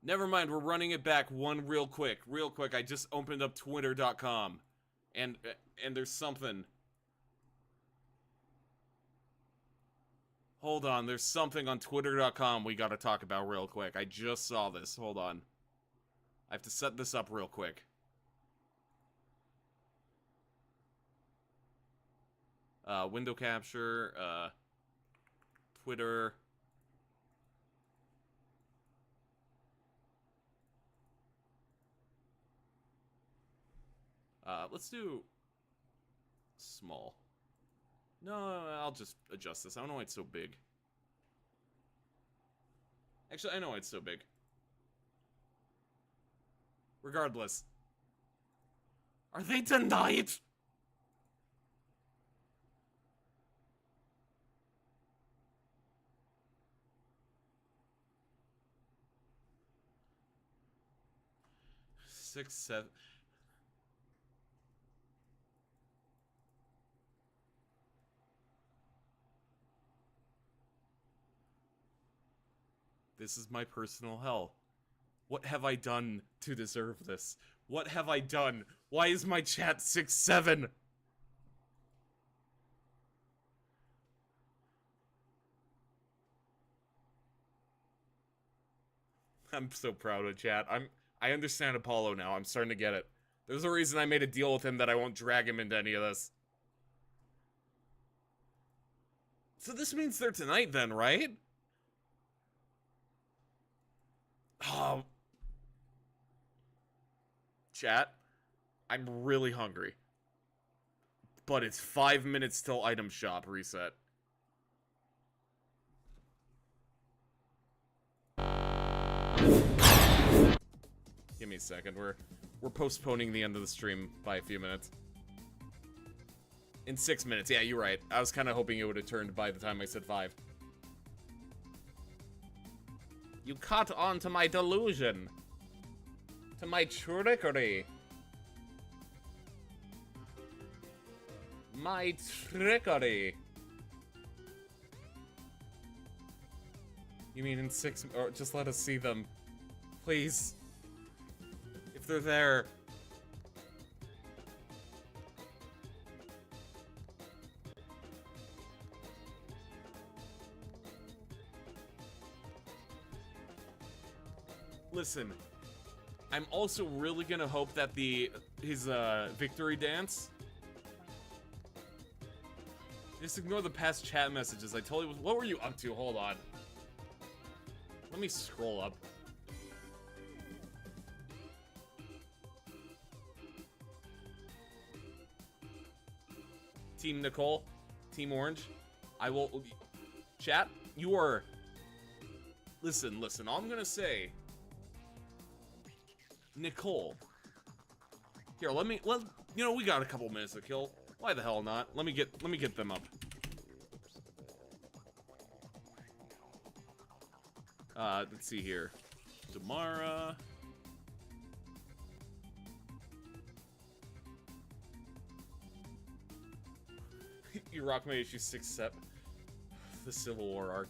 Never mind, we're running it back one real quick. Real quick, I just opened up twitter.com. And there's something. Hold on, there's something on twitter.com we gotta talk about real quick. I just saw this. Hold on. I have to set this up real quick. Window capture, Twitter. Let's do small. No, I'll just adjust this. I don't know why it's so big. Actually, I know why it's so big. Regardless. Are they denied? 6, 7. This is my personal hell. What have I done to deserve this? What have I done? Why is my chat 6, 7? I'm so proud of chat. I understand Apollo now. I'm starting to get it. There's a reason I made a deal with him that I won't drag him into any of this. So this means they're tonight then, right? Oh. Chat, I'm really hungry. But it's 5 minutes till item shop reset. Give me a second. We're postponing the end of the stream by a few minutes. In 6 minutes. Yeah, you're right. I was kind of hoping it would have turned by the time I said 5. You caught on to my delusion. To my trickery. My trickery. You mean in 6, or just let us see them. Please. If they're there. Listen, I'm also really gonna hope that his victory dance. Just ignore the past chat messages. I told you. What were you up to? Hold on. Let me scroll up. Team Nicole, Team Orange. I will. Chat, you are. Listen. All I'm gonna say. Nicole. Here, you know, we got a couple minutes to kill. Why the hell not? Let me get them up. Let's see here. Damara. Yerocmai issue 6 7. The Civil War arc.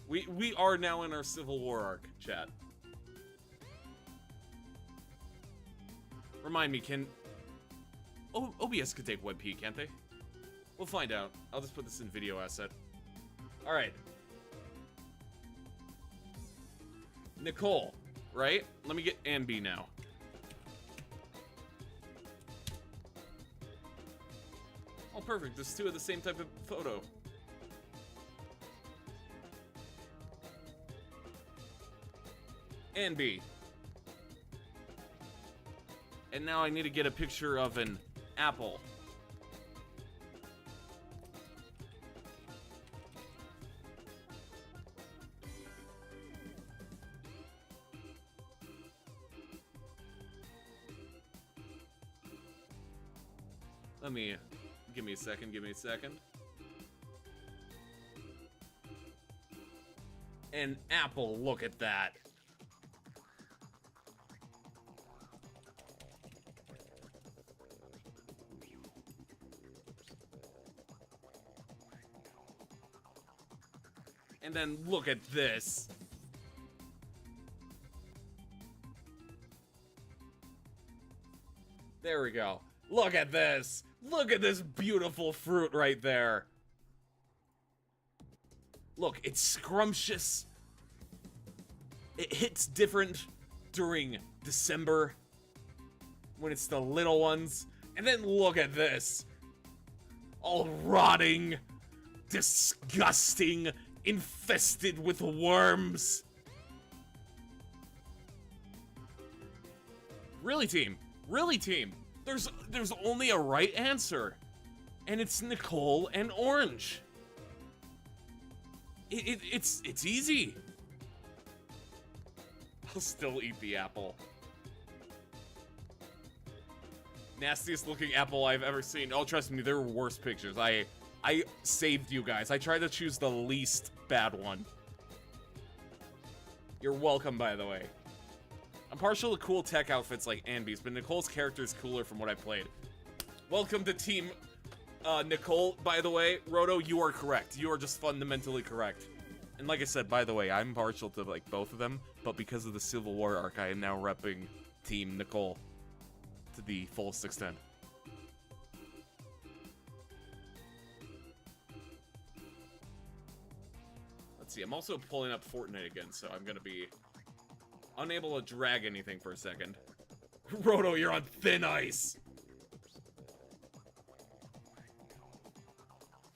We are now in our Civil War arc, chat. Remind me, can... Oh, OBS could take WebP, can't they? We'll find out. I'll just put this in video asset. Alright. Nicole, right? Let me get Anby now. Oh, perfect. There's 2 of the same type of photo. Anby. And now I need to get a picture of an apple. Give me a second. An apple, look at that. And then look at this. There we go. Look at this. Look at this beautiful fruit right there. Look, it's scrumptious. It hits different during December when it's the little ones. And then look at this. All rotting, disgusting, infested with worms. Really, team? Really, team? There's only a right answer. And it's Nicole and Orange. It's easy. I'll still eat the apple. Nastiest looking apple I've ever seen. Oh, trust me, there were worse pictures. I saved you guys. I tried to choose the least bad one. You're welcome, by the way. I'm partial to cool tech outfits like Anby's, but Nicole's character is cooler from what I played. Welcome to Team Nicole, by the way. Roto, you are correct. You are just fundamentally correct. And like I said, by the way, I'm partial to like both of them, but because of the Civil War arc, I am now repping Team Nicole to the fullest extent. Let's see, I'm also pulling up Fortnite again, so I'm gonna be unable to drag anything for a second. Roto, you're on thin ice!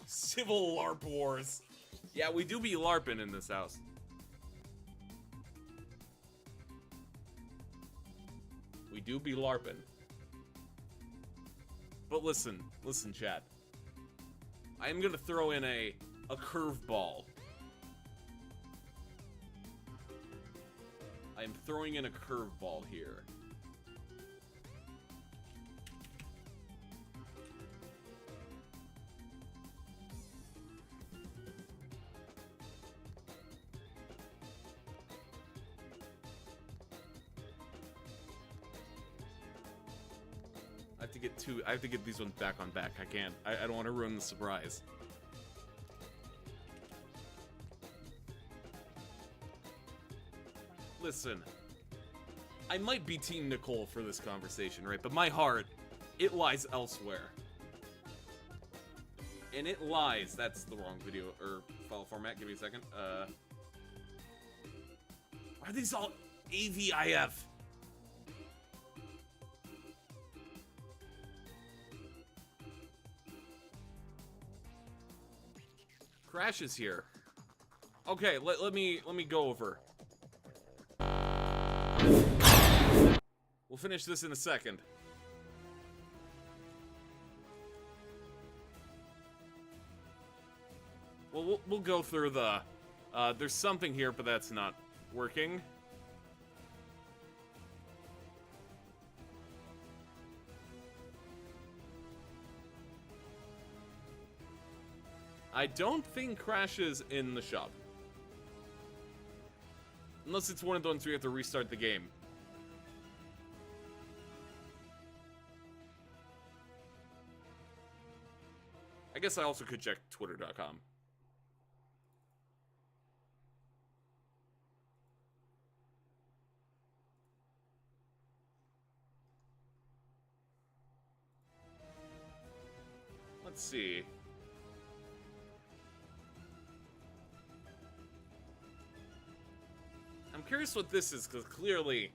Civil LARP wars. Yeah, we do be LARPing in this house. We do be LARPing. But listen, chat. I am gonna throw in a curveball. I am throwing in a curveball here. I have to get these ones back on back. I can't. I don't want to ruin the surprise. Listen, I might be Team Nicole for this conversation, right? But my heart, it lies elsewhere. And it lies, that's the wrong video, or file format, give me a second. Are these all AVIF? Crash is here. Okay, let me go over. We'll finish this in a second. Well, we'll go through the... there's something here, but that's not working. I don't think Crash is in the shop. Unless it's one of the ones we have to restart the game. I guess I also could check twitter.com. Let's see. I'm curious what this is, because clearly...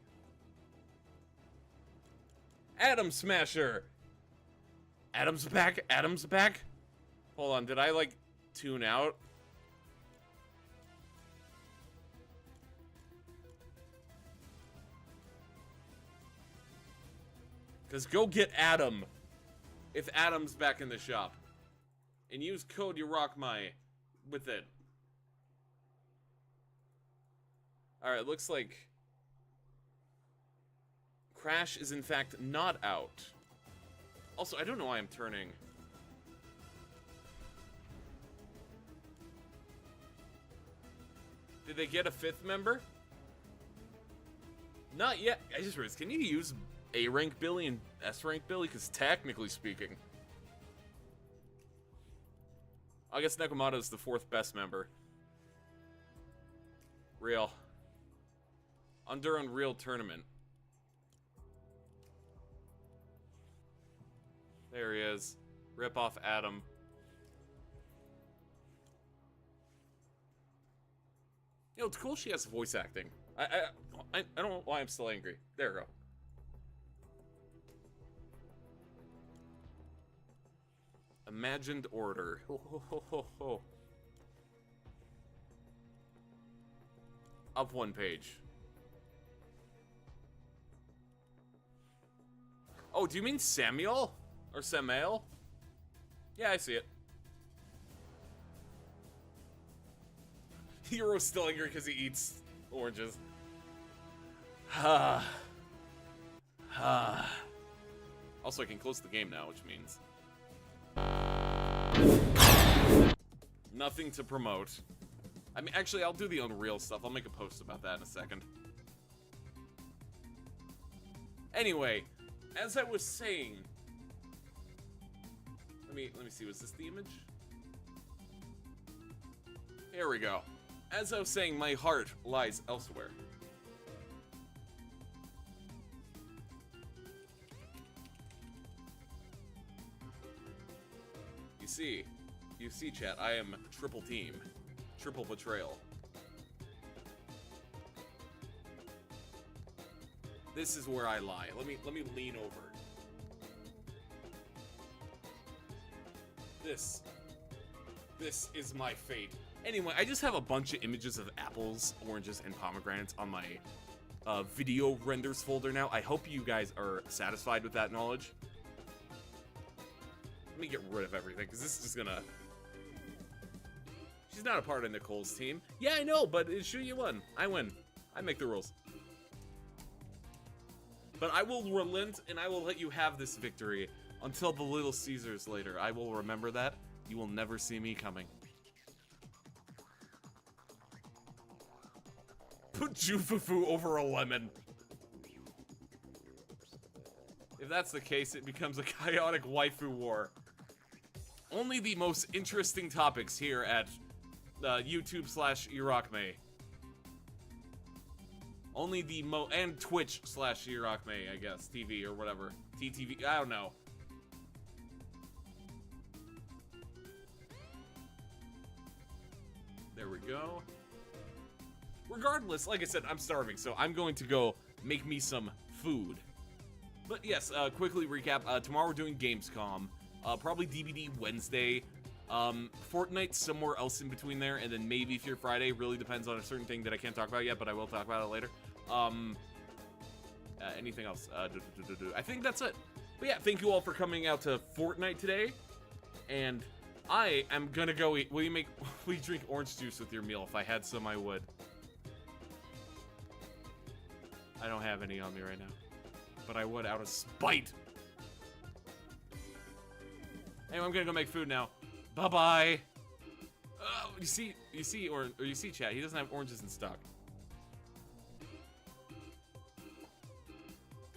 Atom Smasher! Adam's back? Adam's back? Hold on, did I, like, tune out? Because go get Adam. If Adam's back in the shop. And use code Yerocmai with it. Alright, looks like Crash is in fact not out. Also, I don't know why I'm turning. Did they get a 5th member? Not yet. I just realized, can you use A rank Billy and S rank Billy? Because technically speaking, I guess Nekomata is the 4th best member. Real. Under Unreal Tournament. There he is. Rip off Adam. You know, it's cool she has voice acting. I don't know why I'm still angry. There we go. Imagined Order. Ho, ho, ho, ho, ho. Up one page. Oh, do you mean Samuel? Or Samael? Yeah, I see it. Hero's still angry because he eats oranges. Also, I can close the game now, which means nothing to promote. I mean, actually, I'll do the Unreal stuff. I'll make a post about that in a second. Anyway, as I was saying, let me see. Was this the image? Here we go. As I was saying, my heart lies elsewhere. You see, chat, I am triple team. Triple betrayal. This is where I lie. Let me lean over. This is my fate. Anyway, I just have a bunch of images of apples, oranges, and pomegranates on my video renders folder now. I hope you guys are satisfied with that knowledge. Let me get rid of everything, because this is just gonna... She's not a part of Nicole's team. Yeah, I know, but Shu, you won. I win. I make the rules. But I will relent, and I will let you have this victory until the Little Caesars later. I will remember that. You will never see me coming. Put Jufufu over a lemon. If that's the case, it becomes a chaotic waifu war. Only the most interesting topics here at YouTube/Yerocmai. Only the and Twitch/Yerocmai, I guess, TV or whatever. TTV, I don't know. There we go. Regardless, like I said, I'm starving, so I'm going to go make me some food. But yes, quickly recap. Tomorrow we're doing Gamescom. Probably DVD Wednesday. Fortnite somewhere else in between there, and then maybe Fear Friday. Really depends on a certain thing that I can't talk about yet, but I will talk about it later. Anything else? I think that's it. But yeah, thank you all for coming out to Fortnite today. And I am gonna go eat. Will you drink orange juice with your meal? If I had some, I would. I don't have any on me right now, but I would out of spite. Anyway, I'm gonna go make food now. Bye-bye. You see, chat, he doesn't have oranges in stock.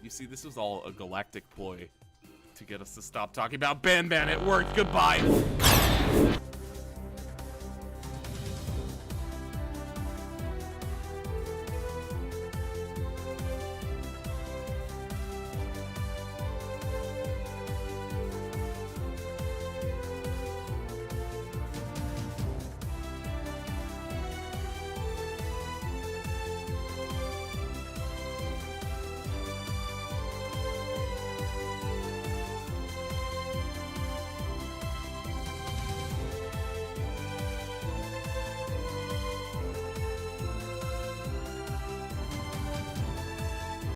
You see, this was all a galactic ploy to get us to stop talking about Ban. It worked. Goodbye.